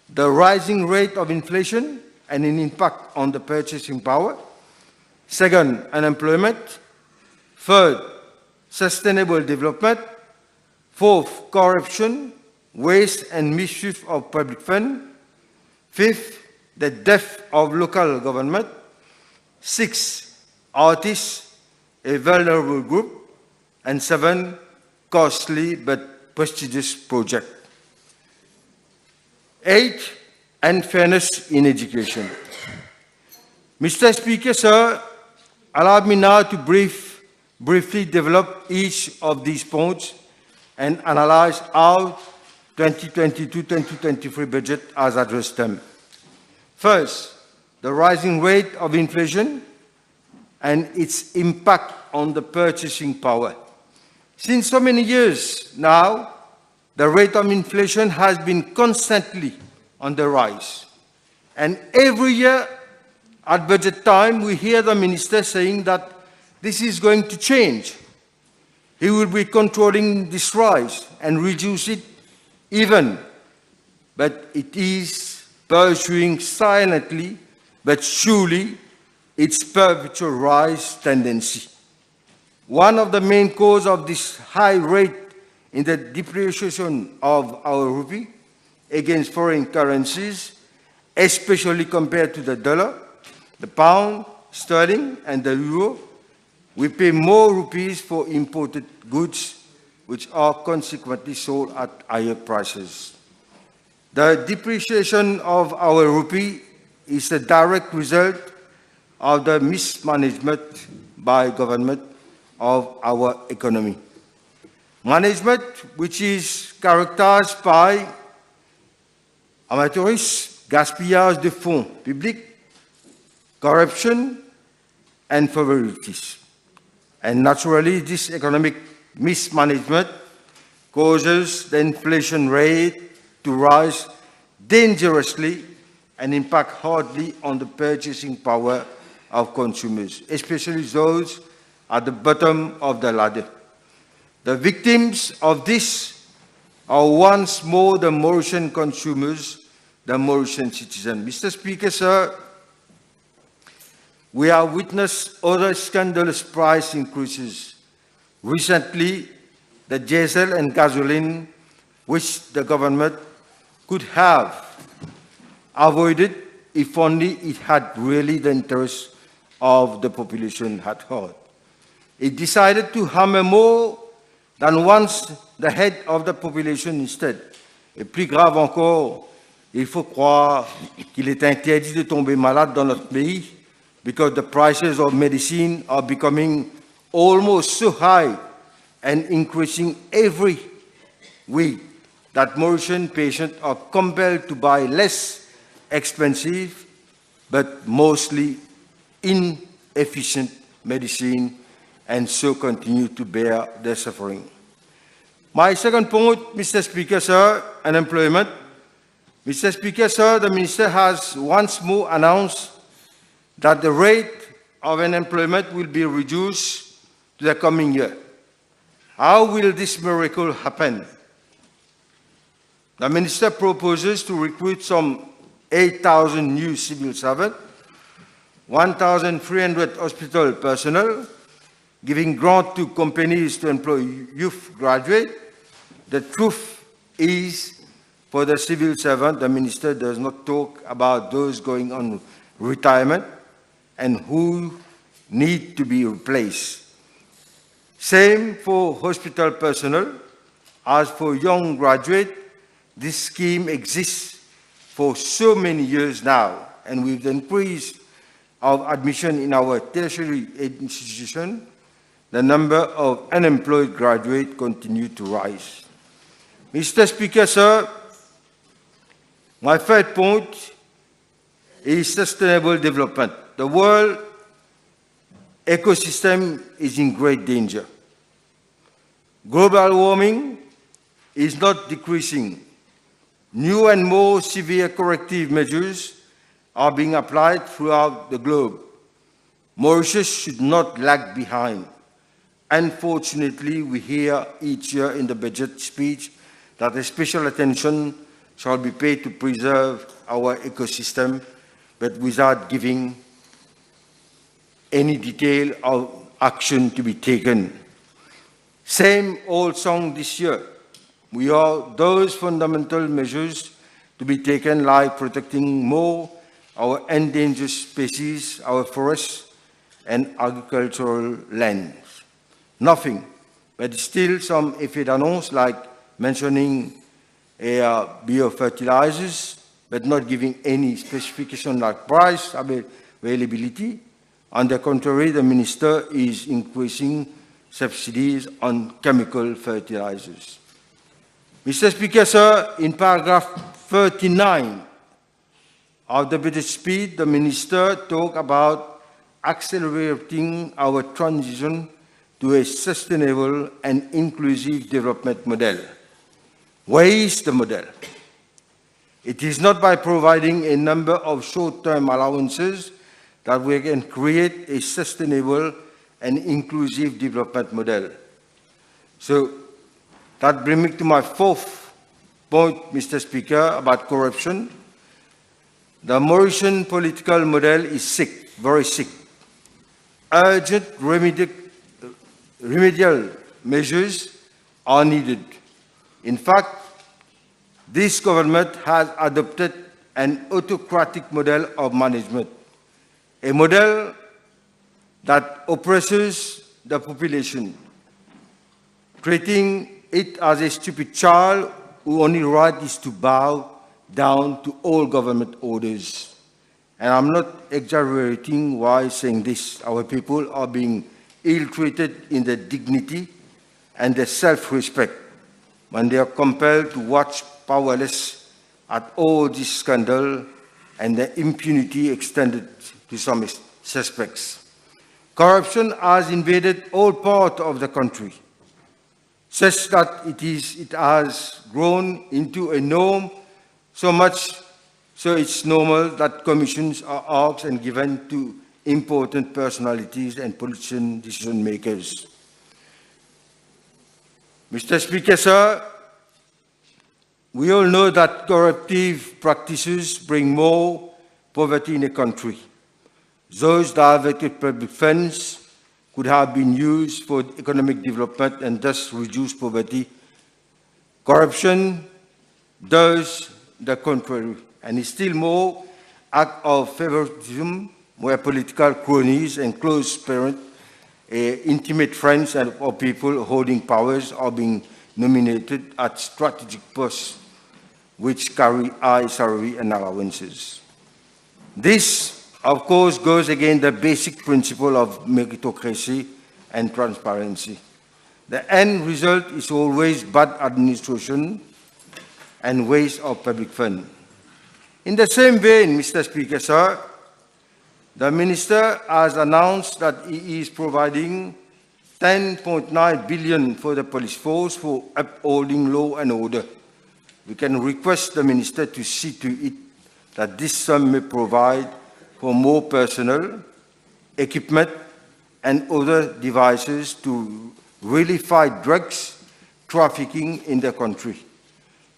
the rising rate of inflation and an impact on the purchasing power. Second, unemployment. Third, sustainable development. Fourth, corruption, waste and misuse of public funds. Fifth, the death of local government. Sixth, artists, a vulnerable group. And 7, costly but prestigious project. 8, unfairness in education. Mr. Speaker, sir, allow me now to briefly develop each of these points and analyze how 2022-2023 budget has addressed them. First, the rising rate of inflation and its impact on the purchasing power. Since so many years now, the rate of inflation has been constantly on the rise. And every year at budget time, we hear the minister saying that this is going to change. He will be controlling this rise and reduce it even. But it is pursuing silently but surely its perpetual rise tendency. One of the main causes of this high rate in the depreciation of our rupee against foreign currencies, especially compared to the dollar, the pound, sterling, and the euro, we pay more rupees for imported goods, which are consequently sold at higher prices. The depreciation of our rupee is a direct result of the mismanagement by government of our economy. Management which is characterized by amateurisme, gaspillage de fonds publics, corruption, and favoritism. And naturally, this economic mismanagement causes the inflation rate to rise dangerously and impact hardly on the purchasing power of consumers, especially those at the bottom of the ladder. The victims of this are once more the Mauritian consumers, the Mauritian citizens. Mr. Speaker, sir, we have witnessed other scandalous price increases. Recently, the diesel and gasoline, which the government could have avoided if only it had really the interest of the population at heart. It decided to hammer more than once the head of the population instead. Et plus grave encore, il faut croire qu'il est interdit de tomber malade dans notre pays because the prices of medicine are becoming almost so high and increasing every week that Mauritian patients are compelled to buy less expensive but mostly inefficient medicine and so continue to bear their suffering. My second point, Mr. Speaker, sir, unemployment. Mr. Speaker, sir, the Minister has once more announced that the rate of unemployment will be reduced to the coming year. How will this miracle happen? The Minister proposes to recruit some 8,000 new civil servants, 1,300 hospital personnel, giving grant to companies to employ youth graduates. The truth is, for the civil servant, the Minister does not talk about those going on retirement and who need to be replaced. Same for hospital personnel. As for young graduates, this scheme exists for so many years now, and with the increase of admission in our tertiary institution, the number of unemployed graduates continue to rise. Mr. Speaker, sir, my third point is sustainable development. The world ecosystem is in great danger. Global warming is not decreasing. New and more severe corrective measures are being applied throughout the globe. Mauritius should not lag behind. Unfortunately, we hear each year in the budget speech that a special attention shall be paid to preserve our ecosystem, but without giving any detail of action to be taken. Same old song this year. We have those fundamental measures to be taken, like protecting more our endangered species, our forests, and agricultural lands. Nothing, but still some effet d'annonce, like mentioning biofertilizers, but not giving any specification like price, availability. On the contrary, the minister is increasing subsidies on chemical fertilizers. Mr. Speaker, sir, in paragraph 39 of the budget speech, the minister talked about accelerating our transition to a sustainable and inclusive development model. Where is the model? It is not by providing a number of short-term allowances that we can create a sustainable and inclusive development model. So that brings me to my fourth point, Mr. Speaker, about corruption. The Mauritian political model is sick, very sick. Urgent remedial measures are needed. In fact, this government has adopted an autocratic model of management, a model that oppresses the population, treating it as a stupid child whose only right is to bow down to all government orders. And I'm not exaggerating while saying this. Our people are being ill-treated in their dignity and their self-respect when they are compelled to watch powerless at all this scandal and the impunity extended to some suspects. Corruption has invaded all parts of the country, such that it has grown into a norm, so much so it's normal that commissions are asked and given to important personalities and politician decision makers. Mr. Speaker, sir, we all know that corruptive practices bring more poverty in a country. Those diverted public funds could have been used for economic development and thus reduce poverty. Corruption does the contrary, and is still more act of favoritism where political cronies and close parents, intimate friends or people holding powers are being nominated at strategic posts which carry high salary and allowances. This, of course, goes against the basic principle of meritocracy and transparency. The end result is always bad administration and waste of public funds. In the same vein, Mr. Speaker, sir, the Minister has announced that he is providing 10.9 billion for the police force for upholding law and order. We can request the Minister to see to it that this sum may provide for more personnel, equipment, and other devices to really fight drugs trafficking in the country.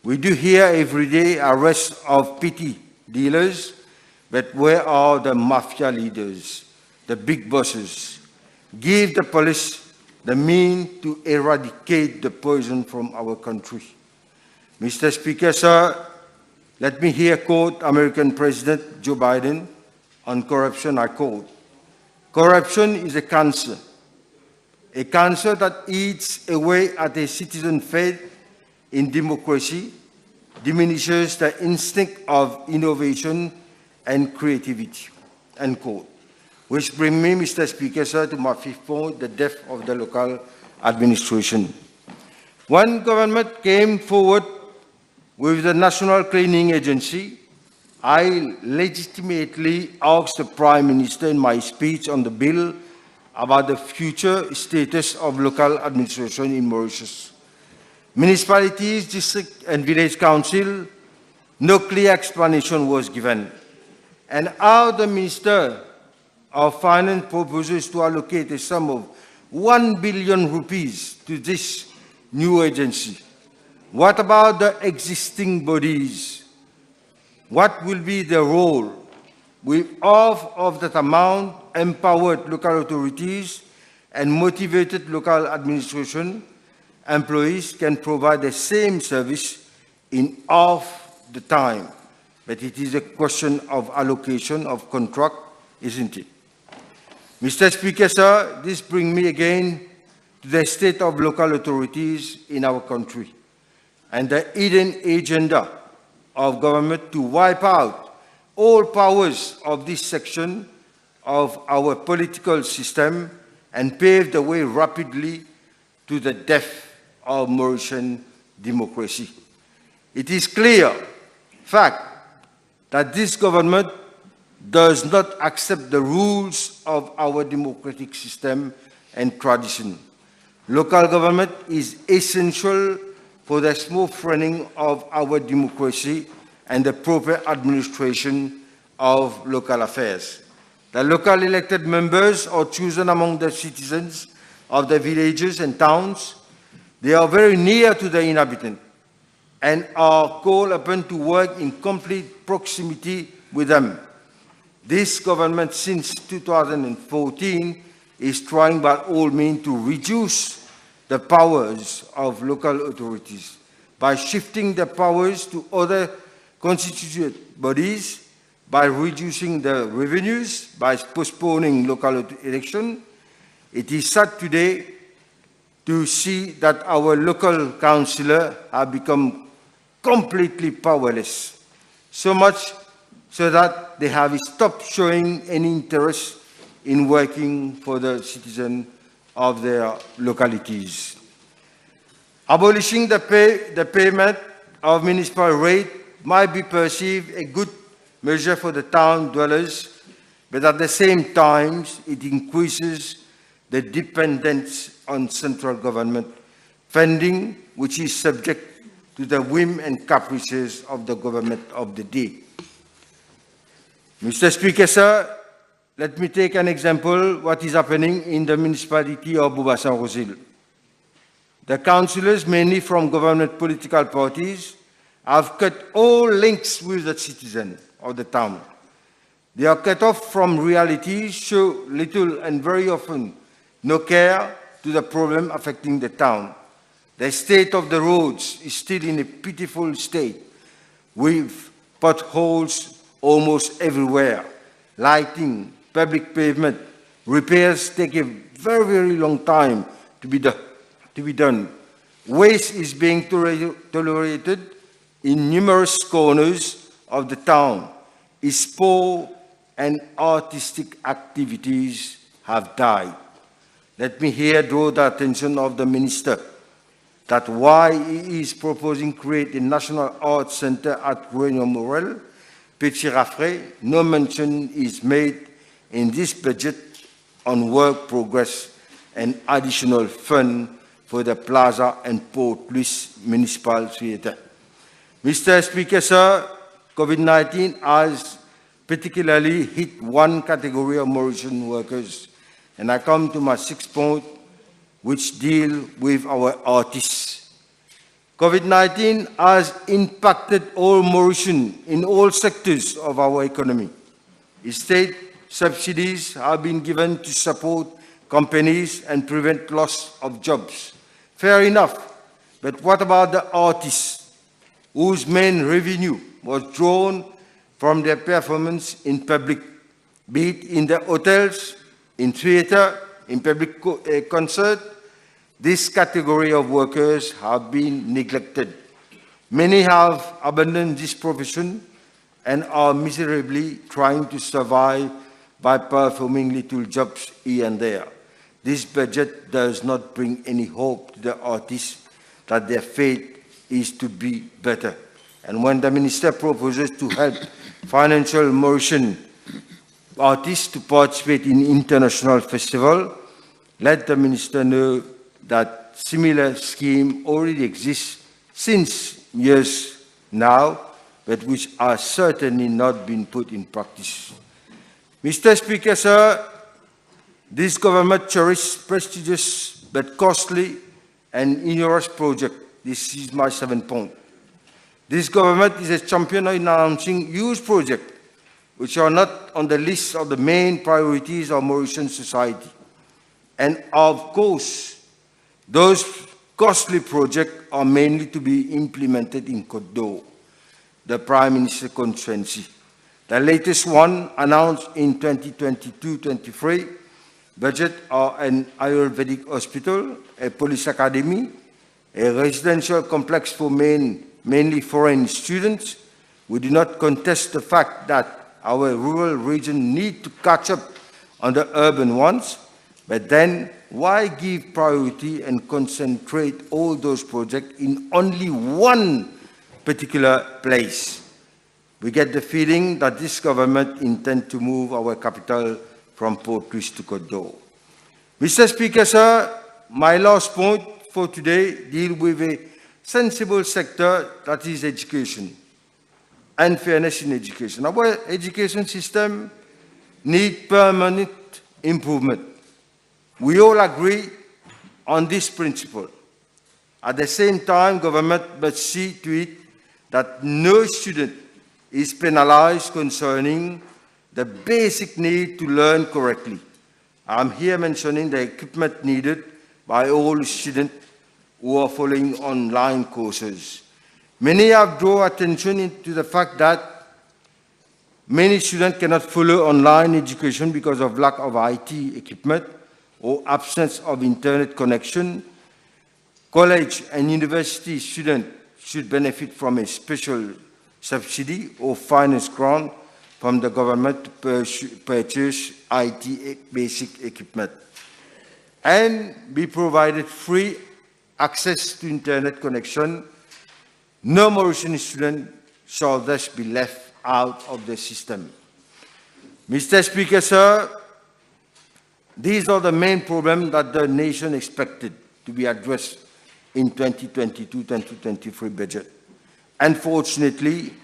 We do hear every day arrests of petty dealers, but where are the mafia leaders, the big bosses? Give the police the means to eradicate the poison from our country. Mr. Speaker, sir, let me here quote American President Joe Biden on corruption. I quote, "Corruption is a cancer that eats away at a citizen's faith in democracy, diminishes the instinct of innovation and creativity," end quote. Which brings me, Mr. Speaker, sir, to my fifth point, the death of the local administration. When government came forward with the National Cleaning Agency, I legitimately asked the Prime Minister in my speech on the bill about the future status of local administration in Mauritius. Municipalities, district and village council, no clear explanation was given. And how the Minister of Finance proposes to allocate a sum of 1 billion rupees to this new agency. What about the existing bodies? What will be their role? With half of that amount, empowered local authorities and motivated local administration employees can provide the same service in half the time. But it is a question of allocation of contract, isn't it? Mr. Speaker, sir, this brings me again to the state of local authorities in our country and the hidden agenda of government to wipe out all powers of this section of our political system and pave the way rapidly to the death of Mauritian democracy. It is clear fact that this government does not accept the rules of our democratic system and tradition. Local government is essential for the smooth running of our democracy and the proper administration of local affairs. The local elected members are chosen among the citizens of the villages and towns. They are very near to the inhabitant and are called upon to work in complete proximity with them. This government since 2014 is trying by all means to reduce the powers of local authorities by shifting the powers to other constituted bodies, by reducing the revenues, by postponing local election. It is sad today to see that our local councillors have become completely powerless, so much so that they have stopped showing any interest in working for the citizens of their localities. Abolishing the payment of municipal rate might be perceived a good measure for the town dwellers, but at the same time, it increases the dependence on central government funding, which is subject to the whim and caprices of the government of the day. Mr. Speaker, sir, let me take an example what is happening in the municipality of Bouba-Saint-Rosil. The councillors, mainly from government political parties, have cut all links with the citizen of the town. They are cut off from reality, show little and very often no care to the problem affecting the town. The state of the roads is still in a pitiful state, with potholes almost everywhere. Lighting, public pavement, repairs take a very, very long time to be done. Waste is being tolerated in numerous corners of the town. Sport and artistic activities have died. Let me here draw the attention of the Minister that why he is proposing to create a National Arts Center at Réunion Morel, Petit Raffray, no mention is made in this budget on work progress and additional fund for the Plaza and Port Louis Municipal Theatre. Mr. Speaker, sir, COVID-19 has particularly hit one category of Mauritian workers. And I come to my sixth point, which deal with our artists. COVID-19 has impacted all Mauritians in all sectors of our economy. State subsidies have been given to support companies and prevent loss of jobs. Fair enough, but what about the artists whose main revenue was drawn from their performance in public, be it in the hotels, in theatre, in public concert? This category of workers have been neglected. Many have abandoned this profession and are miserably trying to survive by performing little jobs here and there. This budget does not bring any hope to the artists that their fate is to be better. And when the Minister proposes to help financial Mauritian artists to participate in international festival, let the Minister know that similar scheme already exists since years now, but which are certainly not being put in practice. Mr. Speaker, sir, this government cherishes prestigious but costly and onerous project. This is my 7th point. This government is a champion in announcing huge projects which are not on the list of the main priorities of Mauritian society. And of course, those costly projects are mainly to be implemented in Côte d'Or, the Prime Minister's constituency. The latest one announced in 2022-23 budget are an Ayurvedic hospital, a police academy, a residential complex for mainly foreign students. We do not contest the fact that our rural region need to catch up on the urban ones, but then why give priority and concentrate all those projects in only one particular place? We get the feeling that this government intends to move our capital from Port-Louis to Côte d'Or. Mr. Speaker, sir, my last point for today deals with a sensible sector, that is education and fairness in education. Our education system needs permanent improvement. We all agree on this principle. At the same time, government must see to it that no student is penalized concerning the basic need to learn correctly. I'm here mentioning the equipment needed by all students who are following online courses. Many have drawn attention to the fact that many students cannot follow online education because of lack of IT equipment or absence of internet connection. College and university students should benefit from a special subsidy or finance grant from the government to purchase IT basic equipment and be provided free access to internet connection. No Mauritian student shall thus be left out of the system. Mr. Speaker, sir, these are the main problems that the nation expected to be addressed in 2022-2023 budget. Unfortunately,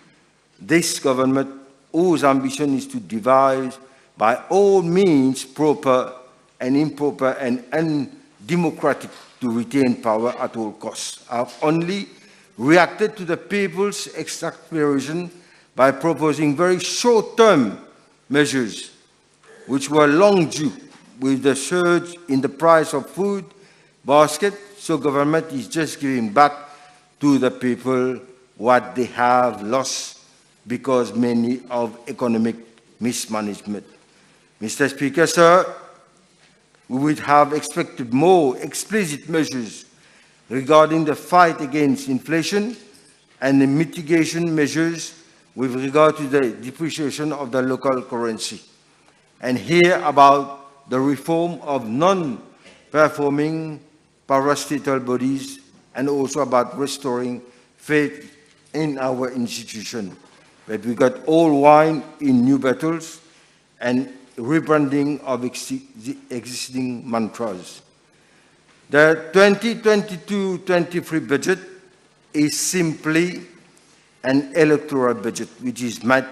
this government, whose ambition is to devise by all means proper and improper and undemocratic to retain power at all costs, have only reacted to the people's exasperation by proposing very short-term measures which were long due with the surge in the price of food basket. So government is just giving back to the people what they have lost because mainly of economic mismanagement. Mr. Speaker, sir, we would have expected more explicit measures regarding the fight against inflation and the mitigation measures with regard to the depreciation of the local currency. And here about the reform of non-performing parastatal bodies and also about restoring faith in our institution. But we got old wine in new bottles and rebranding of existing mantras. The 2022-23 budget is simply an electoral budget which is meant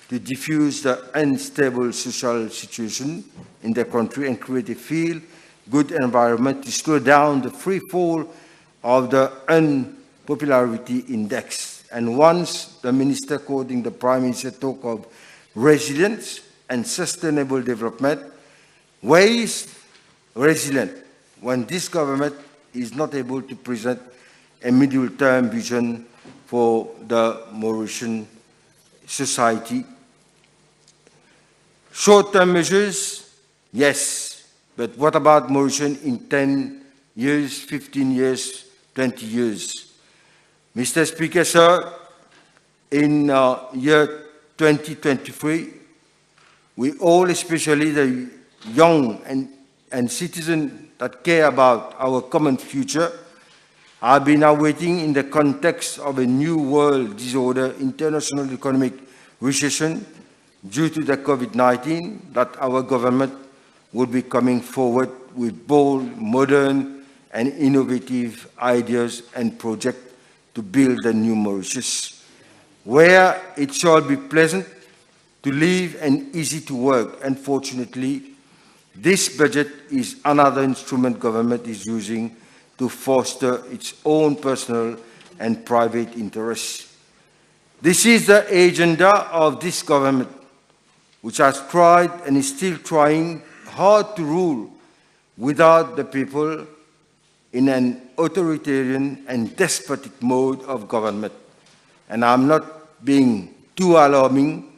to diffuse the unstable social situation in the country and create a feel-good environment to slow down the free fall of the unpopularity index. And once the minister quoting the Prime Minister talk of resilience and sustainable development, where is resilient when this government is not able to present a middle-term vision for the Mauritian society? Short-term measures, yes, but what about Mauritian in 10 years, 15 years, 20 years? Mr. Speaker, sir, in year 2023, we all, especially the young and citizens that care about our common future, have been awaiting in the context of a new world disorder, international economic recession due to the COVID-19, that our government will be coming forward with bold, modern, and innovative ideas and projects to build a new Mauritius, where it shall be pleasant to live and easy to work. Unfortunately, this budget is another instrument government is using to foster its own personal and private interests. This is the agenda of this government, which has tried and is still trying hard to rule without the people in an authoritarian and despotic mode of government. And I'm not being too alarming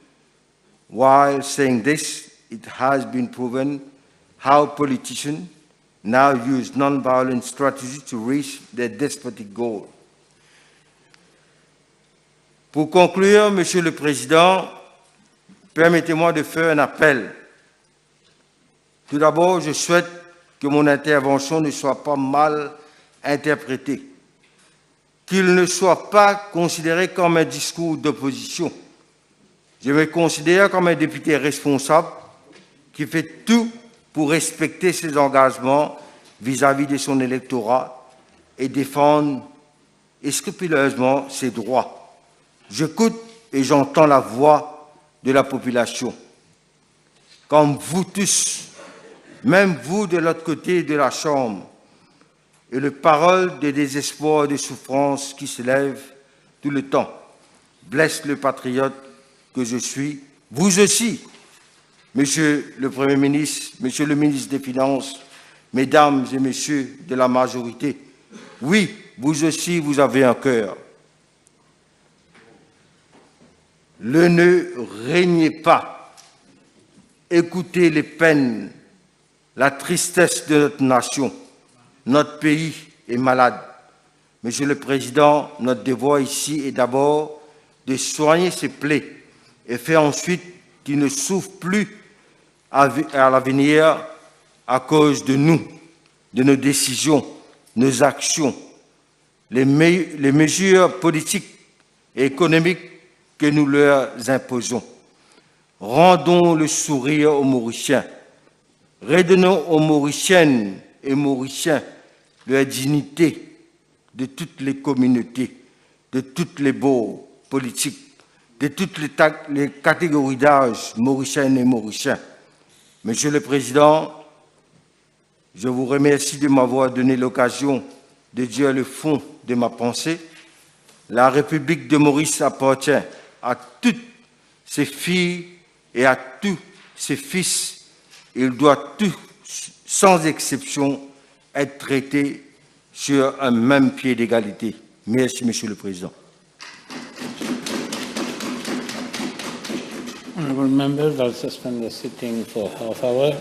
while saying this. It has been proven how politicians now use non-violent strategies to reach their despotic goal. Pour conclure, Monsieur le Président, permettez-moi de faire un appel. Tout d'abord, je souhaite que mon intervention ne soit pas mal interprétée, qu'il ne soit pas considéré comme un discours d'opposition. Je me considère comme un député responsable qui fait tout pour respecter ses engagements vis-à-vis de son électorat et défendre scrupuleusement ses droits. J'écoute et j'entends la voix de la population. Comme vous tous, même vous de l'autre côté de la Chambre, et les paroles de désespoir et de souffrance qui s'élèvent tout le temps blessent le patriote que je suis. Vous aussi, Monsieur le Premier ministre, Monsieur le ministre des Finances, Mesdames et Messieurs de la majorité, oui, vous aussi, vous avez un cœur. Ne régnez pas, écoutez les peines, la tristesse de notre nation. Notre pays est malade. Monsieur le Président, notre devoir ici est d'abord de soigner ses plaies et faire ensuite qu'il ne souffre plus à l'avenir à cause de nous, de nos décisions, nos actions, les mesures politiques et économiques que nous leur imposons. Rendons le sourire aux Mauriciens. Redonnons aux Mauriciennes et Mauriciens leur dignité de toutes les communautés, de toutes les bords politiques, de toutes les catégories d'âge mauriciennes et mauriciens. Monsieur le Président, je vous remercie de m'avoir donné l'occasion de dire le fond de ma pensée. La République de Maurice appartient à toutes ses filles et à tous ses fils. Ils doivent tous, sans exception, être traités sur un même pied d'égalité. Merci, Monsieur le Président. Honourable members, I'll suspend the sitting for half hour.